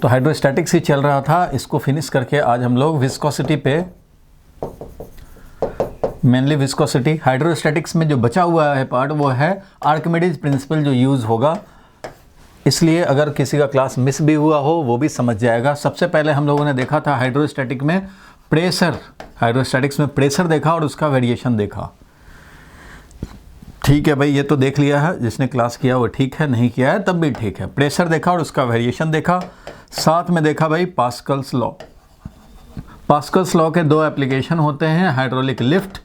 तो हाइड्रोस्टैटिक्स ही चल रहा था, इसको फिनिश करके आज हम लोग विस्कोसिटी पे, मेनली विस्कोसिटी। हाइड्रोस्टैटिक्स में जो बचा हुआ है पार्ट वो है आर्किमिडीज प्रिंसिपल जो यूज़ होगा, इसलिए अगर किसी का क्लास मिस भी हुआ हो वो भी समझ जाएगा। सबसे पहले हम लोगों ने देखा था हाइड्रोस्टैटिक में प्रेशर, हाइड्रोस्टैटिक्स में प्रेशर देखा और उसका वेरिएशन देखा। ठीक है भाई, ये तो देख लिया है, जिसने क्लास किया वो ठीक है, नहीं किया है तब भी ठीक है। प्रेशर देखा और उसका वेरिएशन देखा। साथ में देखा भाई पास्कल्स लॉ। पास्कल्स लॉ के दो एप्लीकेशन होते हैं, हाइड्रोलिक लिफ्ट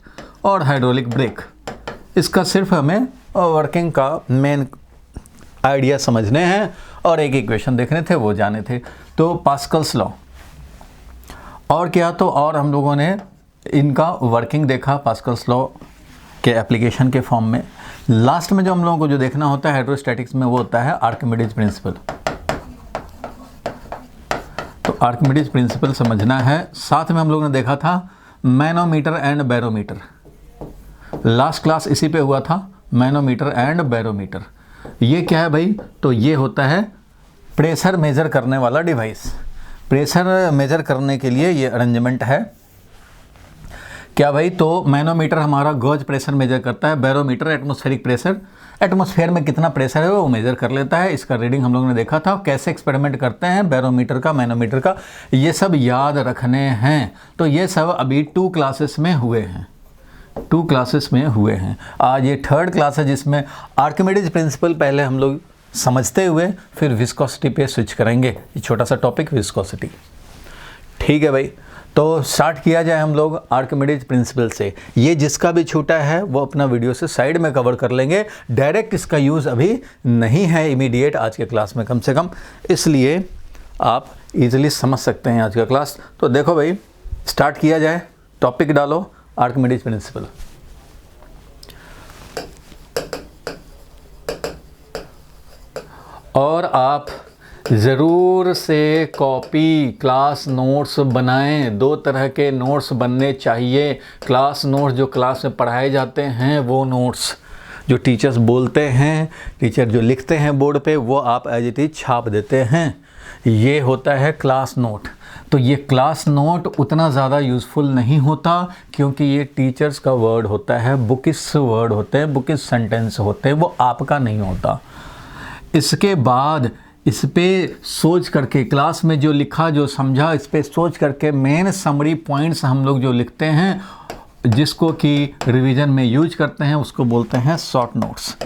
और हाइड्रोलिक ब्रेक। इसका सिर्फ हमें वर्किंग का मेन आइडिया समझने हैं और एक इक्वेशन देखने थे, वो जाने थे। तो पास्कल्स लॉ और क्या, तो और हम लोगों ने इनका वर्किंग देखा पास्कल्स लॉ के एप्लीकेशन के फॉर्म में। लास्ट में जो हम लोगों को जो देखना होता है हाइड्रोस्टैटिक्स में वो होता है आर्किमिडीज प्रिंसिपल। तो आर्किमिडीज प्रिंसिपल समझना है। साथ में हम लोगों ने देखा था manometer and barometer. Last class इसी पे हुआ था, मैनोमीटर एंड बैरोमीटर। ये क्या है भाई, तो ये होता है प्रेशर मेजर करने वाला डिवाइस। प्रेशर मेजर करने के लिए ये अरेंजमेंट है क्या भाई, तो मैनोमीटर हमारा गॉज प्रेशर मेजर करता है, बैरोमीटर एटमॉस्फेरिक प्रेशर, एटमॉस्फेयर में कितना प्रेशर है वो मेजर कर लेता है। इसका रीडिंग हम लोगों ने देखा था, कैसे एक्सपेरिमेंट करते हैं बैरोमीटर का, मैनोमीटर का, ये सब याद रखने हैं। तो ये सब अभी 2 क्लासेस में हुए हैं, 2 क्लासेस में हुए हैं। आज ये 3rd क्लास है जिसमें आर्किमिडीज प्रिंसिपल पहले हम लोग समझते हुए फिर विस्कोसिटी पे स्विच करेंगे। ये छोटा सा टॉपिक विस्कोसिटी, ठीक है भाई। तो स्टार्ट किया जाए हम लोग आर्किमिडीज प्रिंसिपल से। ये जिसका भी छूटा है वो अपना वीडियो से साइड में कवर कर लेंगे, डायरेक्ट इसका यूज़ अभी नहीं है इमीडिएट आज के क्लास में कम से कम, इसलिए आप इजीली समझ सकते हैं आज का क्लास। तो देखो भाई, स्टार्ट किया जाए, टॉपिक डालो आर्किमिडीज प्रिंसिपल। और आप ज़रूर से कॉपी क्लास नोट्स बनाएं। 2 तरह के नोट्स बनने चाहिए। क्लास नोट्स जो क्लास में पढ़ाए जाते हैं वो नोट्स, जो टीचर्स बोलते हैं, टीचर जो लिखते हैं बोर्ड पे, वो आप एज इट इज छाप देते हैं, ये होता है क्लास नोट। तो ये क्लास नोट उतना ज़्यादा यूज़फुल नहीं होता क्योंकि ये टीचर्स का वर्ड होता है, बुकिश वर्ड होते हैं, बुकिश सेंटेंस होते हैं, वो आपका नहीं होता। इसके बाद इस पे सोच करके, क्लास में जो लिखा जो समझा, इस पे सोच करके मेन समरी पॉइंट्स हम लोग जो लिखते हैं, जिसको कि रिवीजन में यूज करते हैं, उसको बोलते हैं शॉर्ट नोट्स।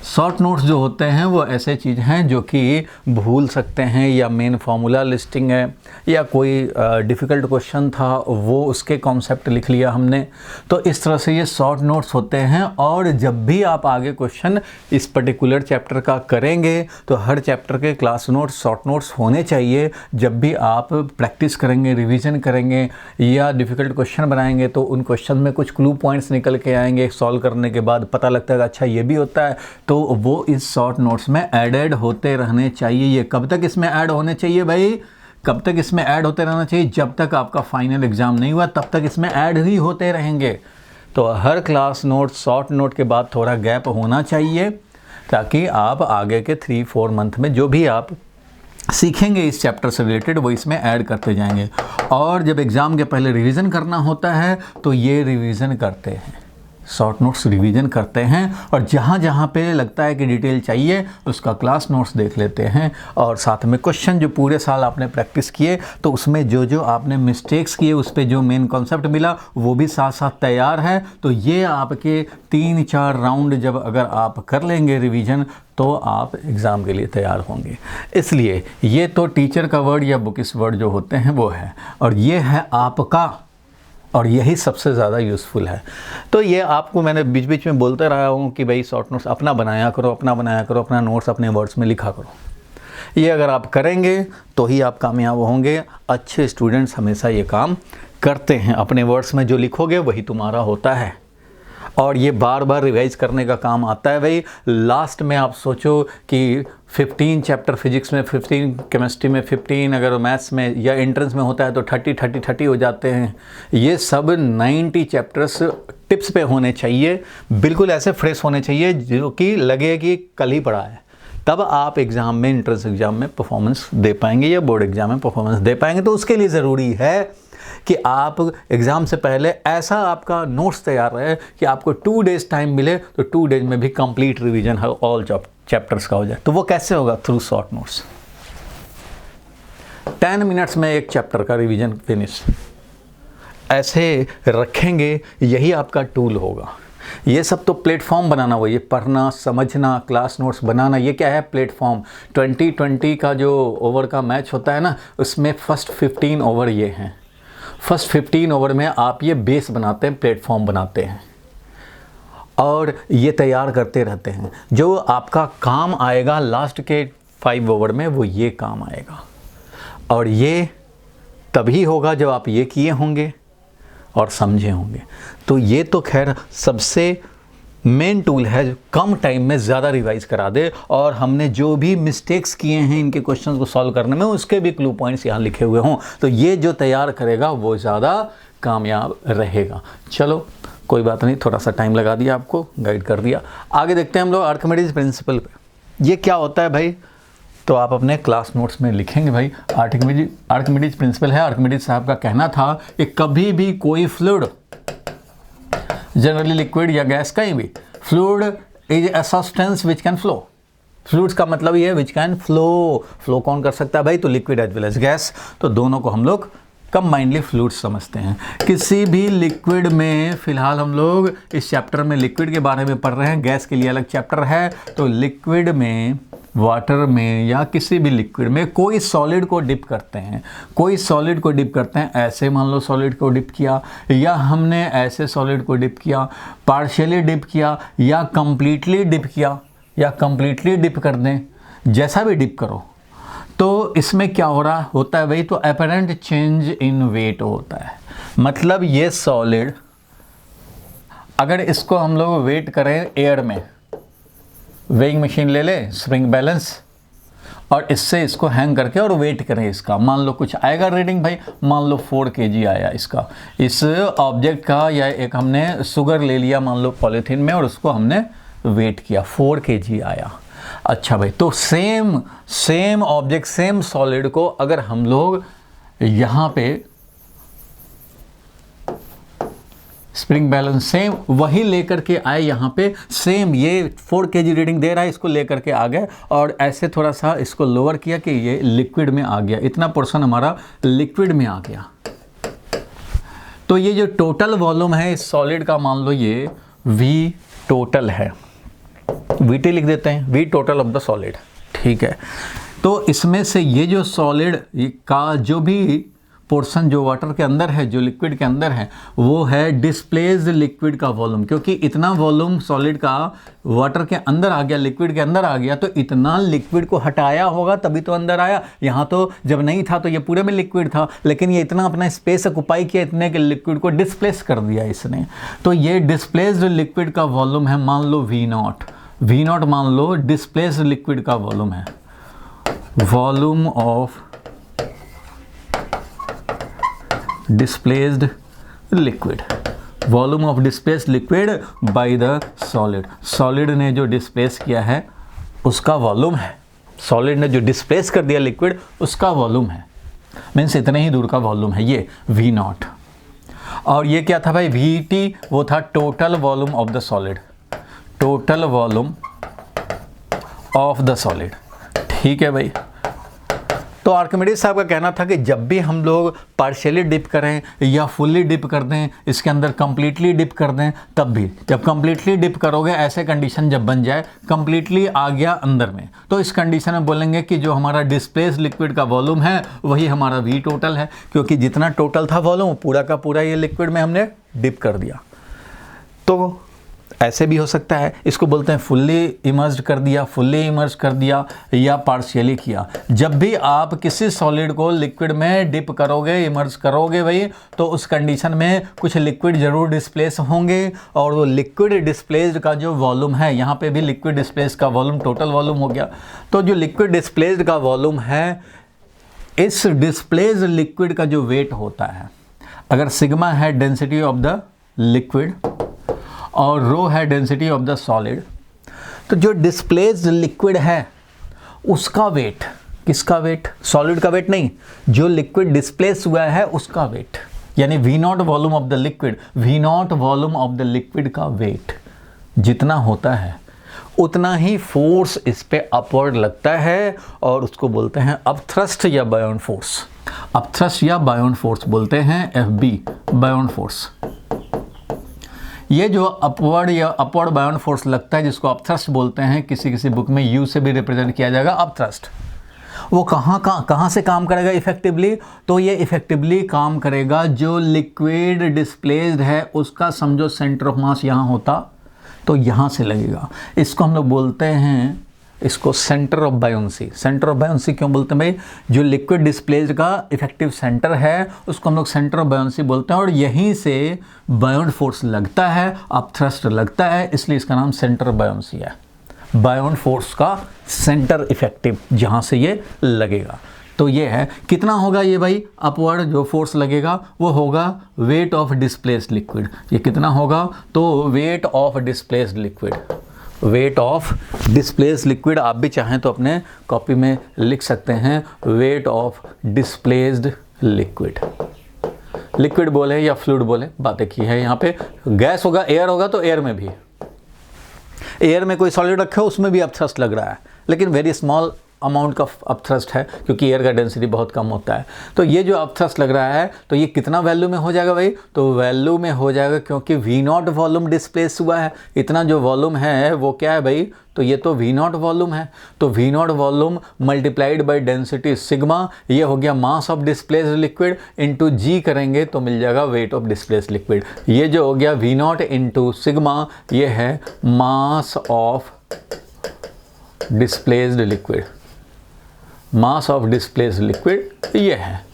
शॉर्ट नोट्स जो होते हैं वो ऐसे चीज़ हैं जो कि भूल सकते हैं, या मेन फार्मूला लिस्टिंग है, या कोई डिफ़िकल्ट क्वेश्चन था वो उसके कॉन्सेप्ट लिख लिया हमने। तो इस तरह से ये शॉर्ट नोट्स होते हैं। और जब भी आप आगे क्वेश्चन इस पर्टिकुलर चैप्टर का करेंगे तो हर चैप्टर के क्लास नोट्स, शॉर्ट नोट्स होने चाहिए। जब भी आप प्रैक्टिस करेंगे, रिविज़न करेंगे या डिफ़िकल्ट क्वेश्चन बनाएंगे तो उन क्वेश्चन में कुछ क्लू पॉइंट्स निकल के आएंगे, सॉल्व करने के बाद पता लगता है अच्छा ये भी होता है, तो वो इस शॉर्ट नोट्स में ऐडेड होते रहने चाहिए। ये कब तक इसमें ऐड होने चाहिए भाई, कब तक इसमें ऐड होते रहना चाहिए, जब तक आपका फाइनल एग्जाम नहीं हुआ तब तक इसमें ऐड ही होते रहेंगे। तो हर क्लास नोट, शॉर्ट नोट के बाद थोड़ा गैप होना चाहिए ताकि आप आगे के 3-4 मंथ में जो भी आप सीखेंगे इस चैप्टर से रिलेटेड वो इसमें ऐड करते जाएंगे। और जब एग्ज़ाम के पहले रिवीजन करना होता है तो ये रिवीजन करते हैं, शॉर्ट नोट्स रिवीजन करते हैं, और जहाँ जहाँ पे लगता है कि डिटेल चाहिए उसका क्लास नोट्स देख लेते हैं। और साथ में क्वेश्चन जो पूरे साल आपने प्रैक्टिस किए तो उसमें जो जो आपने मिस्टेक्स किए उस पर जो मेन कॉन्सेप्ट मिला वो भी साथ साथ तैयार है। तो ये आपके 3-4 राउंड जब अगर आप कर लेंगे रिवीजन तो आप एग्ज़ाम के लिए तैयार होंगे। इसलिए ये तो टीचर का वर्ड या बुकिश वर्ड जो होते हैं वो है, और ये है आपका, और यही सबसे ज़्यादा यूज़फुल है। तो ये आपको मैंने बीच बीच में बोलते रहा हूँ कि भाई शॉर्ट नोट्स अपना बनाया करो, अपना बनाया करो, अपना नोट्स अपने वर्ड्स में लिखा करो। ये अगर आप करेंगे तो ही आप कामयाब होंगे। अच्छे स्टूडेंट्स हमेशा ये काम करते हैं, अपने वर्ड्स में जो लिखोगे वही तुम्हारा होता है। और ये बार बार रिवाइज करने का काम आता है भाई। लास्ट में आप सोचो कि 15 चैप्टर फिजिक्स में, 15 केमिस्ट्री में, 15 अगर मैथ्स में या एंट्रेंस में होता है तो 30 हो जाते हैं। ये सब 90 चैप्टर्स टिप्स पे होने चाहिए, बिल्कुल ऐसे फ्रेश होने चाहिए जो कि लगे कि कल ही पढ़ा है। तब आप एग्ज़ाम में, एंट्रेंस एग्ज़ाम में परफॉर्मेंस दे पाएंगे या बोर्ड एग्ज़ाम में परफॉर्मेंस दे पाएंगे। तो उसके लिए ज़रूरी है कि आप एग्ज़ाम से पहले ऐसा आपका नोट्स तैयार रहे कि आपको 2 डेज़ टाइम मिले तो 2 डेज में भी कंप्लीट रिवीजन ऑल चैप्टर्स का हो जाए। तो वो कैसे होगा? Through short notes. 10 मिनट्स में एक चैप्टर का रिवीजन फिनिश, ऐसे रखेंगे, यही आपका टूल होगा। ये सब तो प्लेटफॉर्म बनाना हुआ, ये पढ़ना, समझना, क्लास नोट्स बनाना, ये क्या है? प्लेटफॉर्म। 2020 का जो ओवर का मैच होता है ना, उसमें फर्स्ट 15 ओवर ये हैं। फर्स्ट 15 ओवर में आप ये बेस बनाते हैं, प्लेटफॉर्म बनाते हैं और ये तैयार करते रहते हैं। जो आपका काम आएगा लास्ट के 5 ओवर में, वो ये काम आएगा और ये तभी होगा जब आप ये किए होंगे और समझे होंगे। तो ये तो खैर सबसे मेन टूल है जो कम टाइम में ज़्यादा रिवाइज करा दे, और हमने जो भी मिस्टेक्स किए हैं इनके क्वेश्चंस को सॉल्व करने में, उसके भी क्लू पॉइंट्स यहाँ लिखे हुए हों। तो ये जो तैयार करेगा वो ज़्यादा कामयाब रहेगा। चलो कोई बात नहीं, थोड़ा सा टाइम लगा दिया, आपको गाइड कर दिया। आगे देखते हैं हम लोग आर्किमिडीज प्रिंसिपल पे। ये क्या होता है भाई? तो आप अपने क्लास नोट्स में लिखेंगे भाई, आर्किमिडीज प्रिंसिपल है। आर्किमिडीज साहब का कहना था कि कभी भी कोई फ्लूइड, जनरली लिक्विड या गैस, कहीं भी, fluid is a substance which can flow. Fluids का मतलब ये है विच कैन फ्लो। फ्लो कौन कर सकता है भाई? तो liquid as well as gas. तो दोनों को हम लोग कंबाइंडली फ्लूइड्स समझते हैं। किसी भी लिक्विड में, फिलहाल हम लोग इस चैप्टर में लिक्विड के बारे में पढ़ रहे हैं, गैस के लिए अलग चैप्टर है। तो लिक्विड में, वाटर में या किसी भी लिक्विड में कोई सॉलिड को डिप करते हैं, कोई सॉलिड को डिप करते हैं। ऐसे मान लो सॉलिड को डिप किया, या हमने ऐसे सॉलिड को डिप किया, पार्शियली डिप किया या कंप्लीटली डिप किया, या कंप्लीटली डिप कर दें, जैसा भी डिप करो। तो इसमें क्या हो रहा होता है भाई? तो अपरेंट चेंज इन वेट होता है। मतलब ये सॉलिड, अगर इसको हम लोग वेट करें एयर में, वेइंग मशीन ले ले, स्प्रिंग बैलेंस, और इससे इसको हैंग करके और वेट करें इसका, मान लो कुछ आएगा रीडिंग भाई, मान लो 4 kg आया इसका, इस ऑब्जेक्ट का। या एक हमने शुगर ले लिया मान लो पॉलीथीन में और उसको हमने वेट किया, 4 kg आया। अच्छा भाई, तो सेम ऑब्जेक्ट, सेम सॉलिड को अगर हम लोग यहाँ पे स्प्रिंग बैलेंस सेम वही लेकर के आए, यहाँ पे सेम ये 4 kg रीडिंग दे रहा है, इसको लेकर के आ गए और ऐसे थोड़ा सा इसको लोअर किया कि ये लिक्विड में आ गया, इतना पोर्शन हमारा लिक्विड में आ गया। तो ये जो टोटल वॉल्यूम है इस सॉलिड का, मान लो ये V टोटल है, VT लिख देते हैं, V total of the solid, ठीक है। तो इसमें से ये जो सॉलिड का जो भी पोर्शन जो वाटर के अंदर है, जो लिक्विड के अंदर है, वो है डिस्प्लेस्ड लिक्विड का वॉल्यूम। क्योंकि इतना वॉल्यूम सॉलिड का वाटर के अंदर आ गया, लिक्विड के अंदर आ गया, तो इतना लिक्विड को हटाया होगा तभी तो अंदर आया। यहाँ तो जब नहीं था तो ये पूरे में लिक्विड था, लेकिन ये इतना अपना स्पेस ऑक्युपाई किया, इतने के लिक्विड को डिस्प्लेस कर दिया इसने। तो ये डिस्प्लेस्ड लिक्विड का वॉल्यूम है, मान लो V0 मान लो डिस्प्लेस्ड लिक्विड का वॉल्यूम है, volume of displaced liquid, volume of displaced liquid by the solid. Solid ने जो डिस्प्लेस किया है उसका वॉल्यूम है, सॉलिड ने जो डिस्प्लेस कर दिया लिक्विड उसका वॉल्यूम है, मीन्स इतने ही दूर का वॉल्यूम है ये V0। और ये क्या था भाई? VT वो था total volume of the solid, total volume of the solid, ठीक है भाई। तो आर्किमिडीज साहब का कहना था कि जब भी हम लोग पार्शियली डिप करें या फुल्ली डिप कर दें, इसके अंदर कंप्लीटली डिप कर दें, तब भी जब कंप्लीटली डिप करोगे, ऐसे कंडीशन जब बन जाए कंप्लीटली आ गया अंदर में, तो इस कंडीशन में बोलेंगे कि जो हमारा डिस्प्लेस लिक्विड का वॉल्यूम है वही हमारा V टोटल है, क्योंकि जितना टोटल था वॉल्यूम पूरा का पूरा ये लिक्विड में हमने डिप कर दिया। तो ऐसे भी हो सकता है, इसको बोलते हैं फुल्ली इमर्स्ड कर दिया, फुल्ली इमर्ज कर दिया या पार्शियली किया। जब भी आप किसी सॉलिड को लिक्विड में डिप करोगे, इमर्ज करोगे भाई, तो उस कंडीशन में कुछ लिक्विड जरूर डिस्प्लेस होंगे, और वो लिक्विड डिस्प्लेस्ड का जो वॉल्यूम है, यहाँ पे भी लिक्विड डिस्प्लेस का वॉल्यूम टोटल वॉल्यूम हो गया। तो जो लिक्विड डिस्प्लेस्ड का वॉल्यूम है, इस डिस्प्लेस्ड लिक्विड का जो वेट होता है, अगर सिग्मा है डेंसिटी ऑफ द लिक्विड और रो है डेंसिटी ऑफ द सॉलिड, तो जो डिस्प्लेस्ड लिक्विड है उसका वेट, किसका वेट, सॉलिड का वेट नहीं, जो लिक्विड डिस्प्लेस हुआ है उसका वेट, यानी we note volume of the liquid, we note volume of the liquid का वेट जितना होता है उतना ही फोर्स इस पे अपवर्ड लगता है और उसको बोलते हैं अपथ्रस्ट या बायोन फोर्स। अपथ्रस्ट या बायोन फोर्स बोलते हैं FB, बायोन फोर्स। ये जो अपवर्ड या अपवर्ड बायोन फोर्स लगता है जिसको अपथ्रस्ट बोलते हैं, किसी किसी बुक में U से भी रिप्रेजेंट किया जाएगा अपथ्रस्ट। वो कहाँ से काम करेगा इफेक्टिवली, तो ये इफेक्टिवली काम करेगा जो लिक्विड डिस्प्लेस्ड है उसका समझो सेंटर ऑफ मास यहाँ होता तो यहाँ से लगेगा। इसको हम लोग बोलते हैं, इसको centre of buoyancy. Centre of buoyancy क्यों बोलते हैं भाई, जो लिक्विड डिस्प्लेस्ड का इफेक्टिव सेंटर है उसको हम लोग सेंटर ऑफ बायोंसी बोलते हैं और यहीं से बायोन फोर्स लगता है, अपथ्रस्ट लगता है, इसलिए इसका नाम सेंटर ऑफ बायोंसी है। बायोन फोर्स का सेंटर इफेक्टिव जहाँ से ये लगेगा। तो ये है, कितना होगा ये भाई, अपवर्ड जो फोर्स लगेगा वो होगा वेट ऑफ डिस्प्लेस्ड लिक्विड। ये कितना होगा, तो weight of displaced liquid, weight of displaced liquid. आप भी चाहें तो अपने कॉपी में लिख सकते हैं weight of displaced liquid. Liquid बोले या फ्लूइड बोले, बातें की है यहाँ पे। गैस होगा, एयर होगा तो एयर में भी, एयर में कोई सॉलिड रखे हो उसमें भी अपथ्रस्ट लग रहा है, लेकिन वेरी स्मॉल अमाउंट का अपथ्रस्ट है क्योंकि एयर का डेंसिटी बहुत कम होता है। तो ये जो अपथ्रस्ट लग रहा है तो ये कितना वैल्यू में हो जाएगा भाई, तो वैल्यू में हो जाएगा क्योंकि V नॉट वॉल्यूम डिस्प्लेस हुआ है। इतना जो वॉल्यूम है वो क्या है भाई, तो ये तो V नॉट वॉल्यूम है। तो V not volume multiplied by density sigma, ये हो गया mass of displaced liquid, into G करेंगे तो मिल जाएगा वेट ऑफ डिस्प्लेस्ड लिक्विड। ये जो हो गया V नॉट इंटू सिग्मा, ये है mass of displaced liquid, mass of displaced liquid ये है।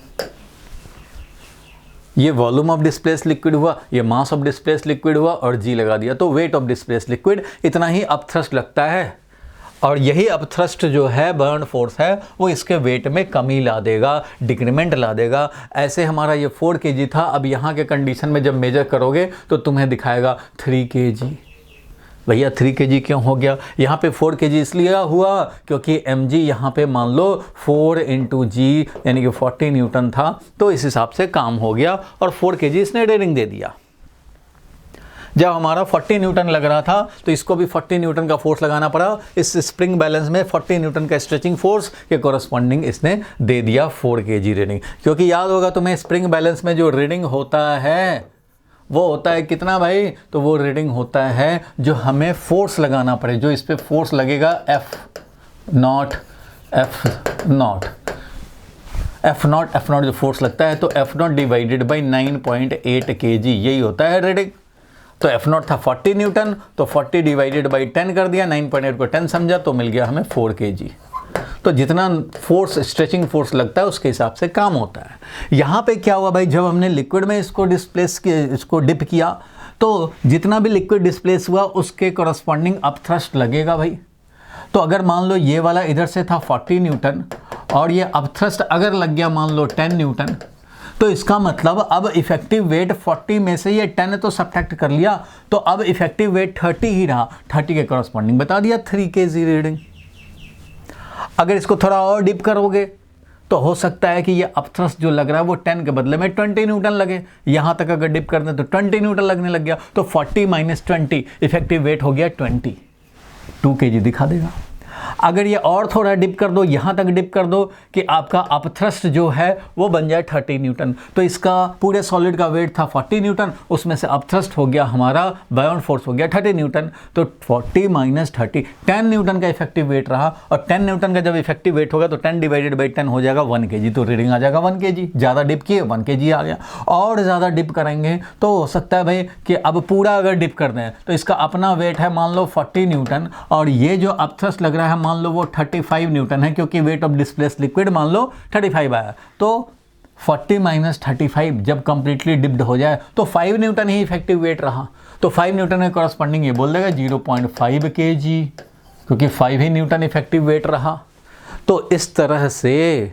ये वॉल्यूम ऑफ डिस्प्लेस्ड लिक्विड हुआ, ये मास ऑफ डिस्प्लेस्ड लिक्विड हुआ और G लगा दिया, तो वेट ऑफ डिस्प्लेस्ड लिक्विड इतना ही अपथ्रस्ट लगता है। और यही अपथ्रस्ट जो है बायोन फोर्स है वो इसके वेट में कमी ला देगा, डिक्रीमेंट ला देगा। ऐसे हमारा ये 4 kg था, अब यहाँ के कंडीशन में जब मेजर करोगे तो तुम्हें दिखाएगा 3 kg। भैया 3 kg क्यों हो गया, यहाँ पे 4 kg इसलिए हुआ क्योंकि mg यहाँ पे मान लो 4 × G यानी कि 40 न्यूटन था, तो इस हिसाब से काम हो गया और 4 kg इसने रीडिंग दे दिया। जब हमारा 40 न्यूटन लग रहा था तो इसको भी 40 न्यूटन का फोर्स लगाना पड़ा। इस स्प्रिंग बैलेंस में 40 न्यूटन का स्ट्रेचिंग फोर्स के कॉरस्पॉन्डिंग इसने दे दिया 4 kg रीडिंग। क्योंकि याद होगा तुम्हें स्प्रिंग बैलेंस में जो रीडिंग होता है वो होता है कितना भाई, तो वो रीडिंग होता है जो हमें फोर्स लगाना पड़े, जो इस पे फोर्स लगेगा F नॉट जो फोर्स लगता है तो F not divided by 9.8 kg, यही होता है रीडिंग। तो F नॉट था 40 न्यूटन, तो 40 डिवाइडेड बाई 10 कर दिया, 9.8 को 10 समझा तो मिल गया हमें 4 kg। तो जितना फोर्स स्ट्रेचिंग फोर्स लगता है उसके हिसाब से काम होता है। यहाँ पे क्या हुआ भाई, जब हमने लिक्विड में इसको डिस्प्लेस किया, इसको डिप किया, तो जितना भी लिक्विड डिस्प्लेस हुआ उसके कॉरस्पॉन्डिंग अपथ्रस्ट लगेगा भाई। तो अगर मान लो ये वाला इधर से था 40 न्यूटन और ये अपथ्रस्ट अगर लग गया मान लो 10 न्यूटन, तो इसका मतलब अब इफेक्टिव वेट 40 में से ये 10 तो सब्ट्रैक्ट कर लिया, तो अब इफेक्टिव वेट 30 ही रहा। 30 के कॉरस्पॉन्डिंग बता दिया 3 kg रीडिंग। अगर इसको थोड़ा और डीप करोगे तो हो सकता है कि ये अपथ्रस्ट जो लग रहा है वो 10 के बदले में 20 न्यूटन लगे। यहाँ तक अगर डिप कर दें तो 20 न्यूटन लगने लग गया, तो 40 - 20 इफेक्टिव वेट हो गया 2 kg दिखा देगा। अगर ये और थोड़ा डिप कर दो, यहाँ तक डिप कर दो कि आपका अपथ्रस्ट जो है वो बन जाए 30 न्यूटन, तो इसका पूरे सॉलिड का वेट था 40 न्यूटन, उसमें से अपथ्रस्ट हो गया हमारा बायोन फोर्स हो गया 30 न्यूटन, तो 40 - 30 10 न्यूटन का इफेक्टिव वेट रहा। और 10 न्यूटन का जब इफेक्टिव वेट होगा तो 10 डिवाइडेड बाई 10 हो जाएगा 1 kg, तो रीडिंग आ जाएगा 1 kg। ज़्यादा डिप किए 1 kg आ गया। और ज़्यादा डिप करेंगे तो हो सकता है भाई कि अब पूरा अगर डिप कर दें तो इसका अपना वेट है मान लो 40 न्यूटन और ये जो अपथ्रस्ट लग रहा है मान लो वो 35 न्यूटन है, क्योंकि वेट ऑफ डिस्प्लेस्ड लिक्विड मान लो 35 आया, तो 40 - 35 जब कंप्लीटली डिप्ड हो जाए तो 5 न्यूटन ही इफेक्टिव वेट रहा। तो 5 न्यूटन के कॉरस्पॉन्डिंग ये बोल देगा 0.5 kg, क्योंकि 5 ही न्यूटन इफेक्टिव वेट रहा। तो इस तरह से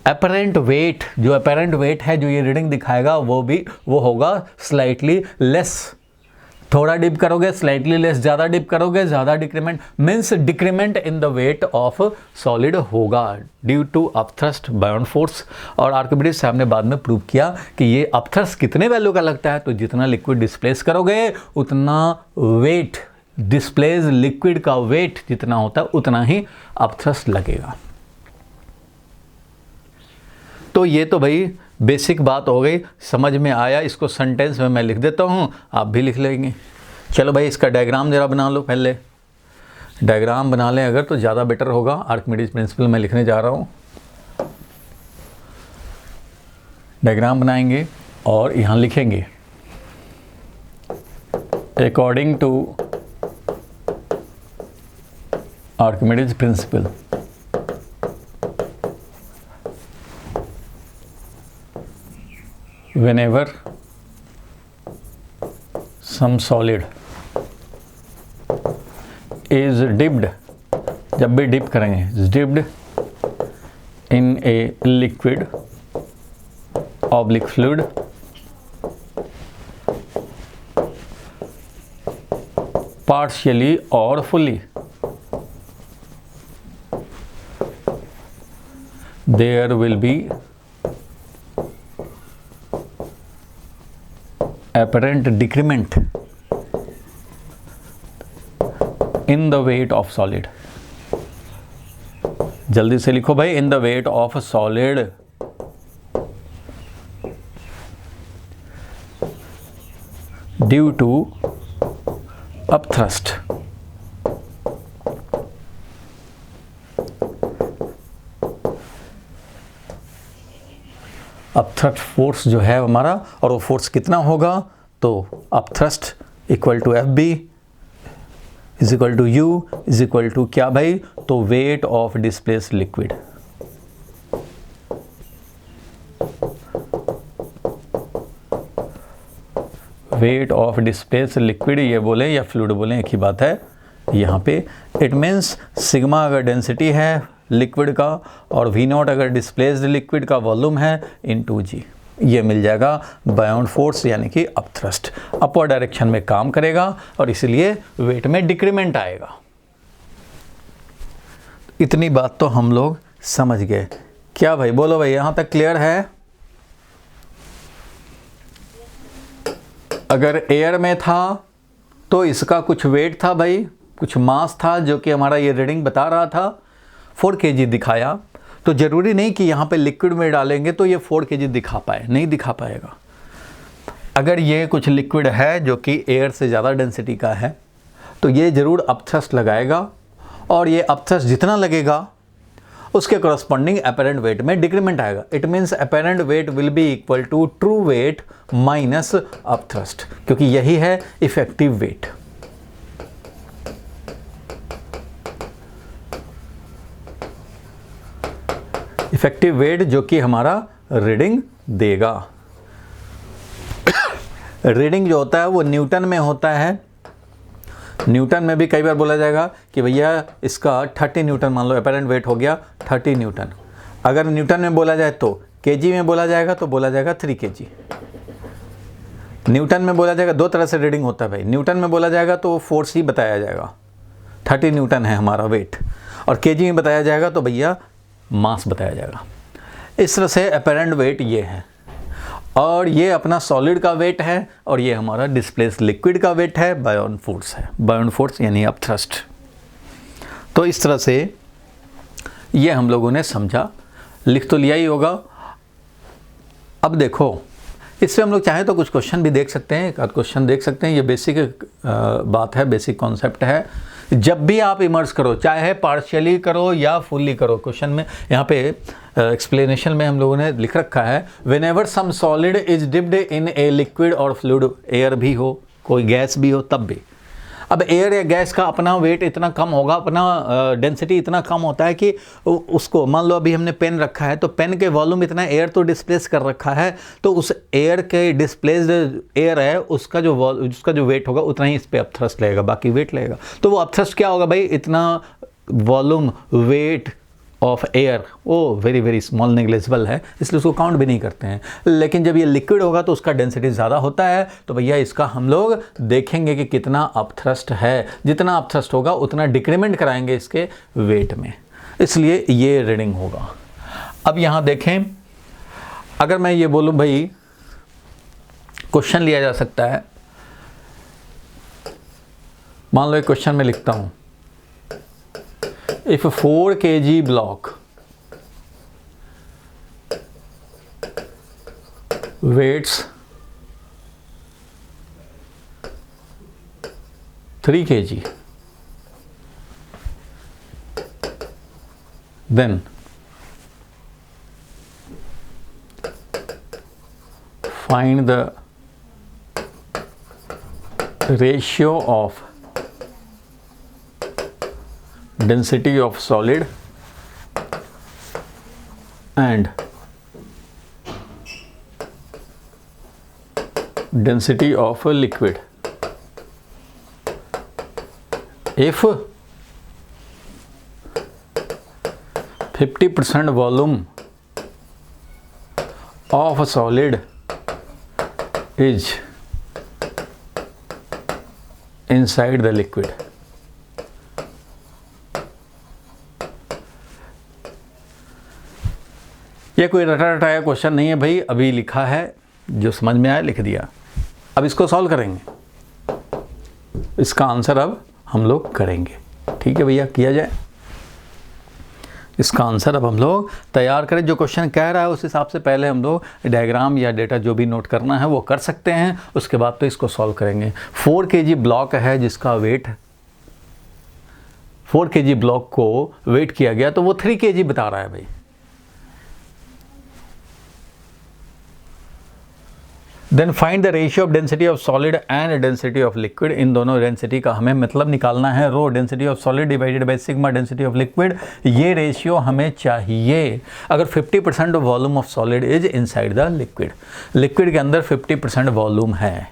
अपरेंट वेट, जो अपरेंट वेट है जो ये रीडिंग दिखाएगा वो होगा स्लाइटली लेस थोड़ा डिप करोगे, स्लाइटली लेस, ज़्यादा डिप करोगे, ज़्यादा decrement, means decrement in the weight of solid होगा ड्यू टू अपथ्रस्ट बायोन फोर्स। और आर्किमिडीज साहब ने बाद में प्रूव किया कि ये अपथ्रस्ट कितने वैल्यू का लगता है, तो जितना लिक्विड डिस्प्लेस करोगे उतना वेट, डिस्प्लेस लिक्विड का वेट जितना होता है उतना ही अपथ्रस्ट लगेगा। तो ये तो भाई बेसिक बात हो गई, समझ में आया। इसको सेंटेंस में मैं लिख देता हूँ, आप भी लिख लेंगे। चलो भाई इसका डायग्राम ज़रा बना लो, पहले डायग्राम बना लें अगर तो ज़्यादा बेटर होगा। आर्किमिडीज प्रिंसिपल मैं लिखने जा रहा हूँ, डायग्राम बनाएंगे और यहाँ लिखेंगे according to Archimedes principle whenever some solid is dipped, जब भी डिप करेंगे, dipped in a liquid oblique fluid, partially or fully, there will be apparent decrement in the weight of solid। जल्दी से लिखो भाई, in the weight of solid due to upthrust। Upthrust force जो है हमारा, और वो फोर्स कितना होगा, तो upthrust equal to F B is equal to U is equal to क्या भाई, तो weight of displace liquid. Weight of displace liquid ये बोले या फ्लूइड बोले एक ही बात है यहाँ पे। इट मीन्स सिग्मा अगर डेंसिटी है लिक्विड का और वी नॉट अगर डिस्प्लेस्ड लिक्विड का वॉल्यूम है इनटू जी, ये मिल जाएगा बायोन फोर्स यानी कि अपथ्रस्ट। अपवर्ड डायरेक्शन में काम करेगा और इसलिए वेट में डिक्रीमेंट आएगा। इतनी बात तो हम लोग समझ गए। क्या भाई बोलो भाई, यहाँ तक क्लियर है? अगर एयर में था तो इसका कुछ वेट था भाई, कुछ मास था जो कि हमारा ये रीडिंग बता रहा था, 4 kg दिखाया। तो ज़रूरी नहीं कि यहाँ पे लिक्विड में डालेंगे तो ये 4 kg दिखा पाए, नहीं दिखा पाएगा। अगर ये कुछ लिक्विड है जो कि एयर से ज़्यादा डेंसिटी का है तो ये ज़रूर अपथ्रस्ट लगाएगा, और ये अपथ्रस्ट जितना लगेगा उसके करस्पॉन्डिंग अपेरेंट वेट में डिक्रीमेंट आएगा। It means apparent weight will be equal to true weight minus upthrust, क्योंकि यही है इफेक्टिव वेट। इफेक्टिव वेट जो कि हमारा रीडिंग देगा। रीडिंग जो होता है वो न्यूटन में होता है। न्यूटन में भी कई बार बोला जाएगा कि भैया इसका 30 न्यूटन मान लो अपेरेंट वेट हो गया 30 न्यूटन। अगर न्यूटन में बोला जाए तो केजी में बोला जाएगा तो बोला जाएगा 3 kg। न्यूटन में बोला जाएगा, दो तरह से रीडिंग होता है भाई। न्यूटन में बोला जाएगा तो फोर्स ही बताया जाएगा, 30 न्यूटन है हमारा वेट, और केजी में बताया जाएगा तो भैया मास बताया जाएगा। इस तरह से अपेरेंट वेट ये है, और ये अपना सॉलिड का वेट है, और ये हमारा डिस्प्लेस लिक्विड का वेट है, बायोन फोर्स है। बायोन फोर्स यानी अपथ्रस्ट। तो इस तरह से ये हम लोगों ने समझा, लिख तो लिया ही होगा। अब देखो इससे हम लोग चाहें तो कुछ क्वेश्चन भी देख सकते हैं, एक आध क्वेश्चन देख सकते हैं। ये बेसिक बात है, बेसिक कॉन्सेप्ट है। जब भी आप इमर्स करो, चाहे पार्शियली करो या फुल्ली करो, क्वेश्चन में यहाँ पे एक्सप्लेनेशन में हम लोगों ने लिख रखा है whenever some solid is dipped in a liquid और फ्लूइड, एयर भी हो कोई गैस भी हो तब भी। अब एयर या गैस का अपना वेट इतना कम होगा, अपना डेंसिटी इतना कम होता है कि उसको मान लो अभी हमने पेन रखा है तो पेन के वॉल्यूम इतना एयर तो डिस्प्लेस कर रखा है, तो उस एयर के डिस्प्लेस्ड एयर है उसका जो वेट होगा उतना ही इस पर अपथ्रस्ट लगेगा, बाकी वेट लगेगा। तो वो अपथ्रस्ट क्या होगा भाई, इतना वॉल्यूम वेट ऑफ एयर वो वेरी वेरी स्मॉल नेग्लिजिबल है, इसलिए उसको काउंट भी नहीं करते हैं। लेकिन जब ये लिक्विड होगा तो उसका डेंसिटी ज़्यादा होता है, तो भैया इसका हम लोग देखेंगे कि कितना अपथ्रस्ट है। जितना अपथ्रस्ट होगा उतना डिक्रीमेंट कराएंगे इसके वेट में, इसलिए ये रीडिंग होगा। अब यहाँ देखें, अगर मैं ये बोलूँ भाई, क्वेश्चन लिया जा सकता है, मान लो एक क्वेश्चन में लिखता हूँ, if a 4 kg block weighs 3 kg, then find the ratio of density of solid and density of a liquid if 50% volume of a solid is inside the liquid। ये कोई रटा रटाया क्वेश्चन नहीं है भाई, अभी लिखा है, जो समझ में आया लिख दिया। अब इसको सॉल्व करेंगे, इसका आंसर अब हम लोग करेंगे। ठीक है भैया, किया जाए। इसका आंसर अब हम लोग तैयार करें, जो क्वेश्चन कह रहा है उस हिसाब से पहले हम लोग डायग्राम या डेटा जो भी नोट करना है वो कर सकते हैं, उसके बाद तो इसको सॉल्व करेंगे। 4 kg ब्लॉक है जिसका वेट 4 kg ब्लॉक को वेट किया गया, तो वो 3 kg बता रहा है भाई। Then find the ratio of density of solid and density of liquid. इन दोनों डेंसिटी का हमें मतलब निकालना है। Rho density of solid divided by sigma density of liquid, ये रेशियो हमें चाहिए अगर 50% volume of solid is inside the liquid. Liquid के अंदर 50% वॉल्यूम है,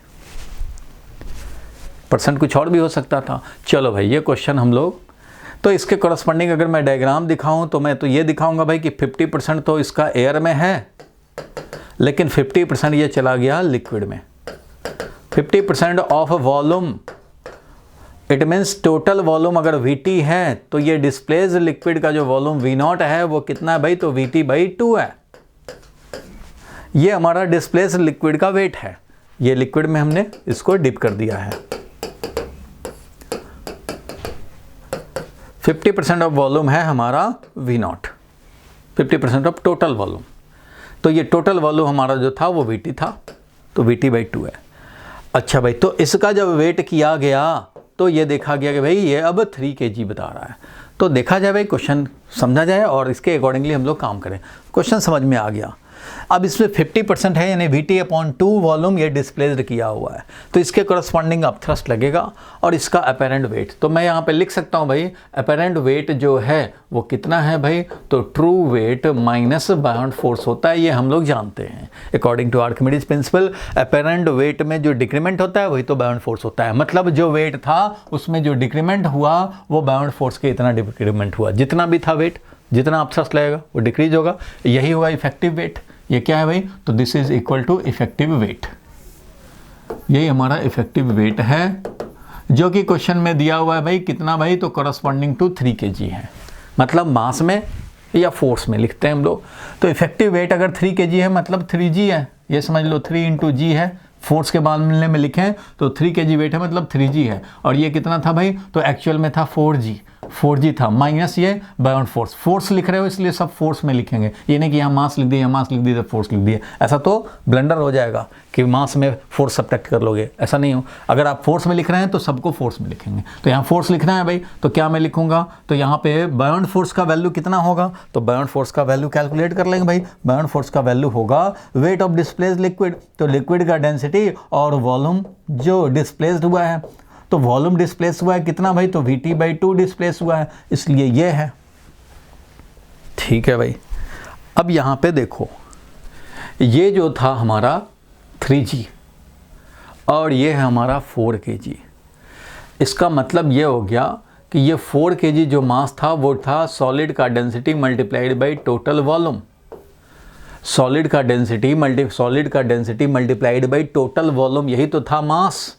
परसेंट कुछ और भी हो सकता था। चलो भाई, ये क्वेश्चन हम लोग, तो इसके कॉरस्पॉन्डिंग अगर मैं डायग्राम दिखाऊं तो मैं तो ये दिखाऊंगा भाई कि 50% तो इसका एयर में है, लेकिन 50% ये चला गया लिक्विड में। 50% of volume, it means total volume अगर VT है तो ये डिस्प्लेस लिक्विड का जो वॉल्यूम V0 है वो कितना है भाई, तो VT/2 है। ये हमारा डिस्प्लेस लिक्विड का वेट है। ये लिक्विड में हमने इसको डिप कर दिया है। 50% ऑफ वॉल्यूम है हमारा V0, 50% ऑफ टोटल वॉल्यूम। तो ये टोटल वॉल्यूम हमारा जो था वो VT था, तो VT/2 है। अच्छा भाई, तो इसका जब वेट किया गया तो ये देखा गया कि भाई ये अब 3 kg बता रहा है। तो देखा जाए भाई, क्वेश्चन समझा जाए और इसके अकॉर्डिंगली हम लोग काम करें। क्वेश्चन समझ में आ गया। अब इसमें 50% है, यानी VT/2 वॉल्यूम ये डिस्प्लेस्ड किया हुआ है, तो इसके करस्पॉन्डिंग अब थ्रस्ट लगेगा और इसका अपेरेंट वेट। तो मैं यहाँ पे लिख सकता हूँ भाई, अपेरेंट वेट जो है वो कितना है भाई, तो true weight minus bound force होता है, ये हम लोग जानते हैं। According to Archimedes principle, apparent weight में जो डिक्रीमेंट होता है वही तो बाउंड फोर्स होता है। मतलब जो वेट था उसमें जो डिक्रीमेंट हुआ वो बाउंड फोर्स के इतना डिक्रीमेंट हुआ। जितना भी था वेट, जितना अब थ्रस्ट लगेगा वो डिक्रीज होगा, यही होगा इफेक्टिव वेट। ये क्या है भाई, तो this is equal to effective weight. यही हमारा इफेक्टिव वेट है, जो कि क्वेश्चन में दिया हुआ है भाई कितना भाई, तो करस्पॉन्डिंग टू 3 kg है। मतलब मास में या फोर्स में लिखते हैं हम लोग। तो इफेक्टिव वेट अगर 3 kg है मतलब 3g है, ये समझ लो 3 × g है। फोर्स के मामले में लिखें तो 3 kg वेट है मतलब 3g है। और ये कितना था भाई, तो एक्चुअल में था 4g था, माइनस ये बाउंड फोर्स। फोर्स लिख रहे हो इसलिए सब फोर्स में लिखेंगे, ये नहीं कि यहाँ मास लिख दिया, यहाँ मास लिख दिया, फोर्स लिख दिया। ऐसा तो ब्लंडर हो जाएगा कि मास में फोर्स सब्ट्रैक्ट कर लोगे, ऐसा नहीं हो। अगर आप फोर्स में लिख रहे हैं तो सबको फोर्स में लिखेंगे। तो यहाँ फोर्स लिखना है भाई, तो क्या मैं लिखूंगा, तो यहाँ पे बाउंड फोर्स का वैल्यू कितना होगा, तो बाउंड फोर्स का वैल्यू कैलकुलेट कर लेंगे भाई। बाउंड फोर्स का वैल्यू होगा वेट ऑफ डिस्प्लेस्ड लिक्विड, तो लिक्विड का डेंसिटी और वॉल्यूम जो डिस्प्लेस्ड हुआ है, तो वॉल्यूम डिस्प्लेस हुआ है कितना भाई, तो VT/2 डिस्प्लेस हुआ है, इसलिए ये है। ठीक है भाई। अब यहाँ पे देखो, ये जो था हमारा 3g और ये है हमारा 4 kg। इसका मतलब ये हो गया कि ये 4 kg जो मास था वो था सॉलिड का density multiplied by total volume. Solid का density multiplied by total volume, यही तो था मास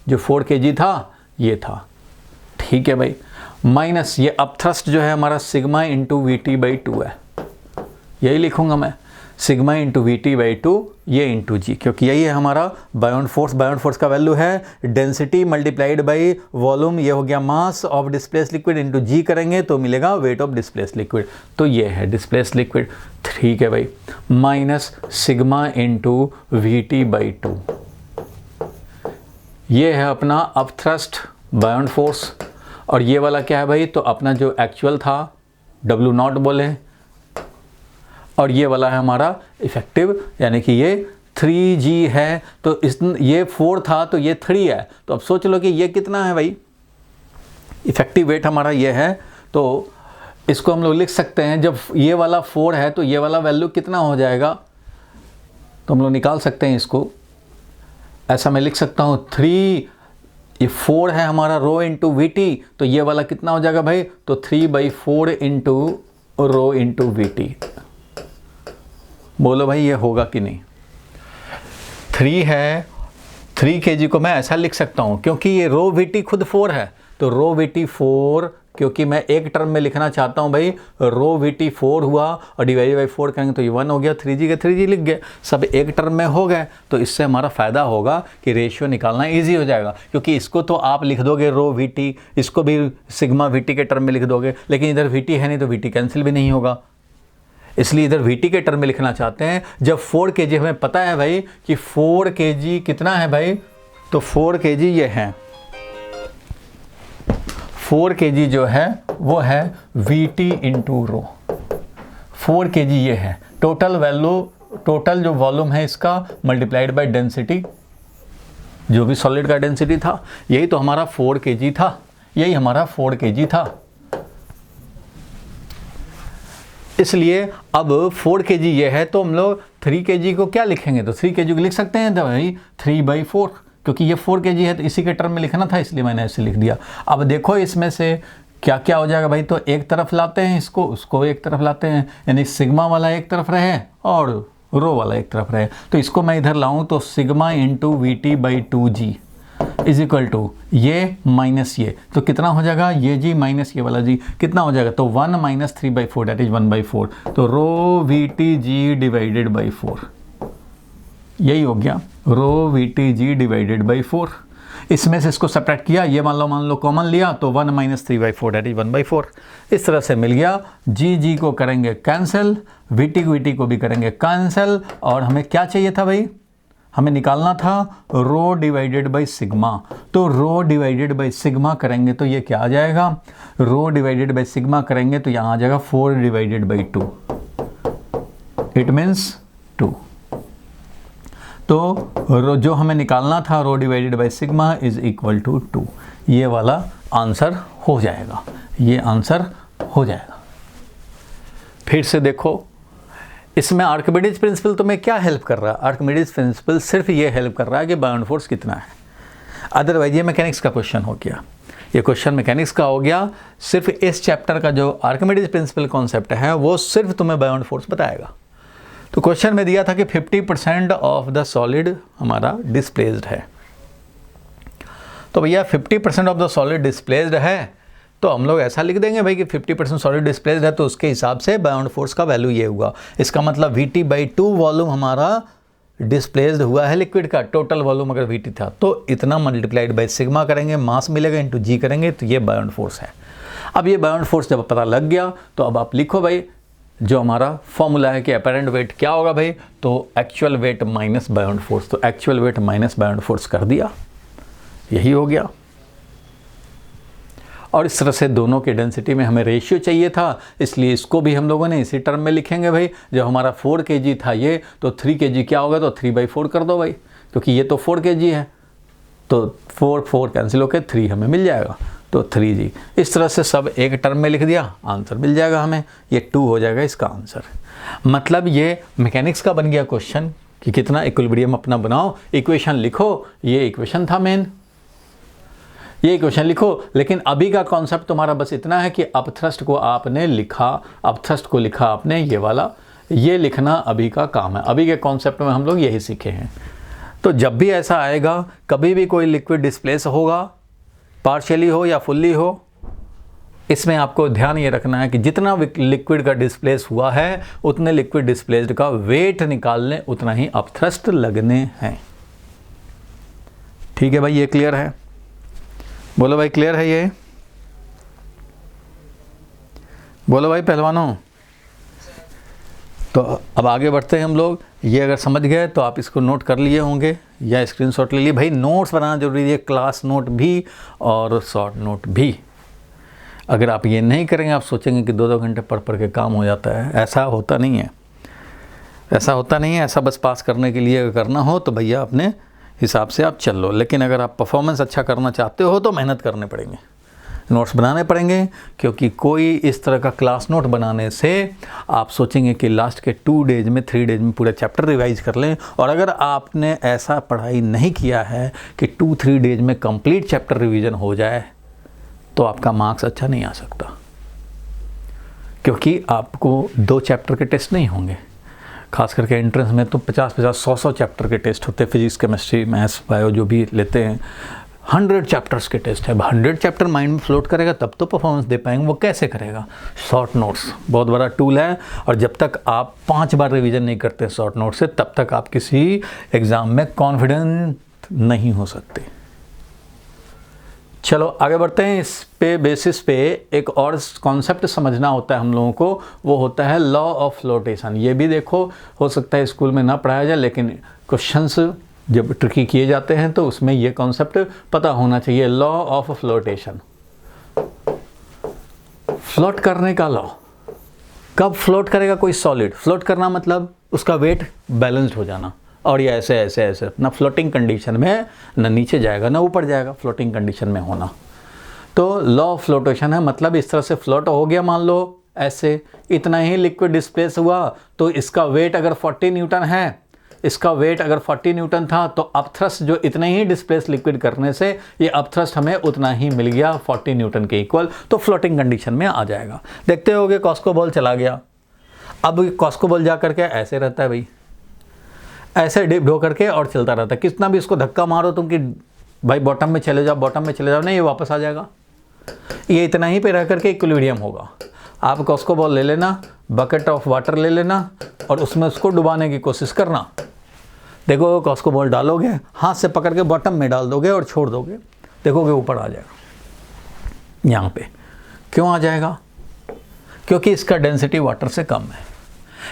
जो 4 kg था, ये था। ठीक है भाई, माइनस ये अपथ्रस्ट जो है हमारा sigma into V T by 2 है, यही लिखूंगा मैं, sigma into V T by 2, ये इंटू जी, क्योंकि यही है हमारा बायोन फोर्स। बायोन फोर्स का वैल्यू है डेंसिटी मल्टीप्लाइड बाई वॉल्यूम, ये हो गया mass of displace liquid, into G करेंगे तो मिलेगा वेट ऑफ डिस्प्लेस लिक्विड, तो ये है डिस्प्लेस लिक्विड। ठीक है भाई, minus sigma into V T by 2, ये है अपना अपथ्रस्ट बायोन फोर्स। और ये वाला क्या है भाई, तो अपना जो एक्चुअल था W0 बोले, और ये वाला है हमारा इफेक्टिव, यानी कि ये 3G है, तो ये 4 था तो ये 3 है, तो अब सोच लो कि ये कितना है भाई, इफेक्टिव वेट हमारा ये है, तो इसको हम लोग लिख सकते हैं, जब ये वाला 4 है तो ये वाला वैल्यू कितना हो जाएगा, तो हम लोग निकाल सकते हैं इसको, ऐसा मैं लिख सकता हूँ 3, ये 4 है हमारा रो इंटू वी टी, तो ये वाला कितना हो जाएगा भाई, तो 3/4 into rho into V T. बोलो भाई ये होगा कि नहीं। 3 है, 3 kg को मैं ऐसा लिख सकता हूँ, क्योंकि ये रो वी टी खुद 4 है, तो रो वी टी 4, क्योंकि मैं एक टर्म में लिखना चाहता हूँ भाई, रो वी टी 4 हुआ और डिवाइड बाई 4 करेंगे तो ये 1 हो गया, 3G के 3G लिख गए, सब एक टर्म में हो गए, तो इससे हमारा फ़ायदा होगा कि रेशियो निकालना ईजी हो जाएगा, क्योंकि इसको तो आप लिख दोगे रो वी टी, इसको भी सिग्मा वी टी के टर्म में लिख दोगे, लेकिन इधर वी टी है नहीं तो वी टी कैंसिल भी नहीं होगा, इसलिए इधर वी टी के टर्म में लिखना चाहते हैं। जब 4 kg हमें पता है भाई कि 4 kg कितना है भाई, तो 4 kg ये है, 4 kg जो है वो है we T into rho, 4 kg ये है टोटल वैल्यू, टोटल जो वॉल्यूम है इसका मल्टीप्लाइड बाय डेंसिटी, जो भी सॉलिड का डेंसिटी था, यही तो हमारा 4 kg था, यही हमारा 4 kg था। इसलिए अब 4 kg ये है, तो हम लोग 3 kg को क्या लिखेंगे, तो 3 kg को लिख सकते हैं तो भाई 3/4, क्योंकि ये 4 kg है तो इसी के टर्म में लिखना था, इसलिए मैंने ऐसे लिख दिया। अब देखो इसमें से क्या क्या हो जाएगा भाई, तो एक तरफ लाते हैं इसको, उसको एक तरफ लाते हैं, यानी सिग्मा वाला एक तरफ रहे और रो वाला एक तरफ रहे, तो इसको मैं इधर लाऊं तो sigma into V T by 2G is equal to ये माइनस ये, तो कितना हो जाएगा, ये जी माइनस ये वाला जी कितना हो जाएगा, तो 1 माइनस 3/4 दैट इज 1/4, तो rho V T G divided by 4, यही हो गया rho V T G divided by 4। इसमें से इसको सब्ट्रैक्ट किया, ये मान लो कॉमन लिया, तो 1 माइनस 3/4 दैट इज 1/4, इस तरह से मिल गया। जी को करेंगे कैंसिल, वी टी को भी करेंगे कैंसिल, और हमें क्या चाहिए था भाई, हमें निकालना था रो डिवाइडेड बाई सिग्मा, तो रो डिवाइडेड बाई सिग्मा करेंगे तो ये क्या आ जाएगा, रो डिवाइडेड बाई सिग्मा करेंगे तो यहाँ आ जाएगा 4 डिवाइडेड बाई 2, इट मीन्स 2, तो जो हमें निकालना था rho divided by sigma is equal to 2, ये वाला आंसर हो जाएगा, ये आंसर हो जाएगा। फिर से देखो इसमें आर्किमिडीज प्रिंसिपल तुम्हें क्या हेल्प कर रहा है, आर्किमिडीज प्रिंसिपल सिर्फ ये हेल्प कर रहा है कि बायोन फोर्स कितना है, अदरवाइज ये मैकेनिक्स का क्वेश्चन हो गया, ये क्वेश्चन मैकेनिक्स का हो गया। सिर्फ इस चैप्टर का जो आर्किमिडीज प्रिंसिपल कॉन्सेप्ट है वो सिर्फ तुम्हें बायोन फोर्स बताएगा। तो क्वेश्चन में दिया था कि 50% ऑफ द सॉलिड हमारा डिस्प्लेस्ड है, तो भैया 50% ऑफ द सॉलिड डिस्प्लेस्ड है, तो हम लोग ऐसा लिख देंगे भाई कि 50% सॉलिड डिस्प्लेस्ड है, तो उसके हिसाब से बायोन फोर्स का वैल्यू ये हुआ, इसका मतलब वी टी बाई 2 वॉल्यूम हमारा डिस्प्लेस्ड हुआ है लिक्विड का, टोटल वॉल्यूम अगर वी टी था तो इतना मल्टीप्लाइड बाई सिग्मा करेंगे, मास मिलेगा इंटू जी करेंगे, तो ये बायोन फोर्स है। अब ये बायोन फोर्स जब पता लग गया तो अब आप लिखो भाई जो हमारा फॉर्मूला है कि अपेरेंट वेट क्या होगा भाई, तो एक्चुअल वेट माइनस बायोन फोर्स, तो एक्चुअल वेट माइनस बायोन फोर्स कर दिया, यही हो गया। और इस तरह से दोनों के डेंसिटी में हमें रेशियो चाहिए था, इसलिए इसको भी हम लोगों ने इसी टर्म में लिखेंगे भाई। जब हमारा 4 kg था ये, तो 3 kg क्या होगा, तो 3/4 कर दो भाई, क्योंकि ये तो 4 kg है, तो 4 कैंसिल होकर 3 हमें मिल जाएगा, तो 3G। इस तरह से सब एक टर्म में लिख दिया, आंसर मिल जाएगा हमें, ये 2 हो जाएगा इसका आंसर। मतलब ये मैकेनिक्स का बन गया क्वेश्चन कि कितना इक्विलिब्रियम अपना बनाओ, इक्वेशन लिखो, ये इक्वेशन था मेन। ये क्वेश्चन लिखो। लेकिन अभी का कॉन्सेप्ट तुम्हारा बस इतना है कि अपथ्रस्ट को आपने लिखा, अपथ्रस्ट को लिखा आपने ये वाला, ये लिखना अभी का काम है। अभी के कॉन्सेप्ट में हम लोग यही सीखे हैं। तो जब भी ऐसा आएगा, कभी भी कोई लिक्विड डिस्प्लेस होगा, पार्शियली हो या फुल्ली हो, इसमें आपको ध्यान ये रखना है कि जितना लिक्विड का डिस्प्लेस हुआ है उतने लिक्विड डिस्प्लेस्ड का वेट निकालने उतना ही अपथ्रस्ट लगने हैं। ठीक है भाई, ये क्लियर है? बोलो भाई, क्लियर है ये? बोलो भाई पहलवानों। तो अब आगे बढ़ते हैं हम लोग। ये अगर समझ गए तो आप इसको नोट कर लिए होंगे या स्क्रीनशॉट ले लिए। भाई नोट्स बनाना जरूरी है, क्लास नोट भी और शॉर्ट नोट भी। अगर आप ये नहीं करेंगे, आप सोचेंगे कि 2-2 घंटे पढ़ के काम हो जाता है। ऐसा होता नहीं है, ऐसा होता नहीं है। ऐसा बस पास करने के लिए अगर करना हो तो भैया अपने हिसाब से आप चल लो। लेकिन अगर आप परफॉर्मेंस अच्छा करना चाहते हो तो मेहनत करने पड़ेंगे, नोट्स बनाने पड़ेंगे। क्योंकि कोई इस तरह का क्लास नोट बनाने से आप सोचेंगे कि लास्ट के 2 डेज में 3 डेज में पूरा चैप्टर रिवाइज कर लें। और अगर आपने ऐसा पढ़ाई नहीं किया है कि 2-3 डेज में कंप्लीट चैप्टर रिवीजन हो जाए, तो आपका मार्क्स अच्छा नहीं आ सकता। क्योंकि आपको 2 चैप्टर के टेस्ट नहीं होंगे, खास करके एंट्रेंस में तो 50-50, 100-100 चैप्टर के टेस्ट होते हैं। फिजिक्स, केमिस्ट्री, मैथ्स, बायो जो भी लेते हैं, 100 चैप्टर्स के टेस्ट है। 100 चैप्टर माइंड में फ्लोट करेगा तब तो परफॉर्मेंस दे पाएंगे। वो कैसे करेगा? शॉर्ट नोट्स बहुत बड़ा टूल है। और जब तक आप 5 बार रिवीजन नहीं करते शॉर्ट नोट से, तब तक आप किसी एग्ज़ाम में कॉन्फिडेंट नहीं हो सकते। चलो आगे बढ़ते हैं। इस पे बेसिस पे एक और कॉन्सेप्ट समझना होता है हम लोगों को, वो होता है लॉ ऑफ फ्लोटेशन। ये भी देखो, हो सकता है स्कूल में ना पढ़ाया जाए, लेकिन क्वेश्चंस जब ट्रिकी किए जाते हैं तो उसमें ये कॉन्सेप्ट पता होना चाहिए। लॉ ऑफ फ्लोटेशन, फ्लोट करने का लॉ। कब फ्लोट करेगा कोई सॉलिड? फ्लोट करना मतलब उसका वेट बैलेंस्ड हो जाना। और ये ऐसे ऐसे ऐसे ना फ्लोटिंग कंडीशन में ना नीचे जाएगा ना ऊपर जाएगा, फ्लोटिंग कंडीशन में होना। तो लॉ ऑफ फ्लोटेशन है, मतलब इस तरह से फ्लोट हो गया, मान लो ऐसे, इतना ही लिक्विड डिस्प्लेस हुआ, तो इसका वेट अगर 40 न्यूटन है, इसका वेट अगर 40 न्यूटन था, तो अपथ्रस्ट जो इतने ही डिस्प्लेस लिक्विड करने से ये अपथ्रस्ट हमें उतना ही मिल गया, 40 न्यूटन के इक्वल। तो फ्लोटिंग कंडीशन में आ जाएगा। देखते होगे कॉस्को बॉल चला गया। अब कॉस्को बॉल जा करके ऐसे रहता है भाई, ऐसे डिप ढो करके और चलता रहता है। कितना भी इसको धक्का मारो तुम कि भाई बॉटम में चले जाओ, बॉटम में चले जाओ, नहीं, ये वापस आ जाएगा। ये इतना ही पे रह करके इक्विलिब्रियम होगा। आप कॉस्को बॉल ले लेना, बकेट ऑफ वाटर ले लेना और उसमें उसको डुबाने की कोशिश करना। देखो कॉस्को बॉल डालोगे, हाथ से पकड़ के बॉटम में डाल दोगे और छोड़ दोगे, देखोगे ऊपर आ जाएगा। यहाँ पे क्यों आ जाएगा? क्योंकि इसका डेंसिटी वाटर से कम है।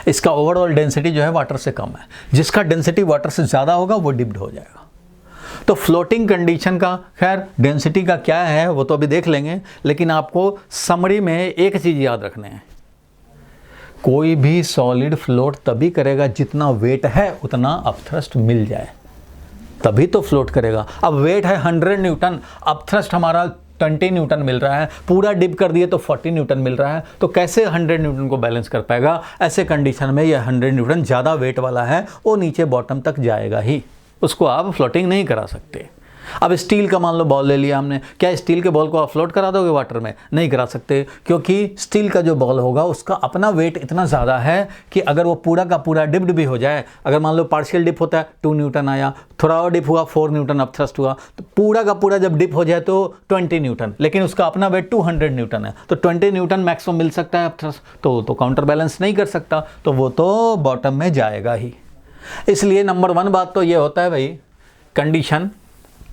इसका ओवरऑल डेंसिटी जो है वाटर से कम है। जिसका डेंसिटी वाटर से ज़्यादा होगा वो डिप्ड हो जाएगा। तो फ्लोटिंग कंडीशन का खैर डेंसिटी का क्या है वो तो अभी देख लेंगे, लेकिन आपको समरी में एक चीज़ याद रखने हैं, कोई भी सॉलिड फ्लोट तभी करेगा जितना वेट है उतना अपथ्रस्ट मिल जाए, तभी तो फ्लोट करेगा। अब वेट है 100 न्यूटन, अपथ्रस्ट हमारा 20 न्यूटन मिल रहा है, पूरा डिप कर दिए तो 40 न्यूटन मिल रहा है, तो कैसे 100 न्यूटन को बैलेंस कर पाएगा? ऐसे कंडीशन में ये 100 न्यूटन ज़्यादा वेट वाला है, वो नीचे बॉटम तक जाएगा ही, उसको आप फ्लोटिंग नहीं करा सकते। अब स्टील का मान लो बॉल ले लिया हमने, क्या स्टील के बॉल को आप फ्लोट करा दोगे वाटर में? नहीं करा सकते, क्योंकि स्टील का जो बॉल होगा उसका अपना वेट इतना ज़्यादा है कि अगर वो पूरा का पूरा डिप्ड भी हो जाए, अगर मान लो पार्शियल डिप होता है 2 न्यूटन आया, थोड़ा और डिप हुआ 4 न्यूटन अपथ्रस्ट हुआ, तो पूरा का पूरा जब डिप हो जाए तो 20 न्यूटन, लेकिन उसका अपना वेट 200 न्यूटन है, तो 20 न्यूटन मैक्सिमम मिल सकता है अपथ्रस्ट, तो काउंटर बैलेंस नहीं कर सकता, तो वो तो बॉटम में जाएगा ही। इसलिए नंबर 1 बात तो ये होता है भाई, कंडीशन,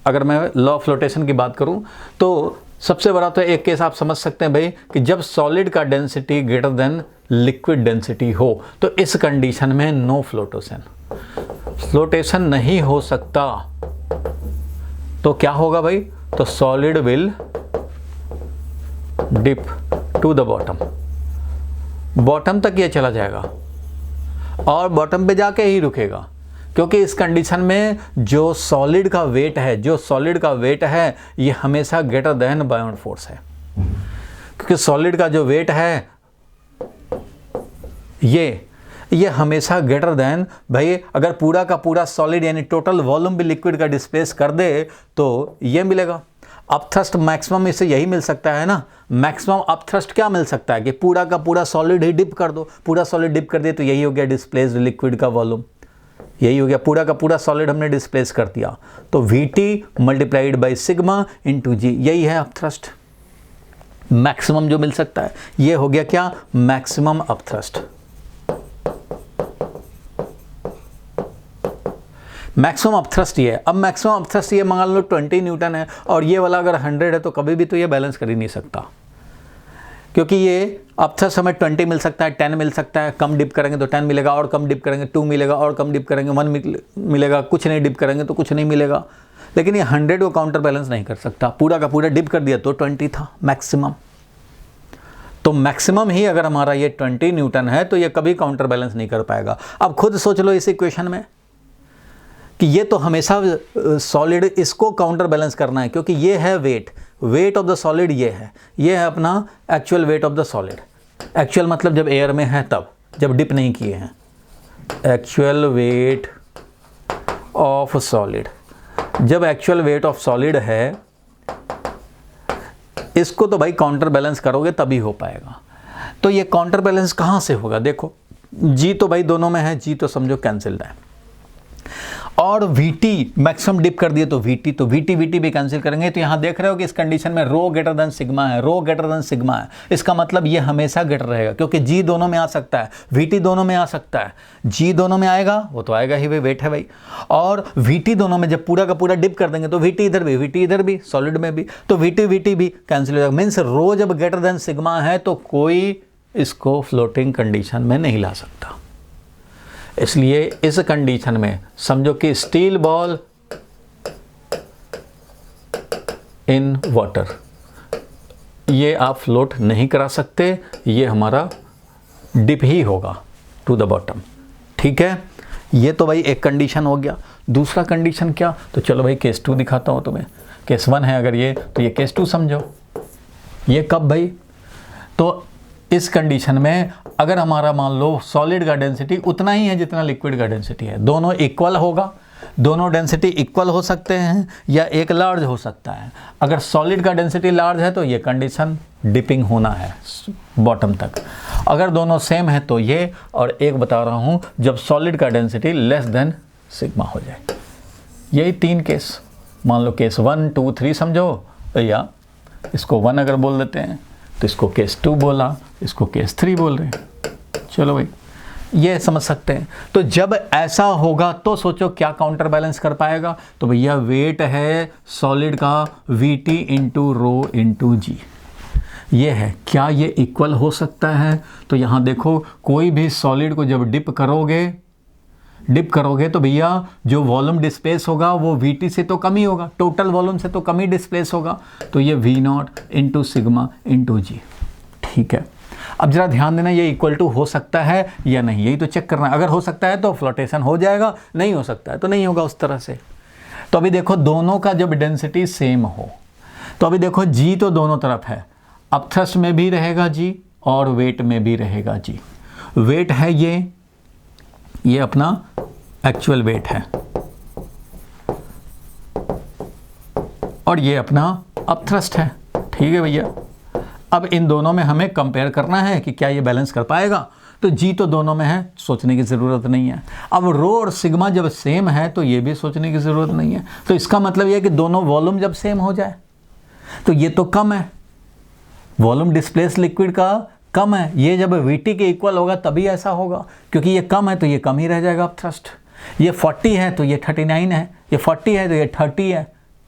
अगर मैं लॉ ऑफ फ्लोटेशन की बात करूं तो सबसे बड़ा तो एक केस आप समझ सकते हैं भाई कि जब सॉलिड का density greater than liquid density हो, तो इस कंडीशन में नो फ्लोटेशन, फ्लोटेशन नहीं हो सकता। तो क्या होगा भाई? तो solid will dip to the bottom, bottom तक ये चला जाएगा और बॉटम पे जाके ही रुकेगा, क्योंकि इस कंडीशन में जो सॉलिड का वेट है ये हमेशा ग्रेटर देन बायोंड फोर्स है, क्योंकि सॉलिड का जो वेट है ये हमेशा ग्रेटर देन, भाई अगर पूरा का पूरा सॉलिड यानी टोटल वॉल्यूम भी लिक्विड का डिस्प्लेस कर दे तो ये मिलेगा। अपथ्रस्ट मैक्सिमम इससे यही मिल सकता है ना, मैक्सिमम अपथ्रस्ट क्या मिल सकता है कि पूरा का पूरा सॉलिड ही डिप कर दो, पूरा सॉलिड डिप कर दिए तो यही हो गया डिस्प्लेस्ड लिक्विड का वॉल्यूम, यही हो गया, पूरा का पूरा सॉलिड हमने डिस्प्लेस कर दिया। तो VT multiplied by sigma into g, यही है अपथ्रस्ट मैक्सिमम जो मिल सकता है। ये हो गया क्या, मैक्सिमम अपथ्रस्ट। मैक्सिमम अपथ्रस्ट ये है। अब मैक्सिमम अपथ्रस्ट ये मान लो 20 न्यूटन है और ये वाला अगर 100 है तो कभी भी तो ये बैलेंस कर ही नहीं सकता, क्योंकि ये अपथ्रस्ट हमें 20 मिल सकता है, 10 मिल सकता है, कम डिप करेंगे तो 10 मिलेगा, और कम डिप करेंगे 2 मिलेगा, और कम डिप करेंगे 1 मिलेगा, कुछ नहीं डिप करेंगे तो कुछ नहीं मिलेगा। लेकिन ये 100 को काउंटर बैलेंस नहीं कर सकता, पूरा का पूरा डिप कर दिया तो 20 था मैक्सिमम। तो मैक्सिमम ही अगर हमारा ये 20 न्यूटन है तो ये कभी काउंटर बैलेंस नहीं कर पाएगा। अब खुद सोच लो इस इक्वेशन में कि ये तो हमेशा सॉलिड इसको काउंटर बैलेंस करना है, क्योंकि ये है वेट ऑफ द सॉलिड, ये है अपना actual weight of the solid. Actual मतलब जब एयर में है तब, जब डिप नहीं किए हैं, एक्चुअल वेट ऑफ सॉलिड। जब एक्चुअल वेट ऑफ सॉलिड है इसको तो भाई काउंटर बैलेंस करोगे तभी हो पाएगा। तो ये काउंटर बैलेंस कहाँ से होगा, देखो जी तो भाई दोनों में है, जी तो समझो कैंसिल्ड है, और VT मैक्सिमम डिप कर दिए तो VT, तो VT भी कैंसिल करेंगे। तो यहाँ देख रहे हो कि इस कंडीशन में रो ग्रेटर देन सिग्मा है, रो ग्रेटर देन सिग्मा है, इसका मतलब ये हमेशा ग्रेटर रहेगा, क्योंकि G दोनों में आ सकता है, VT दोनों में आ सकता है। G दोनों में आएगा वो तो आएगा ही, भाई वेट है भाई, और VT दोनों में जब पूरा का पूरा डिप कर देंगे तो VT इधर भी सॉलिड में भी, तो VT भी कैंसिल हो जाएगा। मीन्स रो जब ग्रेटर देन सिग्मा है तो कोई इसको फ्लोटिंग कंडीशन में नहीं ला सकता। इसलिए इस कंडीशन में समझो कि स्टील बॉल इन वाटर, ये आप फ्लोट नहीं करा सकते, ये हमारा डिप ही होगा टू द बॉटम। ठीक है, ये तो भाई एक कंडीशन हो गया। दूसरा कंडीशन क्या, तो चलो भाई केस 2 दिखाता हूँ तुम्हें। केस 1 है अगर ये, तो ये केस 2 समझो। ये कब भाई, तो इस कंडीशन में अगर हमारा मान लो सॉलिड का डेंसिटी उतना ही है जितना लिक्विड का डेंसिटी है, दोनों इक्वल होगा, दोनों डेंसिटी इक्वल हो सकते हैं या एक लार्ज हो सकता है। अगर सॉलिड का डेंसिटी लार्ज है तो ये कंडीशन डिपिंग होना है बॉटम तक, अगर दोनों सेम है तो ये, और एक बता रहा हूँ जब सॉलिड का डेंसिटी लेस देन सिग्मा हो जाए। यही 3 केस, मान लो केस 1, 2, 3 समझो, या इसको 1 अगर बोल देते हैं तो इसको केस 2 बोला, इसको केस 3 बोल रहे हैं। चलो भाई ये समझ सकते हैं। तो जब ऐसा होगा तो सोचो क्या काउंटर बैलेंस कर पाएगा, तो भैया वेट है सॉलिड का VT into rho into g, ये है। क्या ये इक्वल हो सकता है, तो यहाँ देखो कोई भी सॉलिड को जब डिप करोगे तो भैया जो वॉल्यूम डिस्प्लेस होगा वो VT से तो कम ही होगा, टोटल वॉल्यूम से तो कम ही डिस्प्लेस होगा, तो ये V0 इंटू सिग्मा इंटू जी। ठीक है, अब जरा ध्यान देना, ये इक्वल टू हो सकता है या नहीं, यही तो चेक करना है। अगर हो सकता है तो फ्लोटेशन हो जाएगा, नहीं हो सकता है तो नहीं होगा उस तरह से। तो अभी देखो दोनों का जब डेंसिटी सेम हो, तो अभी देखो जी तो दोनों तरफ है, अपथ्रस्ट में भी रहेगा जी और वेट में भी रहेगा जी। वेट है ये अपना एक्चुअल वेट है, और ये अपना अपथ्रस्ट है। ठीक है भैया, अब इन दोनों में हमें कंपेयर करना है कि क्या ये बैलेंस कर पाएगा, तो जी तो दोनों में है, सोचने की ज़रूरत नहीं है। अब रो और सिग्मा जब सेम है तो ये भी सोचने की ज़रूरत नहीं है। तो इसका मतलब ये है कि दोनों वॉल्यूम जब सेम हो जाए तो ये तो कम है, वॉल्यूम डिस्प्लेस लिक्विड का कम है, ये जब VT के इक्वल होगा तभी ऐसा होगा, क्योंकि ये कम है तो ये कम ही रह जाएगा अपथ्रस्ट। ये 40 है तो ये 39 है, ये 40 है तो ये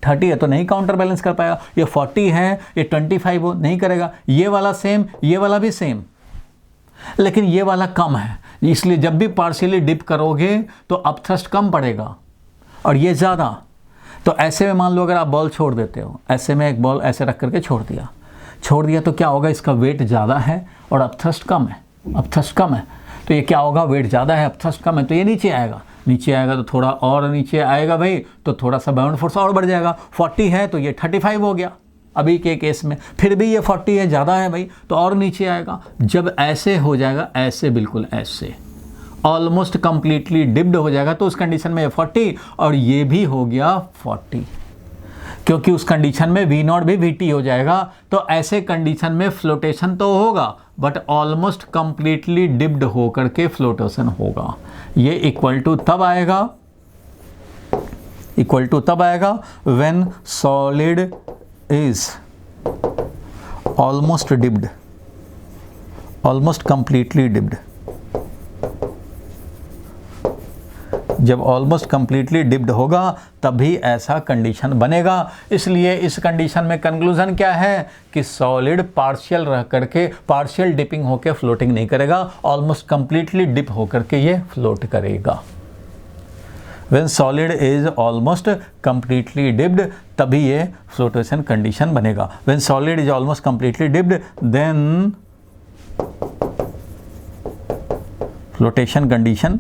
30 है तो नहीं काउंटर बैलेंस कर पाएगा, ये 40 है ये 25 हो नहीं करेगा, ये वाला सेम ये वाला भी सेम, लेकिन ये वाला कम है, इसलिए जब भी पार्शियली डिप करोगे तो अपथ्रस्ट कम पड़ेगा और ये ज़्यादा। तो ऐसे में मान लो अगर आप बॉल छोड़ देते हो, ऐसे में एक बॉल ऐसे रख करके छोड़ दिया तो क्या होगा, इसका वेट ज़्यादा है और अपथ्रस्ट कम है, तो ये क्या होगा, वेट ज़्यादा है अपथ्रस्ट कम है, तो ये नीचे आएगा तो थोड़ा और नीचे आएगा भाई, तो थोड़ा सा बाउंड फोर्स और बढ़ जाएगा। 40 है तो ये 35 हो गया अभी के केस में, फिर भी ये 40 है ज़्यादा है भाई, तो और नीचे आएगा। जब ऐसे हो जाएगा, ऐसे बिल्कुल ऐसे ऑलमोस्ट कंप्लीटली डिप्ड हो जाएगा, तो उस कंडीशन में ये 40 और ये भी हो गया 40। क्योंकि उस कंडीशन में वी नॉट भी वी टी हो जाएगा। तो ऐसे कंडीशन में फ्लोटेशन तो होगा बट ऑलमोस्ट कंप्लीटली डिप्ड होकर के फ्लोटेशन होगा। ये इक्वल टू तब आएगा when solid is almost dipped, almost completely dipped. जब ऑलमोस्ट कंप्लीटली डिप्ड होगा तभी ऐसा कंडीशन बनेगा। इसलिए इस कंडीशन में कंक्लूजन क्या है कि सॉलिड पार्शियल रह करके, पार्शियल डिपिंग होकर फ्लोटिंग नहीं करेगा, ऑलमोस्ट कंप्लीटली डिप होकर के ये फ्लोट करेगा। When solid is almost completely dipped तभी ये फ्लोटेशन कंडीशन बनेगा। When solid is almost completely dipped then flotation condition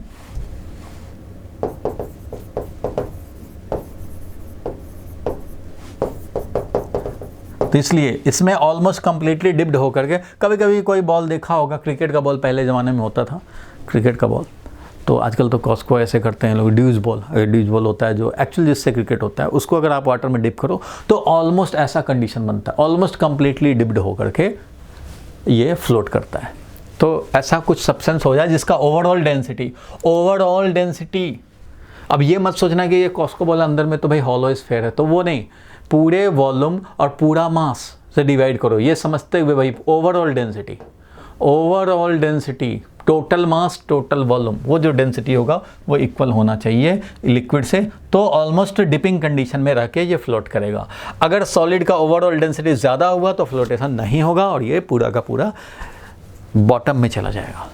तो इसलिए इसमें ऑलमोस्ट कंप्लीटली डिप्ड होकर के, कभी कभी कोई बॉल देखा होगा, क्रिकेट का बॉल पहले ज़माने में होता था, क्रिकेट का बॉल, तो आजकल तो कॉस्को ऐसे करते हैं लोग, ड्यूज बॉल, अगर ड्यूज बॉल होता है जो एक्चुअल जिससे क्रिकेट होता है, उसको अगर आप वाटर में डिप करो तो ऑलमोस्ट ऐसा कंडीशन बनता है, ऑलमोस्ट कंप्लीटली डिप्ड होकर के ये फ्लोट करता है। तो ऐसा कुछ सब्सटेंस हो जाए जिसका ओवरऑल डेंसिटी, अब ये मत सोचना कि ये कॉस्को बॉल अंदर में तो भाई हॉलो स्फीयर है, तो वो नहीं, पूरे वॉल्यूम और पूरा मास से डिवाइड करो, ये समझते हुए भाई overall density, total mass total volume, वो जो डेंसिटी होगा वो इक्वल होना चाहिए लिक्विड से, तो ऑलमोस्ट डिपिंग कंडीशन में रह के ये फ्लोट करेगा। अगर सॉलिड का ओवरऑल डेंसिटी ज़्यादा हुआ तो फ्लोटेशन नहीं होगा और ये पूरा का पूरा बॉटम में चला जाएगा।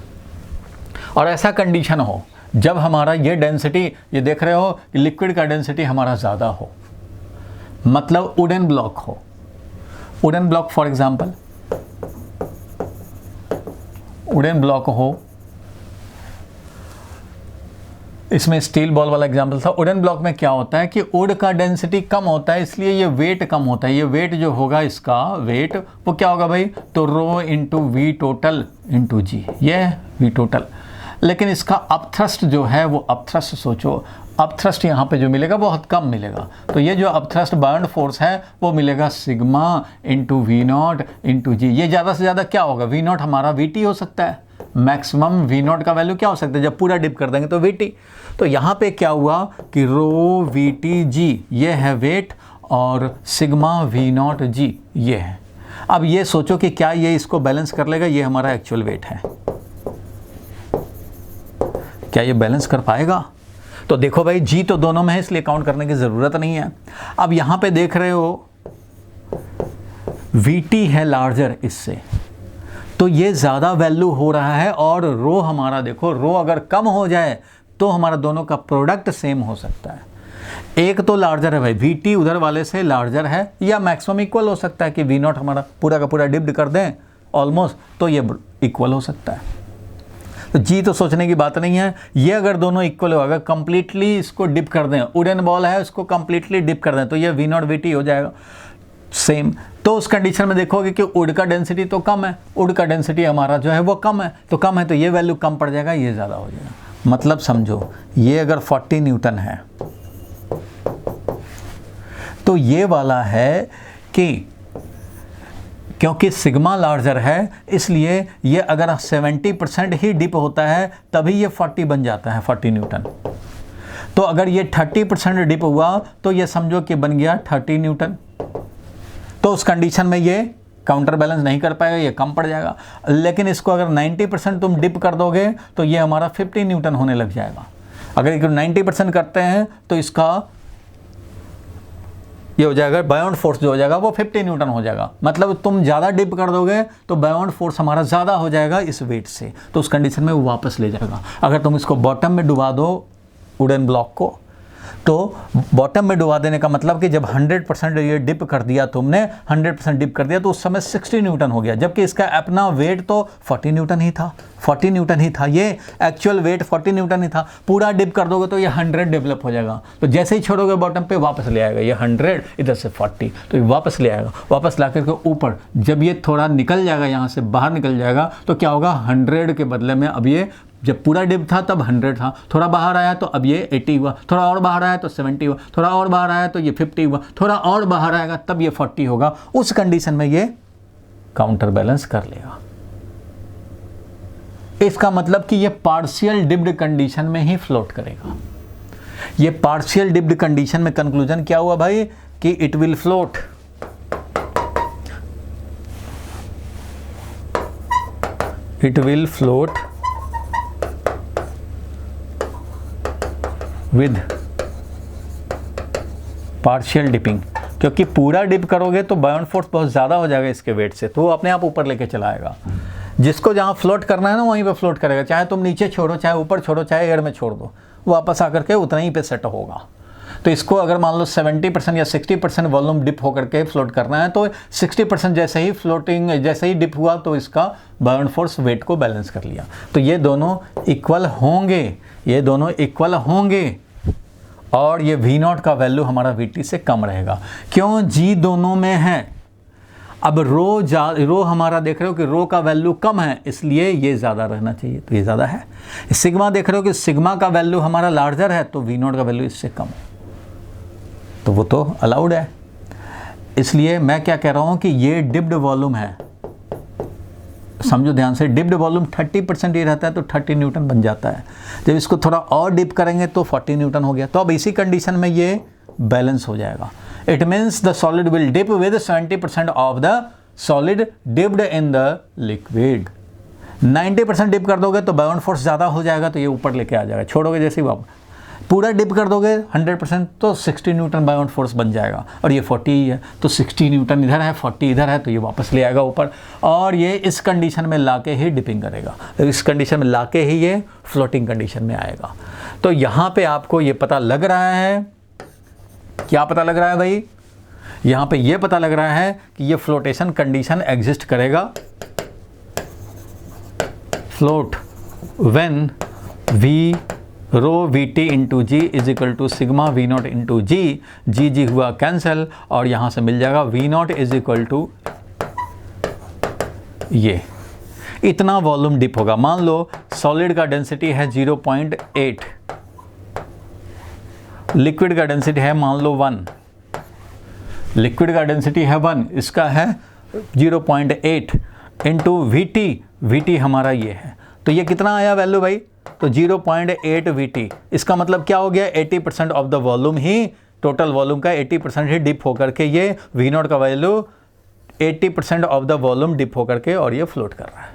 और ऐसा कंडीशन हो जब हमारा ये डेंसिटी, ये देख रहे हो लिक्विड का डेंसिटी हमारा ज़्यादा हो, मतलब वुडन ब्लॉक हो, wooden block for example wooden block हो, इसमें स्टील बॉल वाला एग्जांपल था। वुडन ब्लॉक में क्या होता है कि वुड का डेंसिटी कम होता है, इसलिए ये वेट कम होता है, ये वेट जो होगा इसका वेट वो क्या होगा भाई, तो rho into we total into g, ये वी टोटल। लेकिन इसका अपथ्रस्ट जो है वो अपथ्रस्ट सोचो, अपथ्रस्ट यहाँ पे जो मिलेगा बहुत कम मिलेगा, तो ये जो अपथ्रस्ट बाउंड फोर्स है वो मिलेगा sigma into V naught into g. ये ज़्यादा से ज़्यादा क्या होगा, वी नॉट हमारा वी टी हो सकता है, मैक्सिमम वी नॉट का वैल्यू क्या हो सकता है, जब पूरा डिप कर देंगे तो वी टी। तो यहाँ पे क्या हुआ कि रो वी टी जी ये है वेट और सिग्मा वी नॉट जी ये है। अब ये सोचो कि क्या ये इसको बैलेंस कर लेगा, ये हमारा एक्चुअल वेट है, क्या ये बैलेंस कर पाएगा? तो देखो भाई जी तो दोनों में है इसलिए काउंट करने की ज़रूरत नहीं है। अब यहाँ पे देख रहे हो वी टी है लार्जर इससे, तो ये ज़्यादा वैल्यू हो रहा है, और रो हमारा देखो, रो अगर कम हो जाए तो हमारा दोनों का प्रोडक्ट सेम हो सकता है। एक तो लार्जर है भाई, वी टी उधर वाले से लार्जर है, या मैक्सिमम इक्वल हो सकता है कि वी नॉट हमारा पूरा का पूरा डिप्ड कर दें ऑलमोस्ट, तो ये इक्वल हो सकता है। तो जी तो सोचने की बात नहीं है, ये अगर दोनों इक्वल हो, अगर कंप्लीटली इसको डिप कर दें, वुडन बॉल है उसको कंप्लीटली डिप कर दें तो ये वी नॉट वी टी हो जाएगा सेम। तो उस कंडीशन में देखोगे कि वुड का डेंसिटी तो कम है, वुड का डेंसिटी हमारा जो है वो कम है, तो कम है तो ये वैल्यू कम पड़ जाएगा, ये ज़्यादा हो जाएगा। मतलब समझो ये अगर 40 न्यूटन है तो ये वाला है कि क्योंकि सिग्मा लार्जर है इसलिए ये अगर 70% ही डिप होता है तभी ये 40 बन जाता है, 40 न्यूटन। तो अगर ये 30% डिप हुआ तो ये समझो कि बन गया 30 न्यूटन। तो उस कंडीशन में ये काउंटर बैलेंस नहीं कर पाएगा, ये कम पड़ जाएगा। लेकिन इसको अगर 90% तुम डिप कर दोगे तो ये हमारा 50 न्यूटन होने लग जाएगा। अगर 90% करते हैं तो इसका ये हो जाएगा, बाउंड फोर्स जो हो जाएगा वो 50 न्यूटन हो जाएगा। मतलब तुम ज़्यादा डिप कर दोगे तो बाउंड फोर्स हमारा ज़्यादा हो जाएगा इस वेट से, तो उस कंडीशन में वो वापस ले जाएगा। अगर तुम इसको बॉटम में डुबा दो वुडन ब्लॉक को, तो बॉटम में डुबा देने का मतलब कि जब 100% ये डिप कर दिया तुमने, 100% डिप कर दिया तो उस समय 60 न्यूटन हो गया, जबकि इसका अपना वेट तो 40 न्यूटन ही था, 40 न्यूटन ही था, ये एक्चुअल वेट 40 न्यूटन ही था। पूरा डिप कर दोगे तो ये 100 डेवलप हो जाएगा, तो जैसे ही छोड़ोगे बॉटम पे वापस ले आएगा, ये 100 इधर से 40, तो ये वापस ले आएगा। वापस ला करके ऊपर जब ये थोड़ा निकल जाएगा, यहाँ से बाहर निकल जाएगा, तो क्या होगा, 100 के बदले में अब ये, जब पूरा डिप था तब 100 था, थोड़ा बाहर आया तो अब ये 80 हुआ, थोड़ा और बाहर आया तो 70 हुआ, थोड़ा और बाहर आया तो ये 50 हुआ, थोड़ा और बाहर आएगा तब ये 40 होगा। उस कंडीशन में ये काउंटर बैलेंस कर लेगा। इसका मतलब कि ये पार्शियल डिप्ड कंडीशन में ही फ्लोट करेगा। ये पार्शियल डिप्ड कंडीशन में कंक्लूजन क्या हुआ भाई, कि it will float. It will float with partial dipping, क्योंकि पूरा डिप करोगे तो बायोन फोर्स बहुत ज़्यादा हो जाएगा इसके वेट से, तो वो अपने आप ऊपर लेके चला आएगा। जिसको जहाँ फ्लोट करना है ना वहीं पे फ्लोट करेगा, चाहे तुम नीचे छोड़ो, चाहे ऊपर छोड़ो, चाहे एयर में छोड़ दो, वापस आकर के उतना ही पे सेट होगा। तो इसको अगर मान लो 70% या 60% वॉल्यूम डिप होकर के फ्लोट करना है, तो 60% जैसे ही फ्लोटिंग, जैसे ही डिप हुआ तो इसका बायोन फोर्स वेट को बैलेंस कर लिया। तो ये दोनों इक्वल होंगे, ये दोनों इक्वल होंगे, और ये V0 का वैल्यू हमारा VT से कम रहेगा। क्यों, G दोनों में है। अब रो हमारा देख रहे हो कि रो का वैल्यू कम है, इसलिए ये ज़्यादा रहना चाहिए, तो ये ज़्यादा है। सिग्मा देख रहे हो कि सिग्मा का वैल्यू हमारा लार्जर है, तो V0 का वैल्यू इससे कम है, तो वो तो अलाउड है। इसलिए मैं क्या कह रहा हूँ कि ये डिप्ड वॉल्यूम है, समझो ध्यान से। डिप्ड वॉल्यूम 30% ही रहता है तो 30 न्यूटन बन जाता है। जब इसको थोड़ा और डिप करेंगे तो 40 न्यूटन हो गया। तो अब इसी कंडीशन में ये बैलेंस हो जाएगा। It means the solid will dip with 70% of the solid dipped in the liquid. 90% dip कर दोगे तो बायोन फोर्स ज़्यादा हो जाएगा, तो ये ऊपर लेके आ जाएगा। छोड़ोगे जैसे ही वापस, पूरा डिप कर दोगे 100% तो 60 न्यूटन बायोन फोर्स बन जाएगा, और ये 40 ही है, तो 60 न्यूटन इधर है, 40 इधर है, तो ये वापस ले आएगा ऊपर, और ये इस कंडीशन में लाके ही डिपिंग करेगा। इस कंडीशन में लाके ही ये फ्लोटिंग कंडीशन में आएगा। तो यहाँ पे आपको ये पता लग रहा है, क्या पता लग रहा है भाई, यहाँ पे ये पता लग रहा है कि ये फ्लोटेशन कंडीशन एग्जिस्ट करेगा। Float when V rho VT into g is equal to sigma V0 into g हुआ कैंसिल, और यहाँ से मिल जाएगा V0 इज इक्वल टू ये इतना वॉल्यूम डिप होगा। मान लो सॉलिड का डेंसिटी है 0.8, लिक्विड का डेंसिटी है मान लो 1, लिक्विड का डेंसिटी है 1, इसका है 0.8 इंटू VT हमारा ये है, तो ये कितना आया वैल्यू भाई, तो 0.8 VT। इसका मतलब क्या हो गया, 80% ऑफ द वॉल्यूम ही, टोटल वॉल्यूम का 80% ही डिप होकर के ये V0 का value 80% of the volume dip होकर के और ये फ्लोट कर रहा है।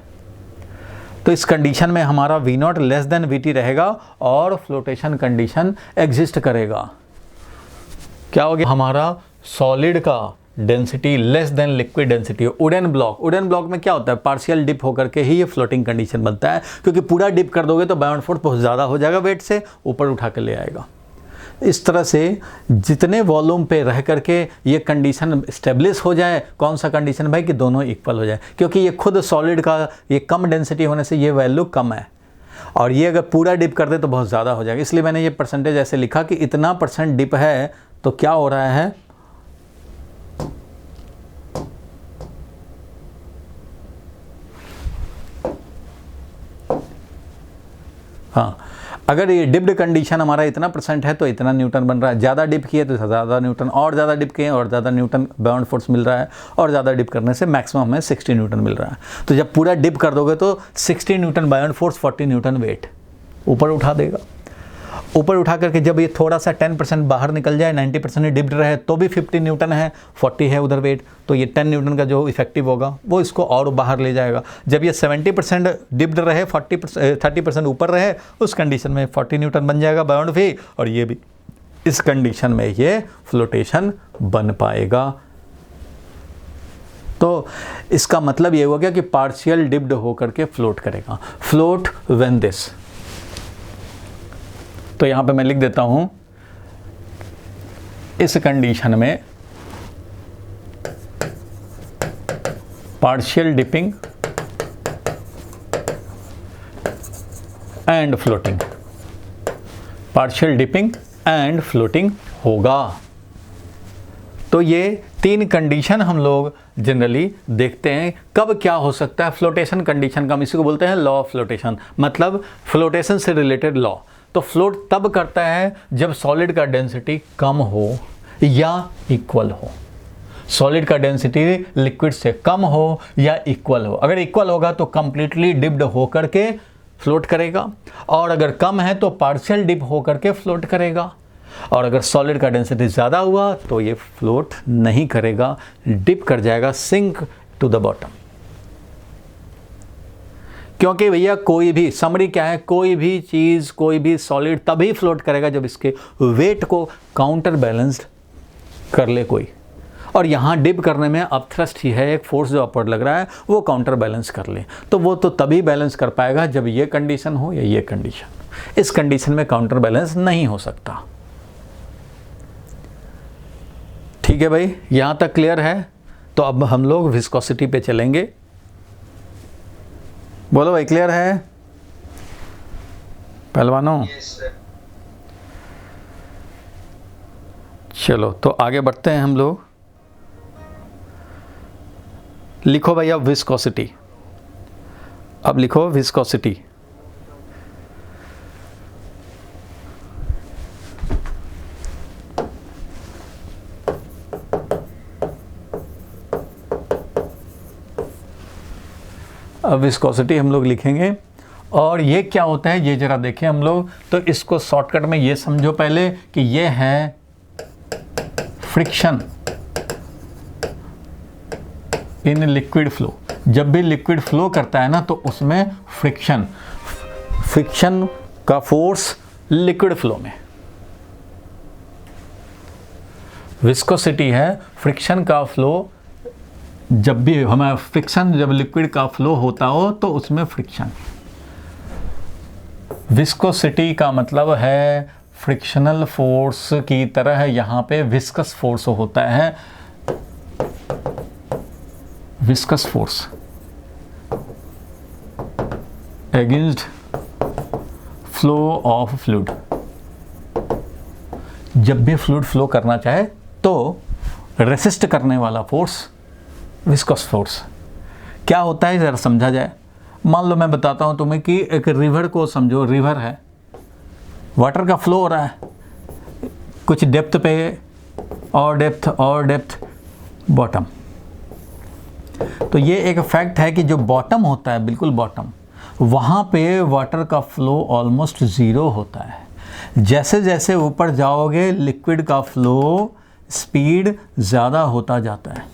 तो इस कंडीशन में हमारा V0 लेस देन VT रहेगा और फ्लोटेशन कंडीशन एग्जिस्ट करेगा। क्या हो गया, हमारा सॉलिड का density less than liquid density. Wooden block में क्या होता है, पार्शियल डिप होकर के ही ये फ्लोटिंग कंडीशन बनता है, क्योंकि पूरा डिप कर दोगे तो बायोन फोर्स बहुत ज़्यादा हो जाएगा, वेट से ऊपर उठा के ले आएगा। इस तरह से जितने वॉल्यूम पे रह करके ये कंडीशन स्टेब्लिश हो जाए, कौन सा कंडीशन भाई, कि दोनों इक्वल हो जाए, क्योंकि ये खुद सॉलिड का ये कम डेंसिटी होने से ये वैल्यू कम है, और ये अगर पूरा डिप कर दे तो बहुत ज़्यादा हो जाएगा। इसलिए मैंने ये परसेंटेज ऐसे लिखा कि इतना % डिप है, तो क्या हो रहा है, हाँ, अगर ये डिप्ड कंडीशन हमारा इतना % है तो इतना न्यूटन बन रहा है, ज़्यादा डिप किए तो ज़्यादा न्यूटन, और ज़्यादा डिप किए और ज़्यादा न्यूटन बायोन फोर्स मिल रहा है, और ज़्यादा डिप करने से मैक्सिमम हमें 60 न्यूटन मिल रहा है। तो जब पूरा डिप कर दोगे तो 60 न्यूटन बायोन फोर्स, 40 न्यूटन वेट ऊपर उठा देगा। ऊपर उठा करके जब ये थोड़ा सा 10% बाहर निकल जाए, 90% डिप्ड रहे तो भी 50 न्यूटन है, 40 है उधर वेट, तो ये 10 न्यूटन का जो इफेक्टिव होगा वो इसको और बाहर ले जाएगा। जब ये 70% डिप्ड रहे, 30% ऊपर रहे, उस कंडीशन में 40 न्यूटन बन जाएगा बायोन भी, और ये भी इस कंडीशन में ये फ्लोटेशन बन पाएगा। तो इसका मतलब ये हो गया कि पार्शियल डिप्ड होकर के फ्लोट करेगा। फ्लोट व्हेन दिस, तो यहां पे मैं लिख देता हूं, इस कंडीशन में partial dipping and floating, partial dipping and floating होगा। तो ये 3 कंडीशन हम लोग जनरली देखते हैं कब क्या हो सकता है फ्लोटेशन कंडीशन का। हम इसी को बोलते हैं लॉ ऑफ फ्लोटेशन, मतलब फ्लोटेशन से रिलेटेड लॉ। तो फ्लोट तब करता है जब सॉलिड का डेंसिटी कम हो या इक्वल हो। सॉलिड का डेंसिटी लिक्विड से कम हो या इक्वल हो। अगर इक्वल होगा तो कंप्लीटली डिप्ड होकर के फ्लोट करेगा, और अगर कम है तो पार्शियल डिप होकर के फ्लोट करेगा। और अगर सॉलिड का डेंसिटी ज़्यादा हुआ तो ये फ्लोट नहीं करेगा, डिप कर जाएगा, सिंक टू द बॉटम। क्योंकि भैया कोई भी समरी क्या है, कोई भी चीज़, कोई भी सॉलिड तभी फ्लोट करेगा जब इसके वेट को काउंटर बैलेंस्ड कर ले कोई। और यहाँ डिप करने में अपथ्रस्ट ही है, एक फोर्स जो अपवर्ड लग रहा है वो काउंटर बैलेंस कर ले। तो वो तो तभी बैलेंस कर पाएगा जब ये कंडीशन हो या ये कंडीशन। इस कंडीशन में काउंटर बैलेंस नहीं हो सकता। ठीक है भाई, यहाँ तक क्लियर है। तो अब हम लोग विस्कोसिटी पे चलेंगे। बोलो भाई, क्लियर है पहलवानों? चलो तो आगे बढ़ते हैं हम लोग। लिखो भैया विस्कोसिटी। अब लिखो विस्कोसिटी। अब विस्कोसिटी हम लोग लिखेंगे। और ये क्या होता है ये ज़रा देखें हम लोग। तो इसको शॉर्टकट में ये समझो पहले कि ये है फ्रिक्शन इन लिक्विड फ्लो। जब भी लिक्विड फ्लो करता है ना तो उसमें फ्रिक्शन का फोर्स लिक्विड फ्लो में। विस्कोसिटी है फ्रिक्शन का फ्लो। जब भी हमारा फ्रिक्शन, जब लिक्विड का फ्लो होता हो तो उसमें फ्रिक्शन। विस्कोसिटी का मतलब है फ्रिक्शनल फोर्स की तरह यहाँ पे विस्कस फोर्स होता है। Viscous force against flow of fluid. जब भी फ्लूइड फ्लो करना चाहे तो रेसिस्ट करने वाला फोर्स विस्कस फोर्स। क्या होता है ज़रा समझा जाए। मान लो मैं बताता हूँ तुम्हें कि एक रिवर को समझो। रिवर है, वाटर का फ्लो हो रहा है कुछ डेप्थ पे, और डेप्थ बॉटम। तो ये एक फैक्ट है कि जो बॉटम होता है, बिल्कुल बॉटम, वहाँ पे वाटर का फ्लो ऑलमोस्ट ज़ीरो होता है। जैसे जैसे ऊपर जाओगे लिक्विड का फ्लो स्पीड ज़्यादा होता जाता है।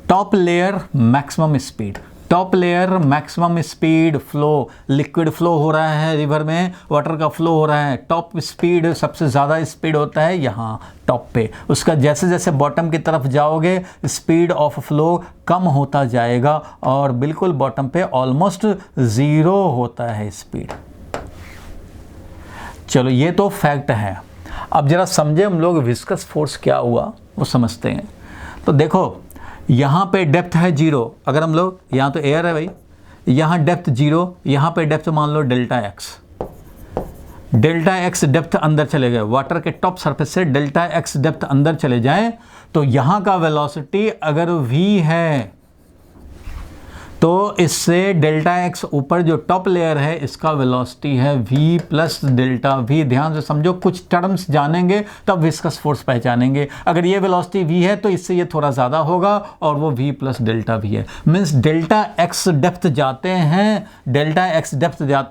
Top layer maximum speed, top layer maximum speed flow. Liquid flow हो रहा है रिवर में, वाटर का फ्लो हो रहा है, टॉप स्पीड सबसे ज़्यादा स्पीड होता है यहाँ टॉप पे। उसका जैसे जैसे बॉटम की तरफ जाओगे स्पीड ऑफ फ्लो कम होता जाएगा और बिल्कुल बॉटम पे ऑलमोस्ट ज़ीरो होता है स्पीड। चलो ये तो फैक्ट है। अब जरा समझे हम लोग विस्कस फोर्स क्या हुआ वो समझते हैं। तो देखो यहाँ पे डेप्थ है 0। अगर हम लोग, यहाँ तो एयर है भाई, यहाँ डेप्थ 0, यहाँ पे डेप्थ मान लो डेल्टा एक्स डेप्थ अंदर चले गए। वाटर के टॉप सरफेस से डेल्टा एक्स डेप्थ अंदर चले जाएं तो यहाँ का वेलोसिटी अगर v है तो इससे डेल्टा एक्स ऊपर जो टॉप लेयर है इसका वेलोसिटी है v प्लस डेल्टा v। ध्यान से समझो, कुछ टर्म्स जानेंगे तब विस्कस फोर्स पहचानेंगे। अगर ये वेलोसिटी v है तो इससे ये थोड़ा ज़्यादा होगा और वो v प्लस डेल्टा v है। मीन्स डेल्टा एक्स डेप्थ जाते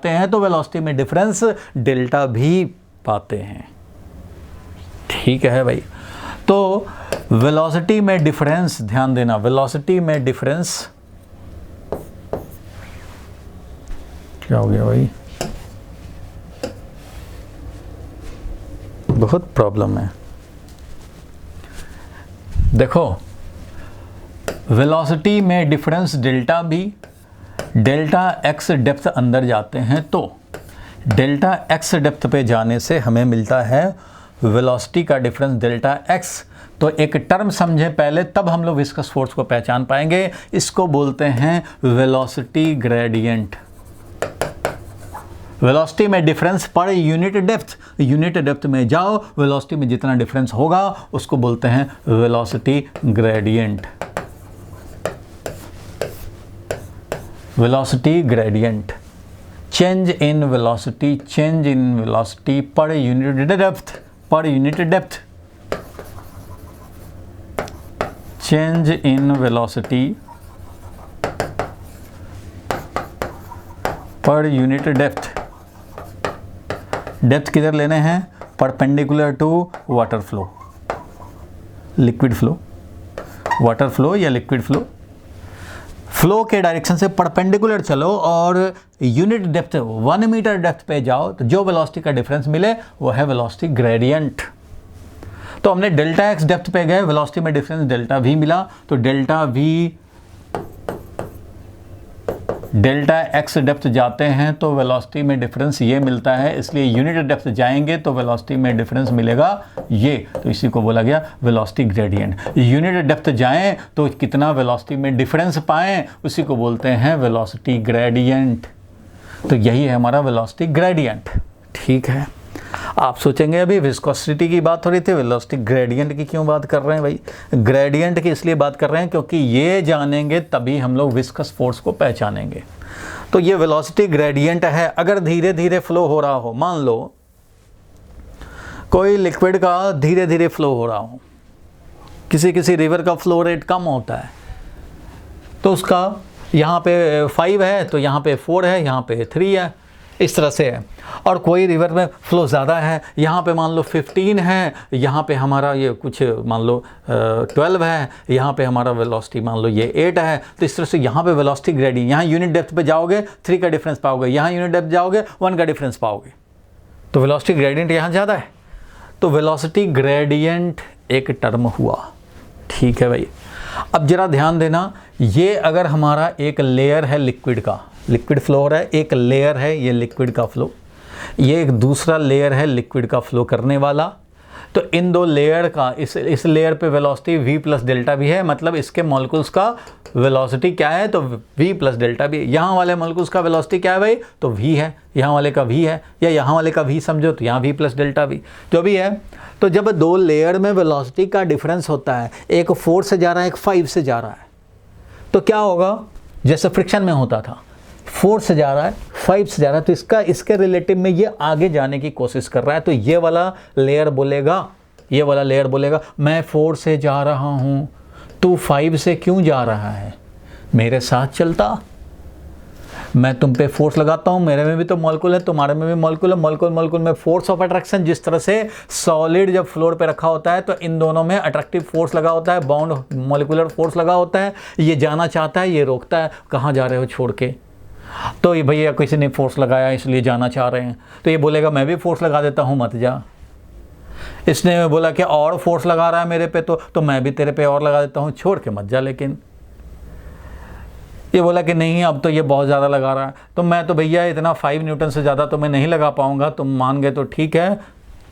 हैं तो वेलोसिटी में डिफरेंस डेल्टा v पाते हैं। ठीक है भाई। तो वेलोसिटी में डिफरेंस, ध्यान देना, वेलोसिटी में डिफरेंस क्या हो गया भाई, बहुत प्रॉब्लम है। देखो वेलोसिटी में डिफरेंस डेल्टा भी, डेल्टा एक्स डेप्थ अंदर जाते हैं तो डेल्टा एक्स डेप्थ पे जाने से हमें मिलता है वेलोसिटी का डिफरेंस डेल्टा एक्स। तो एक टर्म समझे पहले तब हम लोग विस्कस फोर्स को पहचान पाएंगे। इसको बोलते हैं वेलोसिटी ग्रेडियंट। वेलोसिटी में डिफरेंस पर यूनिट डेप्थ, यूनिट डेप्थ में जाओ, वेलोसिटी में जितना डिफरेंस होगा उसको बोलते हैं velocity gradient. Velocity gradient, change in velocity, change in velocity per unit depth, per unit depth, change in velocity per unit depth. Depth किधर लेने हैं? Perpendicular to water flow, liquid flow, water flow या liquid flow. Flow के direction से perpendicular चलो और unit depth 1 metre depth पे जाओ तो जो वेलोसिटी का डिफरेंस मिले वो है वेलोसिटी ग्रेडियंट। तो हमने डेल्टा एक्स डेप्थ पे गए, वेलोसिटी में डिफरेंस डेल्टा वी मिला, तो delta we, delta x depth जाते हैं तो वेलोसिटी में डिफरेंस ये मिलता है, इसलिए यूनिट डेप्थ जाएंगे तो वेलोसिटी में डिफरेंस मिलेगा ये, तो इसी को बोला गया वेलोसिटी ग्रेडियंट। यूनिट डेप्थ जाएं तो कितना वेलोसिटी में डिफरेंस पाएं उसी को बोलते हैं वेलोसिटी ग्रेडियंट। तो यही है हमारा वेलोसिटी ग्रेडियंट। ठीक है, आप सोचेंगे अभी विस्कोसिटी की बात हो रही थी, वेलोसिटी ग्रेडियंट की क्यों बात कर रहे हैं भाई? ग्रेडियंट की इसलिए बात कर रहे हैं क्योंकि ये जानेंगे तभी हम लोग विस्कस फोर्स को पहचानेंगे। तो ये वेलोसिटी ग्रेडियंट है। अगर धीरे धीरे फ्लो हो रहा हो, मान लो कोई लिक्विड का धीरे धीरे फ्लो हो रहा हो, किसी किसी रिवर का फ्लो रेट कम होता है तो उसका यहाँ पे 5 है तो यहाँ पे 4 है, यहाँ पे 3 है, इस तरह से है। और कोई रिवर में फ्लो ज़्यादा है, यहाँ पे मान लो 15 है, यहाँ पे हमारा ये कुछ मान लो 12 है, यहाँ पे हमारा वेलोसिटी मान लो ये 8 है। तो इस तरह से यहाँ पे वेलोसिटी ग्रेडियंट, यहाँ यूनिट डेप्थ पे जाओगे 3 का डिफरेंस पाओगे, यहाँ यूनिट डेप्थ जाओगे 1 का डिफरेंस पाओगे, तो वेलोसिटी ग्रेडियंट यहाँ ज़्यादा है। तो वेलोसिटी ग्रेडियंट एक टर्म हुआ। ठीक है भाई, अब जरा ध्यान देना, ये अगर हमारा एक लेयर है लिक्विड का, लिक्विड फ्लो हो रहा है, एक लेयर है ये लिक्विड का फ्लो, ये एक दूसरा लेयर है लिक्विड का फ्लो करने वाला, तो इन दो लेयर का इस लेयर पे वेलोसिटी v प्लस डेल्टा भी है, मतलब इसके मॉलिक्यूल्स का वेलोसिटी क्या है? तो v प्लस डेल्टा भी है। यहाँ वाले मॉलिक्यूल्स का वेलोसिटी क्या है भाई? तो v है, यहाँ वाले का v है, या यहाँ वाले का v समझो तो यहाँ v प्लस डेल्टा भी जो भी है। तो जब दो लेयर में वेलोसिटी का डिफरेंस होता है, एक 4 से जा रहा है, एक 5 से जा रहा है, तो क्या होगा? जैसे फ्रिक्शन में होता था, 4 से जा रहा है, 5 से जा रहा है, तो इसके रिलेटिव में ये आगे जाने की कोशिश कर रहा है, तो ये वाला लेयर बोलेगा, ये वाला लेयर बोलेगा मैं 4 से जा रहा हूँ, तू 5 से क्यों जा रहा है? मेरे साथ चलता, मैं तुम पे फोर्स लगाता हूँ, मेरे में भी तो मॉलिक्यूल है, तुम्हारे में भी मॉलिक्यूल है, मॉलिक्यूल में फोर्स ऑफ अट्रैक्शन, जिस तरह से सॉलिड जब फ्लोर पे रखा होता है तो इन दोनों में अट्रैक्टिव फोर्स लगा होता है, बाउंड मॉलिक्यूलर फोर्स लगा होता है, ये जाना चाहता है, ये रोकता है, कहाँ जा रहे हो छोड़ के? तो ये भैया किसी ने फोर्स लगाया इसलिए जाना चाह रहे हैं, तो ये बोलेगा मैं भी फोर्स लगा देता हूँ, मत जा। इसने बोला कि और फोर्स लगा रहा है मेरे पे, तो मैं भी तेरे पे और लगा देता हूँ, छोड़ के मत जा। लेकिन ये बोला कि नहीं अब तो ये बहुत ज़्यादा लगा रहा है, तो मैं तो भैया इतना 5 न्यूटन से ज़्यादा तो मैं नहीं लगा पाऊँगा, तुम मान गए तो ठीक है,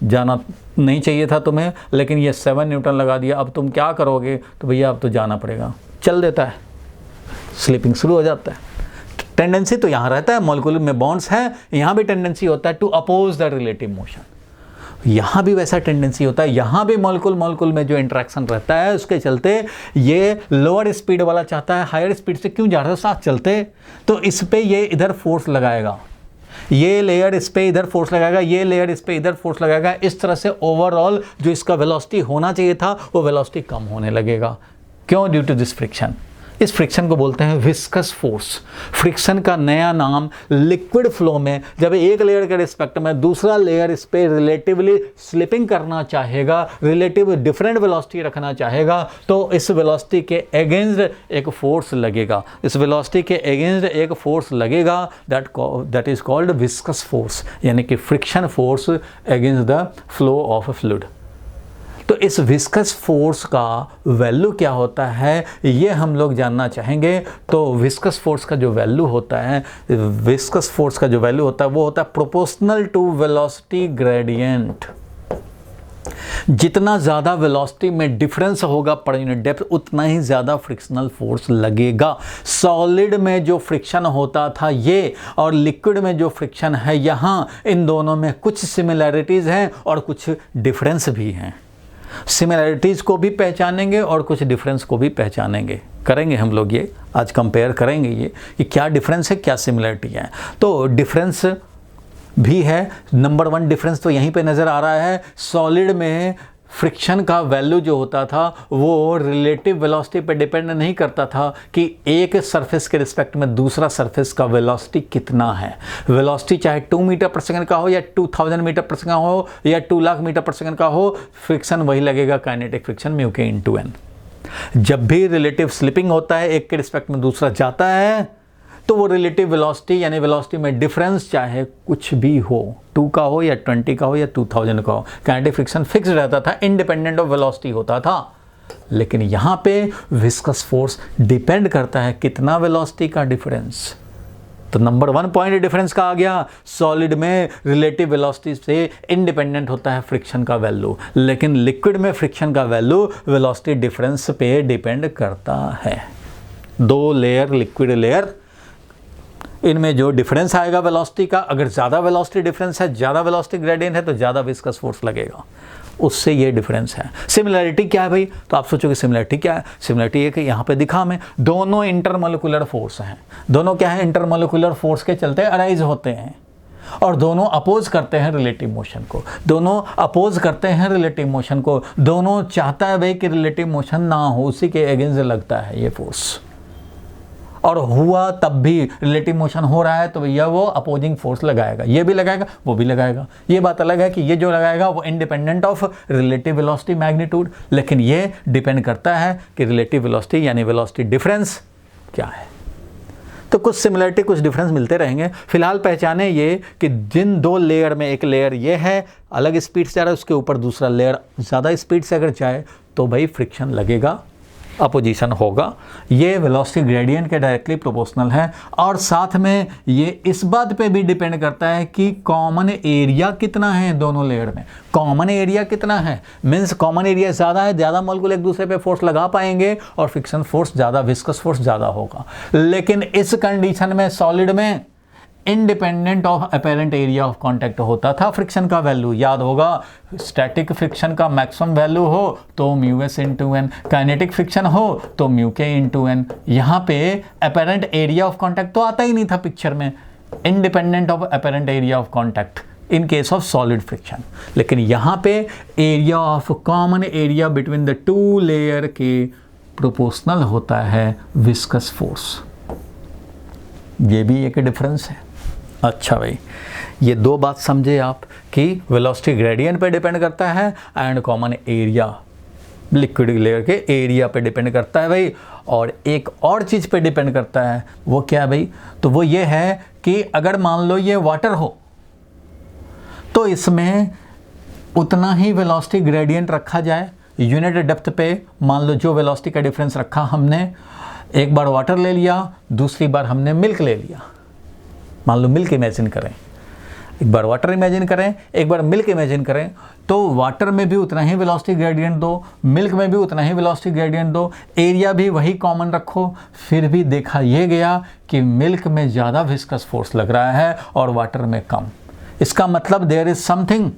जाना नहीं चाहिए था तुम्हें, लेकिन ये 7 न्यूटन लगा दिया, अब तुम क्या करोगे? तो भैया अब तो जाना पड़ेगा। चल देता है, स्लिपिंग शुरू हो जाता है। टेंडेंसी तो यहाँ रहता है, मॉलिक्यूल में बॉन्ड्स है, यहाँ भी टेंडेंसी होता है to oppose the relative motion, यहाँ भी वैसा टेंडेंसी होता है, यहाँ भी मॉलिक्यूल में जो इंटरेक्शन रहता है उसके चलते ये लोअर स्पीड वाला चाहता है हायर स्पीड से क्यों जा रहा है, साथ चलते, तो इस पे ये इधर फोर्स लगाएगा, ये लेयर इस पे इधर फोर्स लगाएगा, ये लेयर इस पे इधर फोर्स लगाएगा, इस तरह से ओवरऑल जो इसका वेलोसिटी होना चाहिए था वो वेलोसिटी कम होने लगेगा। क्यों? Due to this friction. इस फ्रिक्शन को बोलते हैं विस्कस फोर्स। फ्रिक्शन का नया नाम लिक्विड फ्लो में जब एक लेयर के रिस्पेक्ट में दूसरा लेयर इस पे रिलेटिवली स्लिपिंग करना चाहेगा, रिलेटिव डिफरेंट वेलोसिटी रखना चाहेगा, तो इस वेलोसिटी के अगेंस्ट एक फोर्स लगेगा, इस वेलोसिटी के अगेंस्ट एक फोर्स लगेगा, that is called viscous force, यानी कि friction force against the flow of a fluid. तो इस विस्कस फोर्स का वैल्यू क्या होता है ये हम लोग जानना चाहेंगे। तो विस्कस फोर्स का जो वैल्यू होता है, विस्कस फोर्स का जो वैल्यू होता है वो होता है प्रोपोर्शनल टू वेलोसिटी ग्रेडियंट। जितना ज़्यादा वेलोसिटी में डिफरेंस होगा पर यूनिट डेप्थ उतना ही ज़्यादा फ्रिक्शनल फोर्स लगेगा। सॉलिड में जो फ्रिक्शन होता था ये और लिक्विड में जो फ्रिक्शन है यहाँ, इन दोनों में कुछ सिमिलैरिटीज़ हैं और कुछ डिफरेंस भी हैं। सिमिलैरिटीज़ को भी पहचानेंगे और कुछ डिफरेंस को भी पहचानेंगे, करेंगे हम लोग ये आज कंपेयर करेंगे ये कि क्या डिफरेंस है क्या सिमिलैरिटी है। तो डिफरेंस भी है। नंबर 1 डिफरेंस तो यहीं पे नज़र आ रहा है। सॉलिड में फ्रिक्शन का वैल्यू जो होता था वो रिलेटिव वेलोसिटी पे डिपेंड नहीं करता था कि एक सरफेस के रिस्पेक्ट में दूसरा सरफेस का वेलोसिटी कितना है। वेलोसिटी चाहे 2 मीटर पर सेकंड का हो या 2000 मीटर पर सेकंड हो या 2 लाख मीटर पर सेकंड का हो, फ्रिक्शन वही लगेगा, काइनेटिक फ्रिक्शन म्यू के इनटू एन। जब भी रिलेटिव स्लिपिंग होता है, एक के रिस्पेक्ट में दूसरा जाता है, तो वो रिलेटिव वेलोसिटी यानी वेलोसिटी में डिफरेंस चाहे कुछ भी हो, 2 का हो या 20 का हो या 2000 का हो, काइनेटिक फ्रिक्शन फिक्स रहता था, इंडिपेंडेंट ऑफ वेलोसिटी होता था। लेकिन यहाँ पे विस्कस फोर्स डिपेंड करता है कितना वेलोसिटी का डिफरेंस। तो नंबर 1 पॉइंट डिफरेंस का आ गया, सॉलिड में रिलेटिव वेलोसिटी से इंडिपेंडेंट होता है फ्रिक्शन का वैल्यू, लेकिन लिक्विड में फ्रिक्शन का वैल्यू वेलोसिटी डिफरेंस पे डिपेंड करता है। 2 लेयर लिक्विड लेयर, इनमें जो डिफरेंस आएगा वेलोसिटी का, अगर ज़्यादा वेलोसिटी डिफरेंस है, ज़्यादा वेलोसिटी ग्रेडियंट है तो ज़्यादा विस्कस फोर्स लगेगा, उससे ये डिफरेंस है। सिमिलैरिटी क्या है भाई? तो आप सोचोगे सिमिलैरिटी क्या है? सिमिलैरिटी है कि यहाँ पे दिखा हमें दोनों इंटरमोलिकुलर फोर्स हैं। दोनों क्या है? इंटरमोलिकुलर फोर्स के चलते अराइज होते हैं और दोनों अपोज करते हैं रिलेटिव मोशन को। दोनों अपोज करते हैं रिलेटिव मोशन को। दोनों चाहता है भाई कि रिलेटिव मोशन ना हो, उसी के अगेंस्ट लगता है ये फोर्स। और हुआ तब भी रिलेटिव मोशन हो रहा है तो भैया वो अपोजिंग फोर्स लगाएगा, ये भी लगाएगा वो भी लगाएगा। ये बात अलग है कि ये जो लगाएगा वो independent of relative velocity magnitude, लेकिन ये डिपेंड करता है कि रिलेटिव वेलोसिटी यानी वेलोसिटी डिफरेंस क्या है। तो कुछ सिमिलरिटी कुछ डिफरेंस मिलते रहेंगे। फिलहाल पहचाने ये कि जिन 2 लेयर में एक लेयर ये है अलग स्पीड से जा रहा है, उसके ऊपर दूसरा लेयर ज़्यादा स्पीड से अगर जाए तो भाई फ्रिक्शन लगेगा, अपोजिशन होगा। ये वेलोसिटी ग्रेडियंट के डायरेक्टली प्रोपोर्शनल है। और साथ में ये इस बात पे भी डिपेंड करता है कि कॉमन एरिया कितना है दोनों लेयर में। कॉमन एरिया कितना है मीन्स कॉमन एरिया ज़्यादा है, ज़्यादा मॉलिक्यूल एक दूसरे पे फोर्स लगा पाएंगे और फ्रिक्शन फोर्स ज़्यादा, विस्कस फोर्स ज़्यादा होगा। लेकिन इस कंडीशन में सॉलिड में independent of apparent area of contact होता था फ्रिक्शन का वैल्यू। याद होगा, स्टैटिक फ्रिक्शन का मैक्सिमम वैल्यू हो तो mu S into N, kinetic friction हो तो म्यू के इंटू एन। यहाँ पे अपेरेंट एरिया ऑफ कांटेक्ट तो आता ही नहीं था पिक्चर में, independent of apparent area of contact in case of solid friction. लेकिन यहाँ पे area of common area between the 2 layer के प्रोपोर्शनल होता है विस्कस फोर्स। ये भी एक डिफरेंस है। अच्छा भाई, ये 2 बात समझे आप कि वेलोसिटी ग्रेडियंट पे डिपेंड करता है and common area liquid layer के एरिया पे डिपेंड करता है भाई। और एक और चीज़ पे डिपेंड करता है, वो क्या है भाई? तो वो ये है कि अगर मान लो ये वाटर हो तो इसमें उतना ही वेलोसिटी ग्रेडियंट रखा जाए यूनिट डेप्थ पे। मान लो जो वेलोसिटी का डिफरेंस रखा हमने, एक बार वाटर ले लिया, दूसरी बार हमने मिल्क ले लिया। मान लो मिल्क इमेजिन करें, एक बार वाटर इमेजिन करें, एक बार मिल्क इमेजिन करें, तो वाटर में भी उतना ही वेलोसिटी ग्रेडियंट दो, मिल्क में भी उतना ही वेलोसिटी ग्रेडियंट दो, एरिया भी वही कॉमन रखो। फिर भी देखा यह गया कि मिल्क में ज़्यादा विस्कस फोर्स लग रहा है और वाटर में कम। इसका मतलब देयर इज समथिंग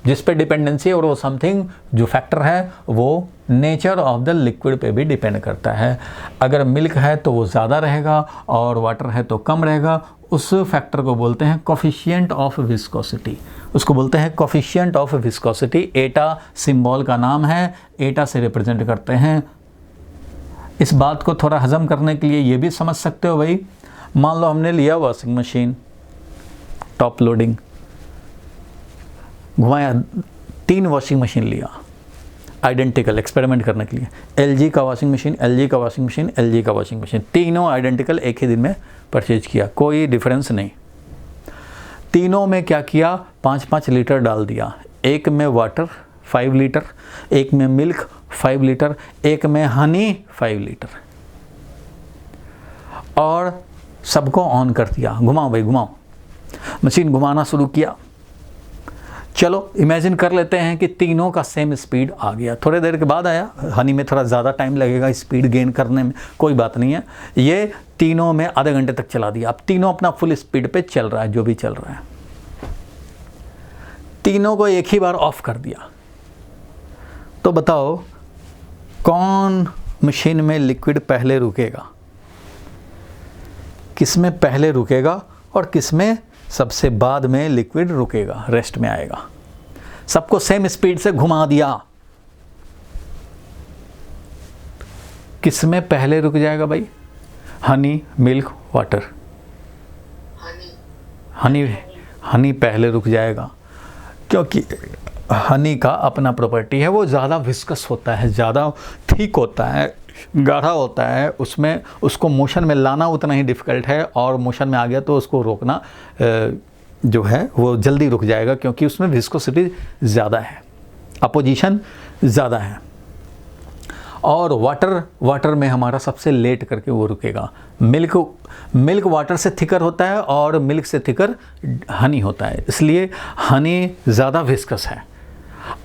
जिस पे डिपेंडेंसी है, और वो समथिंग जो फैक्टर है वो नेचर ऑफ द लिक्विड पे भी डिपेंड करता है। अगर मिल्क है तो वो ज़्यादा रहेगा और वाटर है तो कम रहेगा। उस फैक्टर को बोलते हैं कोफिशिएंट ऑफ विस्कोसिटी, उसको बोलते हैं coefficient of viscosity. Etah symbol का नाम है, एटा से रिप्रेजेंट करते हैं। इस बात को थोड़ा हजम करने के लिए ये भी समझ सकते हो भाई, मान लो हमने लिया वॉशिंग मशीन, टॉप लोडिंग घुमाया, 3 वॉशिंग मशीन लिया आइडेंटिकल एक्सपेरिमेंट करने के लिए। एलजी का वॉशिंग मशीन, एलजी का वॉशिंग मशीन, एलजी का वॉशिंग मशीन, तीनों आइडेंटिकल एक ही दिन में परचेज किया, कोई डिफरेंस नहीं। तीनों में क्या किया, 5-5 लीटर डाल दिया। एक में वाटर 5 लीटर, एक में मिल्क 5 लीटर, एक में हनी 5 लीटर, और सबको ऑन कर दिया। घुमाओ भाई घुमाओ, मशीन घुमाना शुरू किया। चलो इमेजिन कर लेते हैं कि तीनों का सेम स्पीड आ गया, थोड़ी देर के बाद आया, हनी में थोड़ा ज़्यादा टाइम लगेगा स्पीड गेन करने में, कोई बात नहीं है। ये तीनों में आधे घंटे तक चला दिया, अब तीनों अपना फुल स्पीड पे चल रहा है, जो भी चल रहा है, तीनों को एक ही बार ऑफ कर दिया। तो बताओ कौन मशीन में लिक्विड पहले रुकेगा, किस में पहले रुकेगा और किस में सबसे बाद में लिक्विड रुकेगा, रेस्ट में आएगा। सबको सेम स्पीड से घुमा दिया, किस में पहले रुक जाएगा भाई? Honey, milk, water. हनी पहले रुक जाएगा, क्योंकि हनी का अपना प्रॉपर्टी है, वो ज़्यादा विस्कस होता है, ज़्यादा थिक होता है, गाढ़ा होता है, उसमें उसको मोशन में लाना उतना ही डिफ़िकल्ट है, और मोशन में आ गया तो उसको रोकना जो है वो जल्दी रुक जाएगा, क्योंकि उसमें विस्कोसिटी ज़्यादा है, अपोजिशन ज़्यादा है। और वाटर में हमारा सबसे लेट करके वो रुकेगा। मिल्क वाटर से थिकर होता है और मिल्क से थिकर हनी होता है, इसलिए हनी ज़्यादा विस्कस है।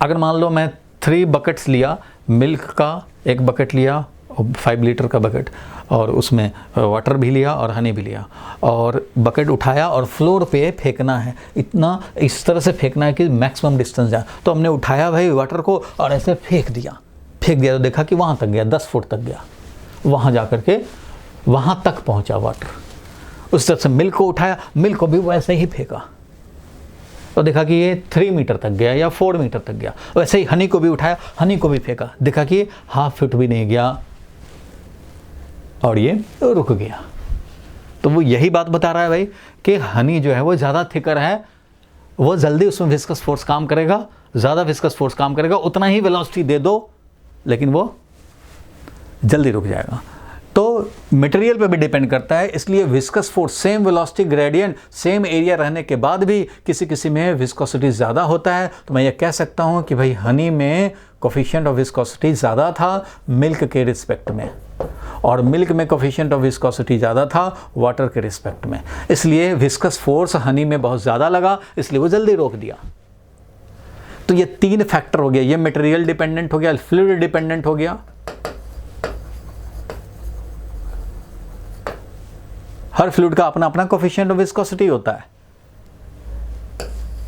अगर मान लो मैं 3 बकेट्स लिया, मिल्क का 1 बकेट लिया, 5 लीटर का बकेट, और उसमें वाटर भी लिया और हनी भी लिया, और बकेट उठाया और फ्लोर पे फेंकना है, इतना इस तरह से फेंकना है कि मैक्सिमम डिस्टेंस जाए। तो हमने उठाया भाई वाटर को और ऐसे फेंक दिया तो देखा कि वहाँ तक गया, 10 फुट तक गया, वहाँ जा कर के वहाँ तक पहुँचा वाटर। उस तरह से मिल्क को उठाया, मिल्क को भी वैसे ही फेंका तो देखा कि ये 3 मीटर तक गया या 4 मीटर तक गया। वैसे ही हनी को भी उठाया, हनी को भी फेंका, देखा कि 1/2 फुट भी नहीं गया और ये रुक गया। तो वो यही बात बता रहा है भाई कि हनी जो है वो ज़्यादा थिकर है, वो जल्दी उसमें विस्कस फोर्स काम करेगा, ज़्यादा विस्कस फोर्स काम करेगा, उतना ही वेलोसिटी दे दो लेकिन वो जल्दी रुक जाएगा। तो मटेरियल पे भी डिपेंड करता है, इसलिए viscous force, same velocity gradient, same area रहने के बाद भी किसी में विस्कोसिटी ज़्यादा होता है। तो मैं ये कह सकता हूँ कि भाई हनी में कोफिशिएंट ऑफ विस्कोसिटी ज़्यादा था मिल्क के रिस्पेक्ट में, और मिल्क में कोफिशिएंट ऑफ विस्कोसिटी ज़्यादा था वाटर के रिस्पेक्ट में, इसलिए विस्कस फोर्स हनी में बहुत ज़्यादा लगा, इसलिए वो जल्दी रोक दिया। तो ये 3 फैक्टर हो गया, ये मटेरियल डिपेंडेंट हो गया, फ्लूइड डिपेंडेंट हो गया। हर फ्लूइड का अपना अपना कोफिशिएंट ऑफ विस्कोसिटी होता है,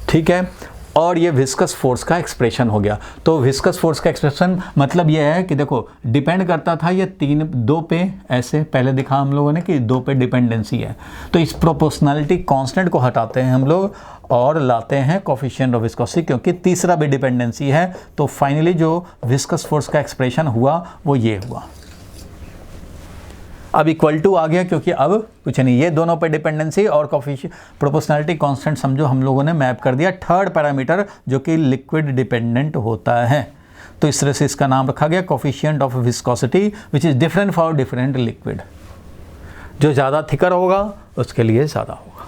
ठीक है। और ये विस्कस फोर्स का एक्सप्रेशन हो गया। तो विस्कस फोर्स का एक्सप्रेशन मतलब ये है कि देखो डिपेंड करता था ये 2 पे, ऐसे पहले दिखा हम लोगों ने कि 2 पे डिपेंडेंसी है, तो इस प्रोपोर्शनैलिटी कांस्टेंट को हटाते हैं हम लोग और लाते हैं कोफिशिएंट ऑफ विस्कोसिटी, क्योंकि तीसरा भी डिपेंडेंसी है। तो फाइनली जो विस्कस फोर्स का एक्सप्रेशन हुआ वो ये हुआ। अब इक्वल टू आ गया, क्योंकि अब कुछ नहीं, ये दोनों पे डिपेंडेंसी और कोफिशिएंट प्रोपोर्शनैलिटी कांस्टेंट समझो हम लोगों ने मैप कर दिया। थर्ड पैरामीटर जो कि लिक्विड डिपेंडेंट होता है, तो इस तरह से इसका नाम रखा गया coefficient of viscosity which is different for different liquid. जो ज़्यादा थिकर होगा उसके लिए ज़्यादा होगा,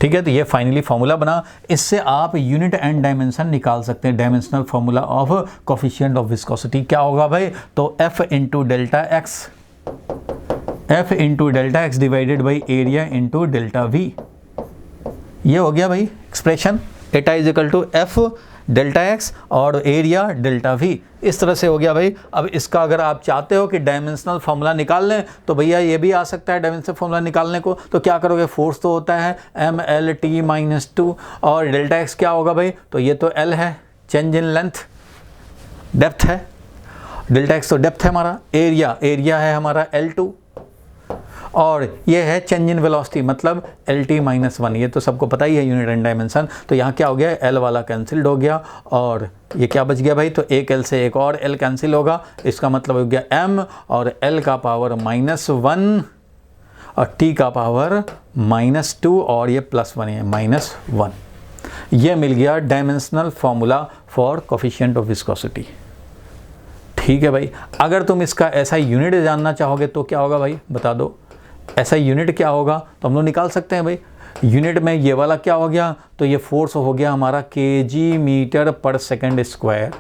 ठीक है। तो ये फाइनली फॉर्मूला बना, इससे आप यूनिट एंड डायमेंशन निकाल सकते हैं। Dimensional formula of coefficient of viscosity क्या होगा भाई? तो F into delta X divided by area into delta V, ये हो गया भाई expression. Eta is equal to F delta X और एरिया डेल्टा वी, इस तरह से हो गया भाई। अब इसका अगर आप चाहते हो कि डायमेंशनल फॉर्मूला निकाल लें तो भैया ये भी आ सकता है डायमेंशनल फॉर्मूला निकालने को। तो क्या करोगे, फोर्स तो होता है MLT-2 और डेल्टा एक्स क्या होगा भाई? तो ये तो L है, चेंज इन लेंथ, डेप्थ है, डेल्टा एक्स तो डेप्थ है हमारा, एरिया है हमारा L2, और ये है चेंज इन वेलोसिटी मतलब LT-1, ये तो सबको पता ही है यूनिट एंड डायमेंशन। तो यहाँ क्या हो गया, L वाला कैंसिल्ड हो गया और ये क्या बच गया भाई? तो एक L से एक और L कैंसिल होगा, इसका मतलब हो गया M और L का पावर -1 और T का पावर -2 और ये +1 है -1। ये मिल गया dimensional formula for coefficient of viscosity, ठीक है भाई। अगर तुम इसका ऐसा यूनिट जानना चाहोगे तो क्या होगा भाई, बता दो ऐसा यूनिट क्या होगा? तो हम लोग निकाल सकते हैं भाई। यूनिट में ये वाला क्या हो गया? तो ये फोर्स हो गया हमारा kg मीटर पर सेकंड स्क्वायर,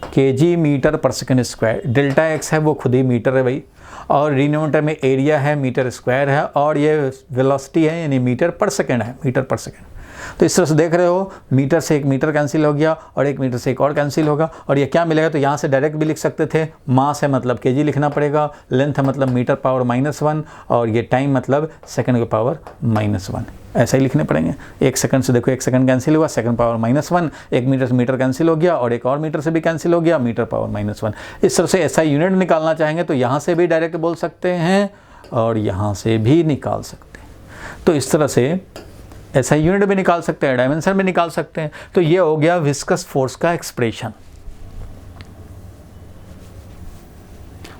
kg मीटर पर सेकंड स्क्वायर। डेल्टा एक्स है वो खुद ही मीटर है भाई, और डिनोमिनेटर में एरिया है मीटर स्क्वायर है, और ये वेलोसिटी है यानी मीटर पर सेकंड है, मीटर पर सेकंड। तो इस तरह से देख रहे हो, मीटर से 1 मीटर कैंसिल हो गया और 1 मीटर से एक और कैंसिल होगा, और ये क्या मिलेगा, तो यहाँ से डायरेक्ट भी लिख सकते थे, मास है मतलब केजी लिखना पड़ेगा, लेंथ है मतलब मीटर पावर -1, और ये टाइम मतलब सेकंड की पावर -1, ऐसा ही लिखने पड़ेंगे। 1 सेकंड से देखो 1 सेकंड कैंसिल हुआ, सेकंड पावर -1, 1 मीटर से मीटर कैंसिल हो गया और एक और मीटर से भी कैंसिल हो गया, मीटर पावर -1। इस तरह से ऐसा यूनिट निकालना चाहेंगे तो यहाँ से भी डायरेक्ट बोल सकते हैं और यहाँ से भी निकाल सकते हैं। तो इस तरह से ऐसा यूनिट भी निकाल सकते हैं, डायमेंशन भी निकाल सकते हैं। तो ये हो गया विस्कस फोर्स का expression.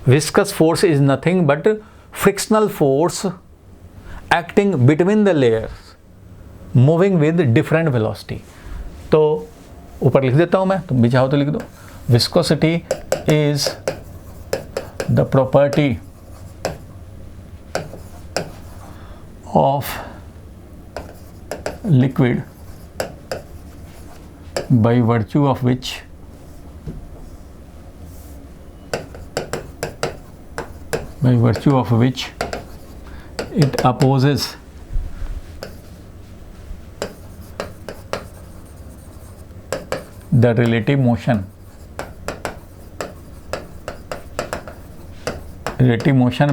Viscous force is nothing but frictional force acting between the layers moving with different velocity. तो ऊपर लिख देता हूं मैं, तुम भी चाहो तो लिख दो। Viscosity is the property of liquid by virtue of which it opposes the relative motion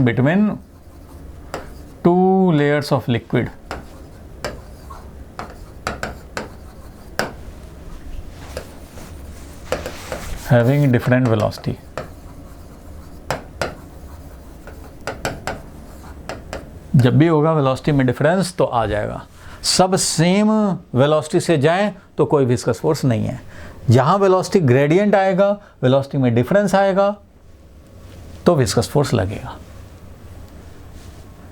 between two layers of liquid having different velocity। जब भी होगा वेलोसिटी में डिफरेंस तो आ जाएगा। सब सेम वेलोसिटी से जाएं तो कोई विस्कस फोर्स नहीं है। जहां वेलोसिटी ग्रेडियंट आएगा, वेलोसिटी में डिफरेंस आएगा तो विस्कस फोर्स लगेगा।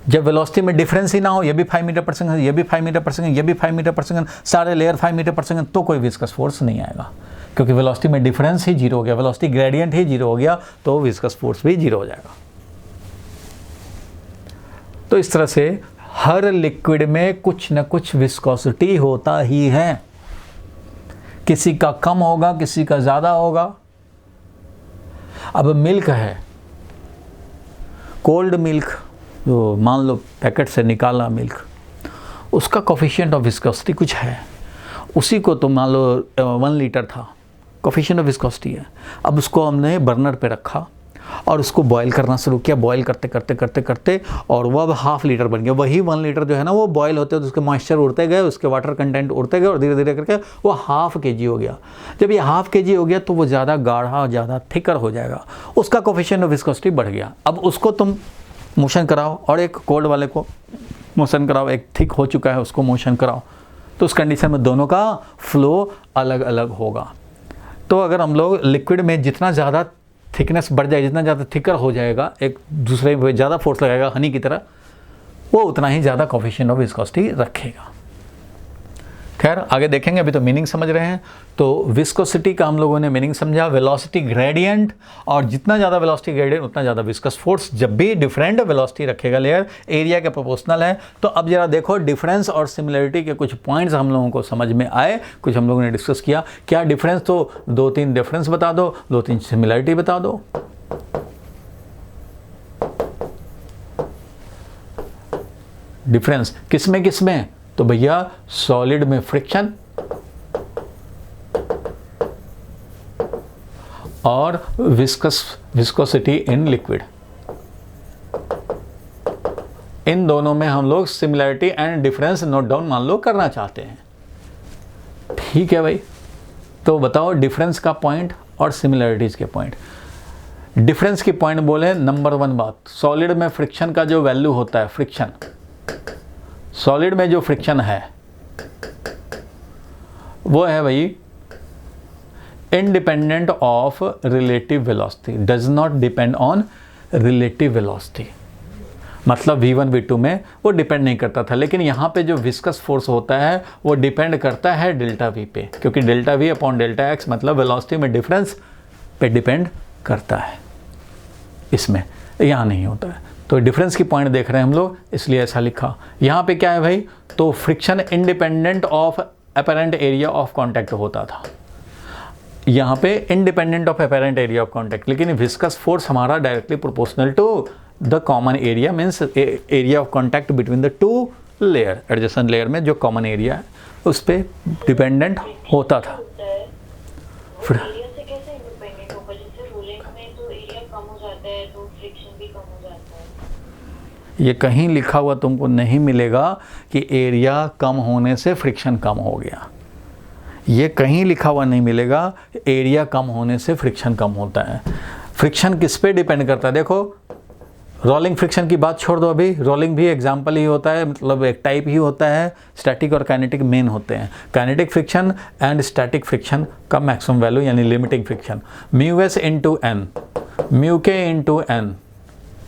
जब वेलोसिटी में डिफरेंस ही ना हो, ये भी 5 मीटर पर सेकंड, ये भी 5 मीटर पर सेकंड, ये भी 5 मीटर पर सेकंड, सारे लेयर 5 मीटर पर सेकंड, तो कोई विस्कस फोर्स नहीं आएगा, क्योंकि वेलोसिटी में डिफरेंस ही 0 हो गया, वेलोसिटी ग्रेडियंट ही 0 हो गया, तो विस्कस फोर्स भी 0 हो जाएगा। तो इस तरह से हर लिक्विड में कुछ न कुछ विस्कोसिटी होता ही है। किसी का कम होगा, किसी का ज़्यादा होगा। अब मिल्क है, कोल्ड मिल्क, जो मान लो पैकेट से निकाला मिल्क, उसका कोफिशिएंट ऑफ विस्कोसिटी कुछ है। उसी को तो मान लो 1 लीटर था, कोफिशिएंट ऑफ विस्कोसिटी है। अब उसको हमने बर्नर पे रखा और उसको बॉयल करना शुरू किया, बॉयल करते करते करते करते और वो अब 1/2 लीटर बन गया। वही 1 लीटर जो है ना, वो बॉयल होते तो उसके मॉइस्चर उड़ते गए, उसके वाटर कंटेंट उड़ते गए और धीरे धीरे करके वो 1/2 kg हो गया। जब ये 1/2 kg हो गया तो वो ज़्यादा गाढ़ा, ज़्यादा थिकर हो जाएगा, उसका कोफिशिएंट ऑफ विस्कोसिटी बढ़ गया। अब उसको तुम मोशन कराओ और एक कोल्ड वाले को मोशन कराओ, एक थिक हो चुका है उसको मोशन कराओ, तो उस कंडीशन में दोनों का फ्लो अलग अलग होगा। तो अगर हम लोग लिक्विड में जितना ज़्यादा थिकनेस बढ़ जाए, जितना ज़्यादा थिकर हो जाएगा, एक दूसरे पे ज़्यादा फोर्स लगाएगा हनी की तरह, वो उतना ही ज़्यादा कोफिशिएंट ऑफ विस्कोसिटी रखेगा। खैर आगे देखेंगे, अभी तो मीनिंग समझ रहे हैं। तो विस्कोसिटी का हम लोगों ने मीनिंग समझा, वेलोसिटी ग्रेडियंट, और जितना ज़्यादा वेलोसिटी ग्रेडियंट उतना ज़्यादा विस्कस फोर्स। जब भी डिफरेंट वेलोसिटी रखेगा लेयर, एरिया के प्रोपोर्शनल है। तो अब जरा देखो डिफरेंस और सिमिलरिटी के कुछ पॉइंट्स हम लोगों को समझ में आए, कुछ हम लोगों ने डिस्कस किया। क्या डिफरेंस, तो 2-3 डिफरेंस बता दो, 2-3 सिमिलरिटी बता दो। डिफरेंस किसमें किसमें, तो भैया सॉलिड में फ्रिक्शन और विस्कोसिटी इन लिक्विड, इन दोनों में हम लोग similarity and difference note down मान लो करना चाहते हैं। ठीक है भाई, तो बताओ डिफरेंस का पॉइंट और सिमिलरिटीज के पॉइंट। डिफरेंस की पॉइंट बोले, नंबर 1 बात, सॉलिड में फ्रिक्शन का जो वैल्यू होता है, फ्रिक्शन, सॉलिड में जो फ्रिक्शन है वो है भाई independent of relative velocity, does not depend on relative velocity. मतलब V1 V2 में वो डिपेंड नहीं करता था, लेकिन यहाँ पे जो विस्कस फोर्स होता है वो डिपेंड करता है डेल्टा V पे, क्योंकि delta V upon delta x मतलब वेलोसिटी में डिफरेंस पे डिपेंड करता है। इसमें यहाँ नहीं होता है। तो डिफरेंस की पॉइंट देख रहे हैं हम लोग, इसलिए ऐसा लिखा। यहाँ पे क्या है भाई, तो friction independent of apparent area of contact होता था, यहाँ पे independent of apparent area of contact. लेकिन विस्कस फोर्स हमारा directly proportional to the common area, means area of contact between the 2 layer, adjacent layer में जो कॉमन एरिया है उस पर डिपेंडेंट होता था। फिर एरिया से कैसे इंडिपेंडेंट होगा? जैसे रोलिंग में तो एरिया कम हो जाता है तो फ्रिक्शन भी कम हो जाता है। ये कहीं लिखा हुआ तुमको नहीं मिलेगा कि एरिया कम होने से फ्रिक्शन कम हो गया। ये कहीं लिखा हुआ नहीं मिलेगा एरिया कम होने से फ्रिक्शन कम होता है। फ्रिक्शन किस पे डिपेंड करता है? देखो, रोलिंग फ्रिक्शन की बात छोड़ दो, अभी रोलिंग भी एग्जाम्पल ही होता है, मतलब एक टाइप ही होता है। स्टैटिक और काइनेटिक मेन होते हैं। Kinetic friction and static friction का मैक्सिमम वैल्यू यानी limiting friction mu S into N, mu के इंटू एन,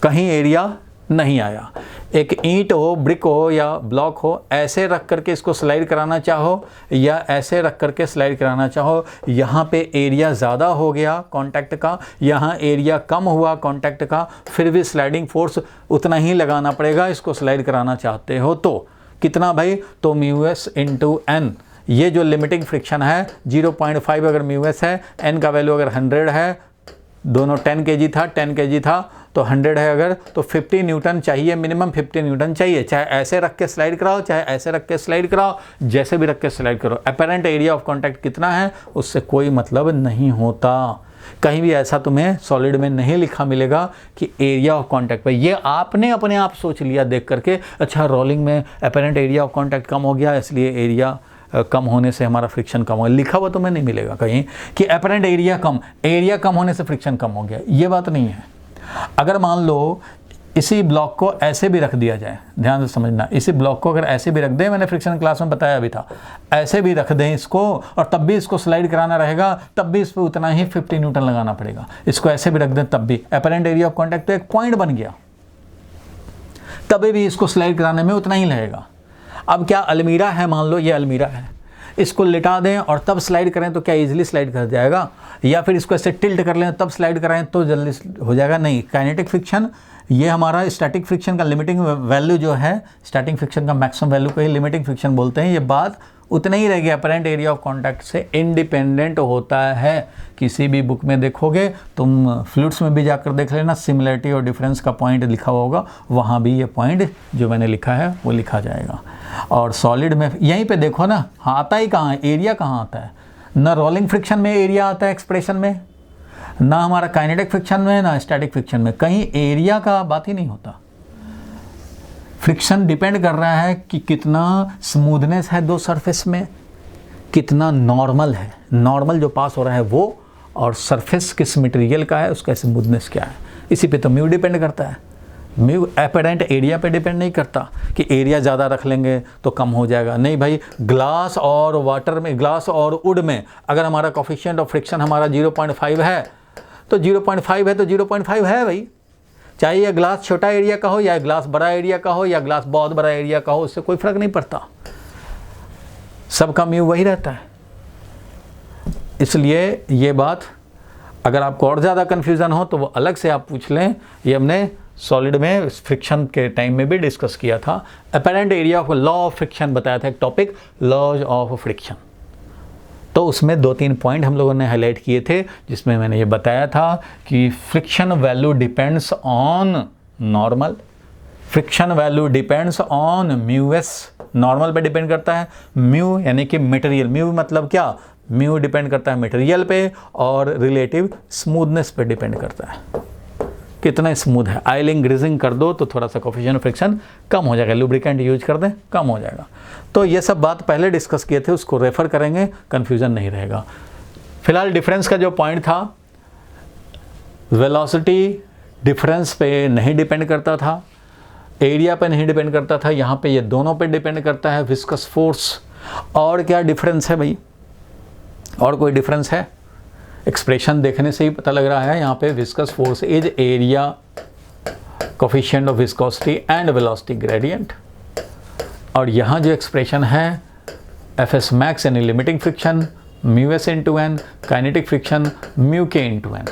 कहीं एरिया नहीं आया। एक ईंट हो, ब्रिक हो या ब्लॉक हो, ऐसे रख करके इसको स्लाइड कराना चाहो या ऐसे रख करके स्लाइड कराना चाहो, यहाँ पे एरिया ज़्यादा हो गया कांटेक्ट का, यहाँ एरिया कम हुआ कांटेक्ट का, फिर भी स्लाइडिंग फोर्स उतना ही लगाना पड़ेगा इसको स्लाइड कराना चाहते हो तो। कितना भाई? तो म्यू एस इंटू एन। ये जो लिमिटिंग फ्रिक्शन है 0.5 अगर म्यू एस है, एन का वैल्यू अगर 100 है, दोनों 10 kg था, 10 kg था तो 100 है अगर, तो 50 न्यूटन चाहिए, मिनिमम 50 न्यूटन चाहिए। चाहे ऐसे रख के स्लाइड कराओ, चाहे ऐसे रख के स्लाइड कराओ, जैसे भी रख के स्लाइड करो। अपेरेंट एरिया ऑफ कांटेक्ट कितना है उससे कोई मतलब नहीं होता। कहीं भी ऐसा तुम्हें सॉलिड में नहीं लिखा मिलेगा कि एरिया ऑफ कांटेक्ट पे। ये आपने अपने आप सोच लिया देख करके, अच्छा रोलिंग में अपेरेंट एरिया ऑफ कांटेक्ट कम हो गया इसलिए एरिया कम होने से हमारा फ्रिक्शन कम हो गया। लिखा हुआ तुम्हें नहीं मिलेगा कहीं कि अपेरेंट एरिया कम होने से फ्रिक्शन कम हो गया, ये बात नहीं है। अगर मान लो इसी ब्लॉक को ऐसे भी रख दिया जाए, ध्यान से समझना, इसी ब्लॉक को अगर ऐसे भी रख दें, मैंने फ्रिक्शन क्लास में बताया भी था, ऐसे भी रख दें इसको और तब भी इसको स्लाइड कराना रहेगा, तब भी इस पर उतना ही 50 न्यूटन लगाना पड़ेगा। इसको ऐसे भी रख दें तब भी अपेरेंट एरिया ऑफ कांटेक्ट तो एक पॉइंट बन गया, तभी भी इसको स्लाइड कराने में उतना ही लगेगा। अब क्या अलमीरा है, मान लो ये अलमीरा है, इसको लिटा दें और तब स्लाइड करें तो क्या इजीली स्लाइड कर जाएगा? या फिर इसको ऐसे टिल्ट कर लें तब स्लाइड कराएं तो जल्दी हो जाएगा? नहीं। काइनेटिक फ्रिक्शन ये हमारा स्टैटिक फ्रिक्शन का लिमिटिंग वैल्यू जो है, स्टैटिक फ्रिक्शन का मैक्सिमम वैल्यू को ही लिमिटिंग फ्रिक्शन बोलते हैं। ये बात उतना ही रहेगी, अपेरेंट एरिया ऑफ कांटेक्ट से इंडिपेंडेंट होता है। किसी भी बुक में देखोगे, तुम फ्लूइड्स में भी जाकर देख लेना, सिमिलरिटी और डिफरेंस का पॉइंट लिखा होगा, वहाँ भी ये पॉइंट जो मैंने लिखा है वो लिखा जाएगा। और सॉलिड में यहीं पे देखो ना, हाँ आता ही कहाँ है, एरिया कहाँ आता है? ना रोलिंग फ्रिक्शन में एरिया आता है एक्सप्रेशन में, ना हमारा काइनेटिक फ्रिक्शन में, ना स्टैटिक फ्रिक्शन में, कहीं एरिया का बात ही नहीं होता। फ्रिक्शन डिपेंड कर रहा है कि कितना स्मूथनेस है दो सरफेस में, कितना नॉर्मल है, नॉर्मल जो पास हो रहा है वो, और सरफेस किस मटेरियल का है उसका स्मूथनेस क्या है, इसी पे तो म्यू डिपेंड करता है। म्यू अपेरेंट एरिया पे डिपेंड नहीं करता कि एरिया ज़्यादा रख लेंगे तो कम हो जाएगा। नहीं भाई, ग्लास और वाटर में, ग्लास और वुड में अगर हमारा कोफिशिएंट ऑफ फ्रिक्शन हमारा 0.5 है तो 0.5 है तो 0.5 है भाई। चाहे यह ग्लास छोटा एरिया का हो या ग्लास बड़ा एरिया का हो या ग्लास बहुत बड़ा एरिया का हो, उससे कोई फर्क नहीं पड़ता, सबका म्यू वही रहता है। इसलिए ये बात अगर आपको और ज़्यादा कन्फ्यूज़न हो तो वो अलग से आप पूछ लें, ये हमने सॉलिड में फ्रिक्शन के टाइम में भी डिस्कस किया था। Apparent area of law of friction बताया था, एक टॉपिक लॉज ऑफ फ्रिक्शन, तो उसमें 2-3 पॉइंट हम लोगों ने हाईलाइट किए थे, जिसमें मैंने ये बताया था कि friction value depends on normal, friction value depends on mu S, normal पे डिपेंड करता है, म्यू यानी कि मटेरियल, म्यू मतलब क्या, म्यू डिपेंड करता है मटेरियल पे, और रिलेटिव स्मूथनेस पे डिपेंड करता है, कितना स्मूथ है। आयलिंग ग्रीजिंग कर दो तो थोड़ा सा कोफिशिएंट ऑफ फ्रिक्शन कम हो जाएगा, लुब्रिकेंट यूज कर दें कम हो जाएगा। तो ये सब बात पहले डिस्कस किए थे, उसको रेफर करेंगे, कन्फ्यूज़न नहीं रहेगा। फिलहाल डिफरेंस का जो पॉइंट था, वेलोसिटी डिफरेंस पे नहीं डिपेंड करता था, एरिया पे नहीं डिपेंड करता था, यहाँ पे ये दोनों पे डिपेंड करता है, विस्कस फोर्स। और क्या डिफरेंस है भाई, और कोई डिफरेंस है? एक्सप्रेशन देखने से ही पता लग रहा है, यहाँ पे viscous force is area coefficient of viscosity and velocity gradient, और यहाँ जो एक्सप्रेशन है एफ एस मैक्स यानी limiting friction mu S into N, kinetic friction mu के इंटू एन,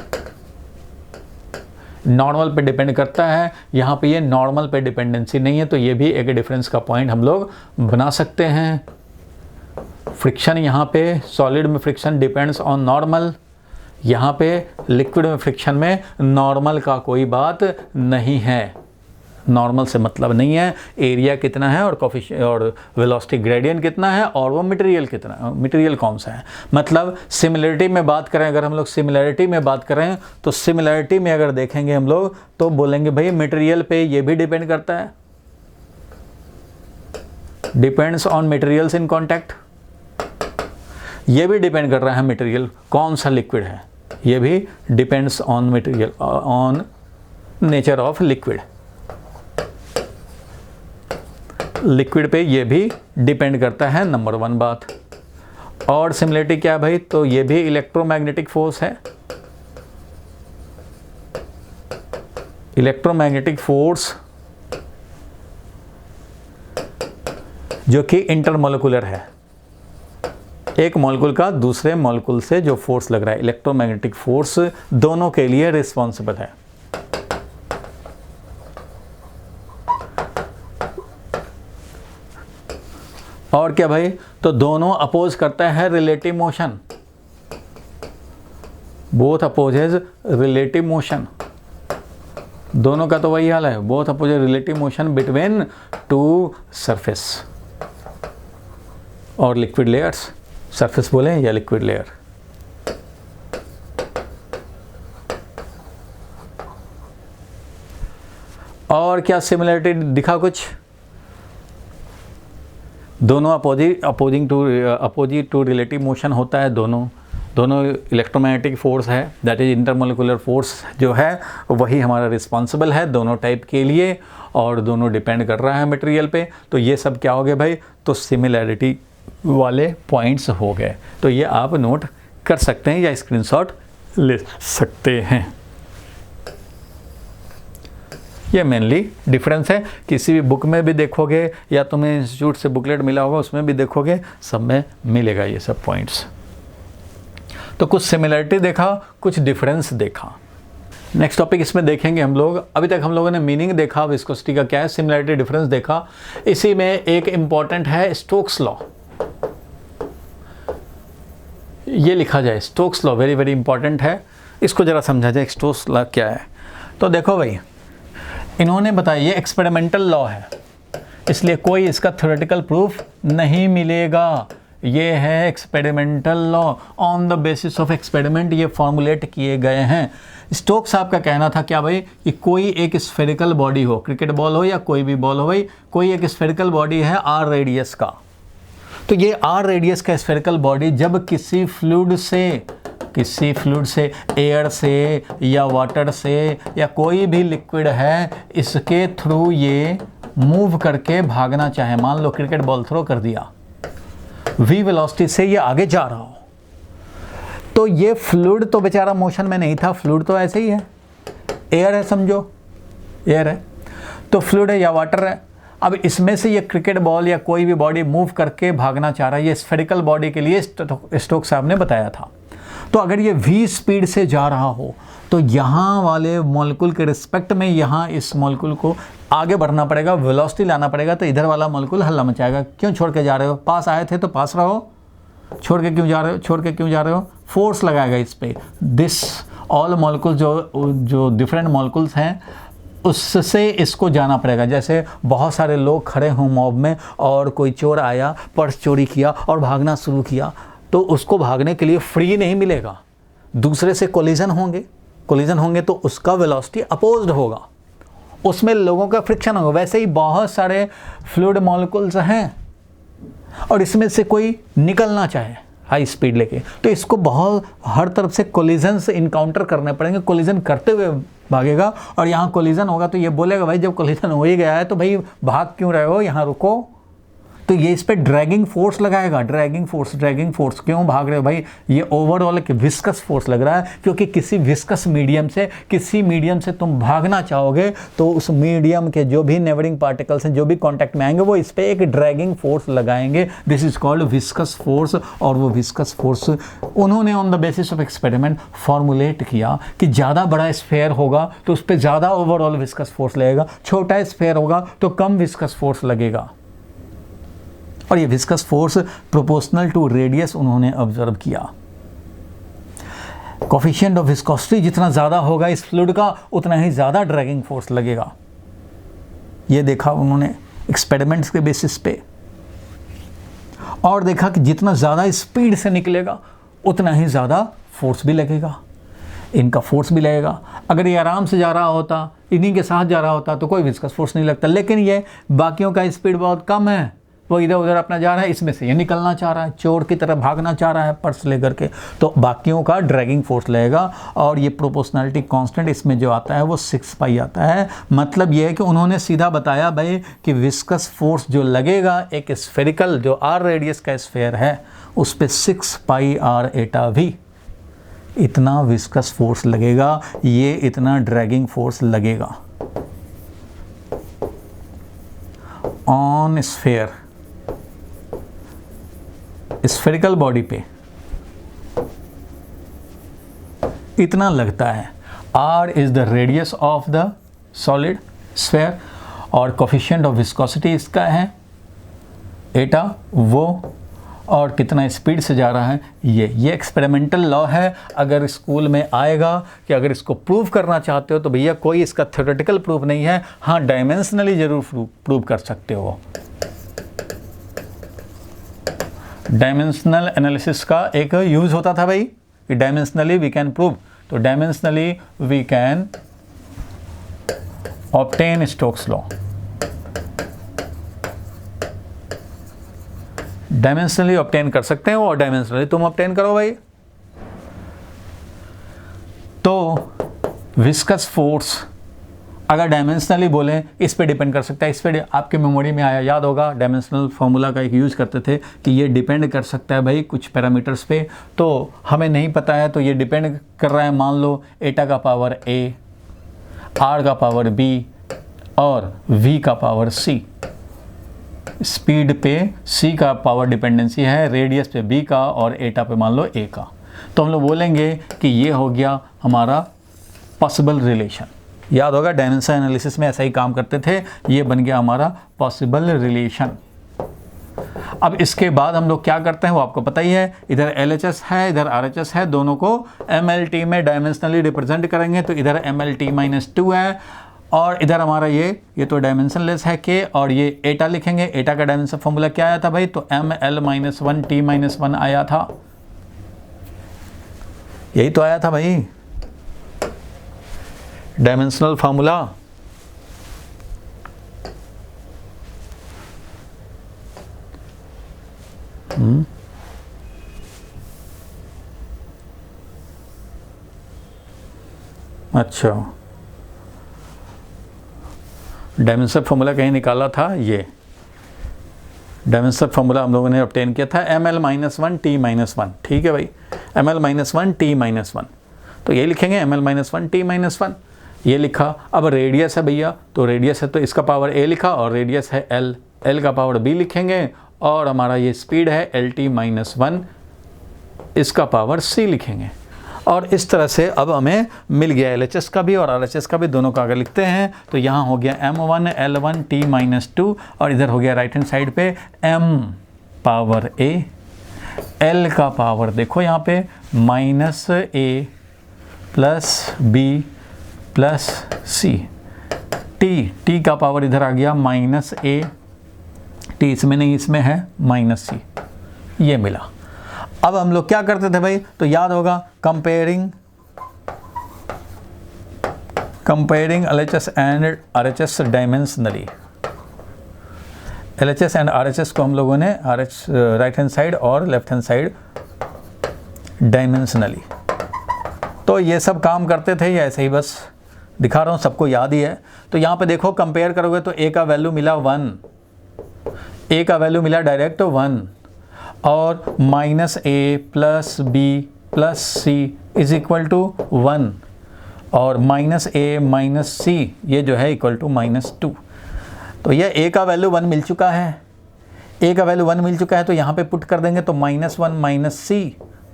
नॉर्मल पे डिपेंड करता है। यहाँ पे ये नॉर्मल पे डिपेंडेंसी नहीं है, तो ये भी एक डिफरेंस का पॉइंट हम लोग बना सकते हैं। फ्रिक्शन यहाँ पे सॉलिड में फ्रिक्शन डिपेंड्स ऑन नॉर्मल, यहाँ पे लिक्विड में फ्रिक्शन में नॉर्मल का कोई बात नहीं है। नॉर्मल से मतलब नहीं है, एरिया कितना है और कोफिशिएंट और वेलोसिटी ग्रेडियंट कितना है और वो मटेरियल कितना, मटेरियल कौन सा है। मतलब सिमिलरिटी में बात करें, अगर हम लोग सिमिलरिटी में बात करें तो सिमिलरिटी में अगर देखेंगे हम लोग तो बोलेंगे भाई मटेरियल पे ये भी डिपेंड करता है, depends on materials in contact. ये भी डिपेंड कर रहा है मटेरियल कौन सा लिक्विड है, ये भी depends on material, on nature of liquid. Liquid पे ये भी डिपेंड करता है, नंबर 1 बात। और सिमिलरिटी क्या है भाई, तो ये भी इलेक्ट्रोमैग्नेटिक फोर्स है। इलेक्ट्रोमैग्नेटिक फोर्स जो कि इंटरमोलिकुलर है, एक मॉलिक्यूल का दूसरे मॉलिक्यूल से जो फोर्स लग रहा है, इलेक्ट्रोमैग्नेटिक फोर्स दोनों के लिए रिस्पॉन्सिबल है। और क्या भाई, तो दोनों अपोज करता है relative motion, both opposes relative motion, दोनों का तो वही हाल है, both oppose relative motion between two surface और लिक्विड लेयर्स, सरफेस बोले या लिक्विड लेयर। और क्या सिमिलरिटी दिखा कुछ, दोनों अपोजिट टू रिलेटिव मोशन होता है, दोनों इलेक्ट्रोमैग्नेटिक फोर्स है, दैट इज इंटरमोलिकुलर फोर्स जो है वही हमारा रिस्पॉन्सिबल है दोनों टाइप के लिए, और दोनों डिपेंड कर रहा है मटेरियल पे। तो ये सब क्या हो गए भाई, तो सिमिलैरिटी वाले पॉइंट्स हो गए। तो ये आप नोट कर सकते हैं या स्क्रीनशॉट ले सकते हैं। ये मेनली डिफरेंस है, किसी भी बुक में भी देखोगे या तुम्हें इंस्टीट्यूट से बुकलेट मिला होगा उसमें भी देखोगे, सब में मिलेगा ये सब पॉइंट्स। तो कुछ सिमिलरिटी देखा, कुछ डिफरेंस देखा। नेक्स्ट टॉपिक इसमें देखेंगे हम लोग। अभी तक हम लोगों ने मीनिंग देखा विस्कोसिटी का क्या है, सिमिलरिटी डिफरेंस देखा। इसी में एक इम्पॉर्टेंट है स्टोक्स लॉ, ये लिखा जाए Stokes law, very very important है, इसको जरा समझा जाए स्टोक्स लॉ क्या है। तो देखो भाई, इन्होंने बताया ये एक्सपेरिमेंटल लॉ है, इसलिए कोई इसका थ्योरेटिकल प्रूफ नहीं मिलेगा। ये है experimental law, on the basis of experiment ये फॉर्मुलेट किए गए हैं। स्टोक्स साहब का कहना था क्या भाई, कि कोई एक स्फेरिकल बॉडी हो, क्रिकेट बॉल हो या कोई भी बॉल हो भाई, कोई एक स्फेरिकल बॉडी है r रेडियस का, तो ये r रेडियस का स्फेरिकल बॉडी जब किसी फ्लूइड से एयर से या वाटर से या कोई भी लिक्विड है इसके थ्रू ये मूव करके भागना चाहे, मान लो क्रिकेट बॉल थ्रो कर दिया, v वेलोसिटी से ये आगे जा रहा हो, तो ये फ्लूइड तो बेचारा मोशन में नहीं था, फ्लूइड तो ऐसे ही है, एयर है समझो, एयर है तो फ्लूइड है या वाटर है। अब इसमें से ये क्रिकेट बॉल या कोई भी बॉडी मूव करके भागना चाह रहा है, ये स्फेरिकल बॉडी के लिए स्टोक्स साहब ने बताया था। तो अगर ये v स्पीड से जा रहा हो तो यहाँ वाले मॉलिक्यूल के रिस्पेक्ट में यहाँ इस मॉलिक्यूल को आगे बढ़ना पड़ेगा, वेलोसिटी लाना पड़ेगा, तो इधर वाला मॉलिक्यूल हल्ला मचाएगा, क्यों छोड़ के जा रहे हो, पास आए थे तो पास रहो, छोड़ के क्यों जा रहे हो, फोर्स लगाएगा इस पर। दिस ऑल मॉलिक्यूल जो डिफरेंट मॉलिक्यूल्स हैं उससे इसको जाना पड़ेगा। जैसे बहुत सारे लोग खड़े हों मॉब में और कोई चोर आया, पर्स चोरी किया और भागना शुरू किया, तो उसको भागने के लिए फ्री नहीं मिलेगा, दूसरे से कोलिजन होंगे तो उसका वेलोसिटी अपोज्ड होगा, उसमें लोगों का फ्रिक्शन होगा। वैसे ही बहुत सारे फ्लूइड मॉलिक्यूल्स हैं और इसमें से कोई निकलना चाहे हाई स्पीड लेके, तो इसको बहुत हर तरफ से कोलिजन से इनकाउंटर करने पड़ेंगे, कोलिजन करते हुए भागेगा। और यहाँ कोलिजन होगा तो ये बोलेगा भाई जब कोलिजन हो ही गया है तो भाई भाग क्यों रहे हो, यहाँ रुको। तो ये इस पर ड्रैगिंग फोर्स लगाएगा, ड्रैगिंग फोर्स क्यों भाग रहे हो भाई, ये ओवरऑल एक विस्कस फोर्स लग रहा है, क्योंकि किसी विस्कस मीडियम से तुम भागना चाहोगे तो उस मीडियम के जो भी नेबरिंग पार्टिकल्स हैं, जो भी कांटेक्ट में आएंगे, वो इस पर एक ड्रैगिंग फोर्स लगाएंगे। This is called viscous force. और वो विस्कस फोर्स उन्होंने on the basis of experiment formulate किया कि ज़्यादा बड़ा स्फेयर होगा तो उस पर ज़्यादा ओवरऑल विस्कस फोर्स लगेगा, छोटा स्फेयर होगा तो कम विस्कस फोर्स लगेगा। और ये viscous force proportional to radius उन्होंने ऑब्जर्व किया। कोफिशिएंट ऑफ विस्कोसिटी जितना ज़्यादा होगा इस फ्लूइड का, उतना ही ज़्यादा ड्रैगिंग फोर्स लगेगा। ये देखा उन्होंने एक्सपेरिमेंट्स के बेसिस पे, और देखा कि जितना ज़्यादा स्पीड से निकलेगा उतना ही ज़्यादा फोर्स भी लगेगा, इनका फोर्स भी लगेगा। अगर ये आराम से जा रहा होता, इन्हीं के साथ जा रहा होता तो कोई विस्कस फोर्स नहीं लगता, लेकिन ये बाकियों का स्पीड बहुत कम है, वो इधर उधर अपना जा रहा है, इसमें से ये निकलना चाह रहा है, चोर की तरह भागना चाह रहा है पर्स लेकर के, तो बाकियों का ड्रैगिंग फोर्स लगेगा। और ये प्रोपोर्शनैलिटी कांस्टेंट इसमें जो आता है वो 6 पाई आता है। मतलब ये है कि उन्होंने सीधा बताया भाई कि विस्कस फोर्स जो लगेगा एक स्फेरिकल जो आर रेडियस का स्फेयर है उस पर 6 पाई आर एटा भी, इतना विस्कस फोर्स लगेगा, ये इतना ड्रैगिंग फोर्स लगेगा ऑन स्फेयर, स्फेरिकल बॉडी पे इतना लगता है। R is the radius of the solid sphere और कोफिशिएंट ऑफ विस्कोसिटी इसका है एटा वो, और कितना स्पीड से जा रहा है ये एक्सपेरिमेंटल लॉ है। अगर स्कूल में आएगा कि अगर इसको प्रूव करना चाहते हो तो भैया कोई इसका थ्योरेटिकल प्रूफ नहीं है, हाँ डायमेंशनली जरूर प्रूव कर सकते हो। डायमेंशनल एनालिसिस का एक यूज होता था भाई कि डायमेंशनली वी कैन प्रूव, तो dimensionally we can obtain Stokes law. Dimensionally obtain कर सकते हो और डायमेंशनली तुम ऑब्टेन करो भाई। तो विस्कस फोर्स अगर डायमेंशनली बोलें इस पे डिपेंड कर सकता है, इस पे आपके मेमोरी में आया याद होगा डायमेंशनल फॉर्मूला का एक यूज़ करते थे कि ये डिपेंड कर सकता है भाई कुछ पैरामीटर्स पे, तो हमें नहीं पता है तो ये डिपेंड कर रहा है मान लो एटा का पावर ए, आर का पावर बी और वी का पावर सी। स्पीड पे सी का पावर डिपेंडेंसी है, रेडियस पे बी का और एटा पे मान लो ए का, तो हम लोग बोलेंगे कि ये हो गया हमारा पॉसिबल रिलेशन। याद होगा डायमेंशन एनालिसिस में ऐसा ही काम करते थे, ये बन गया हमारा पॉसिबल रिलेशन। अब इसके बाद हम लोग क्या करते हैं वो आपको पता ही है, इधर LHS है इधर RHS है, दोनों को MLT में डायमेंशनली रिप्रेजेंट करेंगे, तो इधर MLT-2 है और इधर हमारा ये तो डायमेंशनलेस है के, और ये एटा लिखेंगे। एटा का डायमेंशन फॉर्मूला क्या आया था भाई, तो ML-1T-1 आया था, यही तो आया था भाई डायमेंशनल फार्मूला। अच्छा, डायमेंशन फार्मूला कहीं निकाला था, ये डायमेंशन फार्मूला हम लोगों ने ऑब्टेन किया था ML-1T-1, ठीक है भाई, ML-1T-1, तो ये लिखेंगे ML-1T-1, ये लिखा। अब रेडियस है भैया, तो रेडियस है तो इसका पावर a लिखा और रेडियस है l का पावर b लिखेंगे, और हमारा ये स्पीड है LT-1, इसका पावर c लिखेंगे। और इस तरह से अब हमें मिल गया LHS का भी और RHS का भी, दोनों का अगर लिखते हैं तो यहाँ हो गया M1L1T-2 और इधर हो गया राइट हैंड साइड पे m पावर a, l का पावर देखो यहाँ पे -a plus b plus c, t का पावर इधर आ गया -a, t इसमें नहीं इसमें है -c, ये मिला। अब हम लोग क्या करते थे भाई, तो याद होगा comparing LHS and RHS dimensionally. LHS and RHS को हम लोगों ने राइट हैंड साइड और लेफ्ट हैंड साइड डायमेंशनली, तो ये सब काम करते थे, या ऐसे ही बस दिखा रहा हूँ, सबको याद ही है। तो यहाँ पे देखो कंपेयर करोगे तो a का वैल्यू मिला 1, a का वैल्यू मिला डायरेक्ट 1, और -a plus b plus c is equal to 1, और -a माइनस c ये जो है इक्वल टू -2। तो ये a का वैल्यू 1 मिल चुका है, a का वैल्यू 1 मिल चुका है, तो यहाँ पे पुट कर देंगे तो -1 minus c,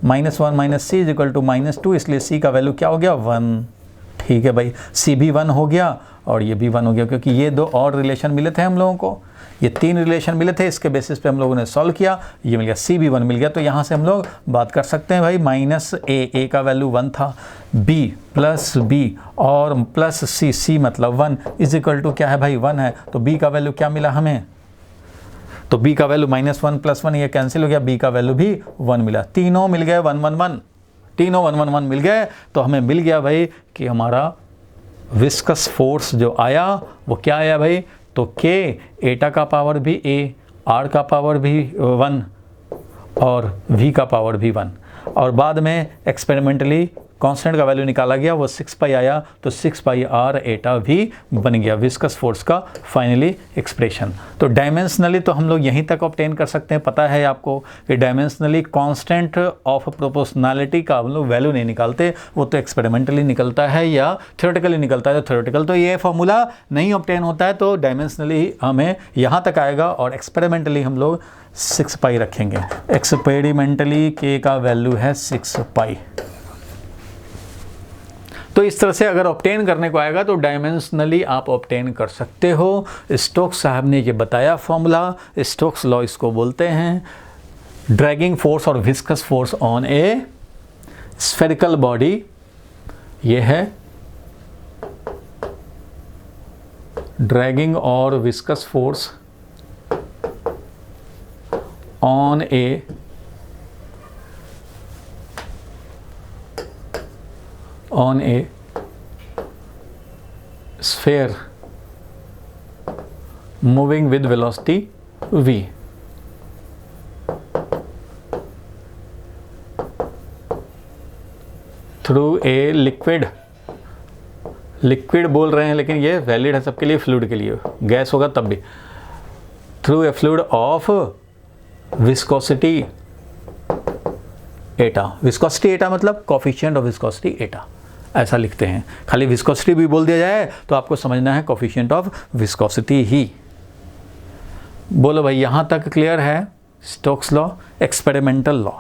-1 minus c is equal to -2, इसलिए c का वैल्यू क्या हो गया 1। ठीक है भाई, c भी 1 हो गया और ये भी 1 हो गया, क्योंकि ये दो और रिलेशन मिले थे हम लोगों को, ये 3 रिलेशन मिले थे, इसके बेसिस पे हम लोगों ने सॉल्व किया, ये मिल गया, सी भी 1 मिल गया। तो यहाँ से हम लोग बात कर सकते हैं भाई माइनस ए का वैल्यू 1 था, बी प्लस बी और प्लस सी, सी मतलब 1 इज इक्वल टू क्या है भाई 1 है, तो बी का वैल्यू क्या मिला हमें, तो b का वैल्यू -1 + 1 ये कैंसिल हो गया, b का वैल्यू भी 1 मिला, तीनों मिल गए 1 1 1, तीनों 1 1 1 मिल गए। तो हमें मिल गया भाई कि हमारा विस्कस फोर्स जो आया वो क्या आया भाई, तो k एटा का पावर भी a, r का पावर भी 1 और v का पावर भी 1, और बाद में एक्सपेरिमेंटली कांस्टेंट का वैल्यू निकाला गया, वो 6 पाई आया, तो 6 पाई r एटा भी बन गया विस्कस फोर्स का फाइनली एक्सप्रेशन। तो डायमेंशनली तो हम लोग यहीं तक ऑब्टेन कर सकते हैं। पता है आपको कि डायमेंशनली कांस्टेंट ऑफ प्रोपोर्शनैलिटी का हम लोग वैल्यू नहीं निकालते, वो तो एक्सपेरिमेंटली निकलता है या थ्योरेटिकली निकलता है। तो थ्योरेटिकल तो ये फॉर्मूला नहीं ऑब्टेन होता है, तो डायमेंशनली हमें यहाँ तक आएगा, और एक्सपेरिमेंटली हम लोग 6 पाई रखेंगे। एक्सपेरिमेंटली k का वैल्यू है 6 पाई। तो इस तरह से अगर ऑब्टेन करने को आएगा तो डायमेंशनली आप ऑब्टेन कर सकते हो। स्टोक्स साहब ने ये बताया फॉर्मूला, स्टोक्स लॉ इसको बोलते हैं। ड्रैगिंग फोर्स और viscous force on A spherical body, ये है ड्रैगिंग और viscous force on A sphere moving with velocity v। Through a liquid बोल रहे हैं, लेकिन ये वैलिड है सबके लिए, फ्लूइड के लिए, गैस होगा तब भी। Through a fluid of viscosity Etah, viscosity एटा मतलब कोफिशिएंट ऑफ विस्कोसिटी एटा, ऐसा लिखते हैं। खाली विस्कोसिटी भी बोल दिया जाए तो आपको समझना है कोफिशिएंट ऑफ विस्कोसिटी ही। बोलो भाई यहां तक क्लियर है स्टोक्स लॉ, एक्सपेरिमेंटल लॉ,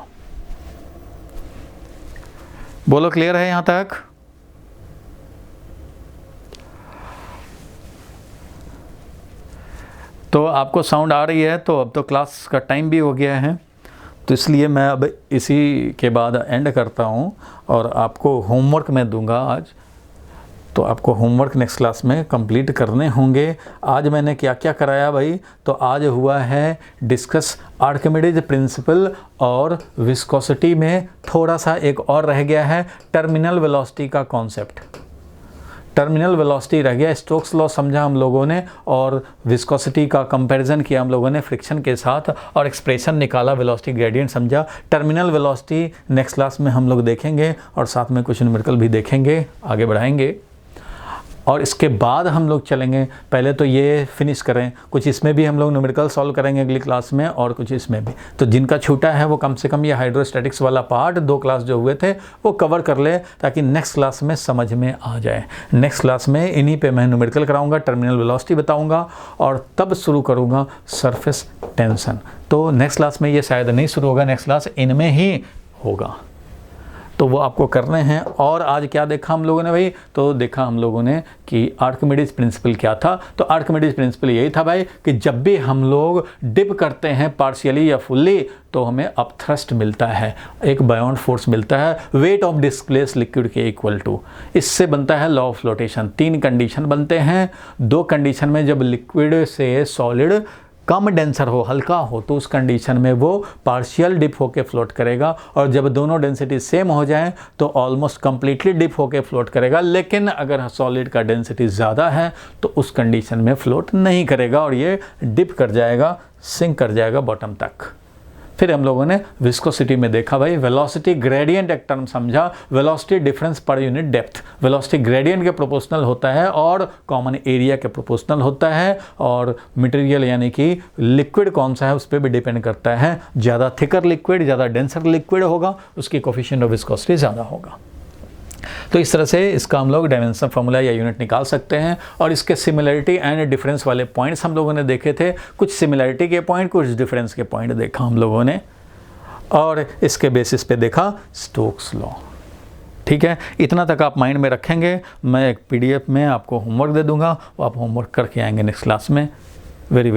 बोलो क्लियर है यहां तक? तो आपको साउंड आ रही है? तो अब तो क्लास का टाइम भी हो गया है, तो इसलिए मैं अब इसी के बाद एंड करता हूँ और आपको होमवर्क मैं दूंगा आज। तो आपको होमवर्क नेक्स्ट क्लास में कंप्लीट करने होंगे। आज मैंने क्या क्या कराया भाई, तो आज हुआ है डिस्कस आर्किमिडीज प्रिंसिपल, और विस्कोसिटी में थोड़ा सा एक और रह गया है, टर्मिनल वेलोसिटी का कॉन्सेप्ट। टर्मिनल वेलोसिटी रह गया, स्टोक्स लॉ समझा हम लोगों ने, और विस्कोसिटी का कंपैरिजन किया हम लोगों ने फ्रिक्शन के साथ, और एक्सप्रेशन निकाला, वेलोसिटी ग्रेडियंट समझा। टर्मिनल वेलोसिटी नेक्स्ट क्लास में हम लोग देखेंगे, और साथ में कुछ न्यूमेरिकल भी देखेंगे, आगे बढ़ाएंगे। और इसके बाद हम लोग चलेंगे, पहले तो ये फिनिश करें, कुछ इसमें भी हम लोग न्यूमेरिकल सॉल्व करेंगे अगली क्लास में, और कुछ इसमें भी। तो जिनका छूटा है वो कम से कम ये हाइड्रोस्टैटिक्स वाला पार्ट 2 क्लास जो हुए थे वो कवर कर ले, ताकि नेक्स्ट क्लास में समझ में आ जाए। नेक्स्ट क्लास में इन्हीं पे मैं न्यूमेरिकल कराऊंगा, टर्मिनल वेलोसिटी बताऊंगा, और तब शुरू करूंगा सरफेस टेंशन। तो नेक्स्ट क्लास में ये शायद नहीं शुरू होगा, नेक्स्ट क्लास इनमें ही होगा, तो वो आपको करने हैं। और आज क्या देखा हम लोगों ने भाई, तो देखा हम लोगों ने कि आर्किमिडीज प्रिंसिपल क्या था। तो आर्किमिडीज प्रिंसिपल यही था भाई कि जब भी हम लोग डिप करते हैं पार्शियली या फुल्ली, तो हमें अपथ्रस्ट मिलता है, एक बायोंड फोर्स मिलता है, वेट ऑफ डिस्प्लेस लिक्विड के इक्वल टू। इससे बनता है लॉ ऑफ फ्लोटेशन। 3 कंडीशन बनते हैं। 2 कंडीशन में जब लिक्विड से सॉलिड कम डेंसर हो, हल्का हो, तो उस कंडीशन में वो पार्शियल डिप होके फ्लोट करेगा, और जब दोनों डेंसिटी सेम हो जाएं तो ऑलमोस्ट कंप्लीटली डिप होके फ्लोट करेगा। लेकिन अगर सॉलिड का डेंसिटी ज़्यादा है तो उस कंडीशन में फ्लोट नहीं करेगा, और ये डिप कर जाएगा, सिंक कर जाएगा बॉटम तक। फिर हम लोगों ने विस्कोसिटी में देखा भाई, वेलोसिटी ग्रेडियंट एक टर्म समझा, वेलोसिटी डिफरेंस पर यूनिट डेप्थ। वेलोसिटी ग्रेडियंट के प्रोपोर्शनल होता है और कॉमन एरिया के प्रोपोर्शनल होता है, और मटेरियल यानी कि लिक्विड कौन सा है उस पर भी डिपेंड करता है। ज़्यादा थिकर लिक्विड, ज़्यादा डेंसर लिक्विड होगा, उसकी कोफिशिएंट ऑफ विस्कोसिटी ज़्यादा होगा। तो इस तरह से इसका हम लोग डायमेंशन फार्मूला या यूनिट निकाल सकते हैं। और इसके सिमिलरिटी एंड डिफरेंस वाले पॉइंट्स हम लोगों ने देखे थे, कुछ सिमिलरिटी के पॉइंट, कुछ डिफरेंस के पॉइंट देखा हम लोगों ने, और इसके बेसिस पे देखा स्टोक्स लॉ। ठीक है, इतना तक आप माइंड में रखेंगे। मैं एक PDF में आपको होमवर्क दे दूंगा, वो आप होमवर्क करके आएंगे नेक्स्ट क्लास में। वेरी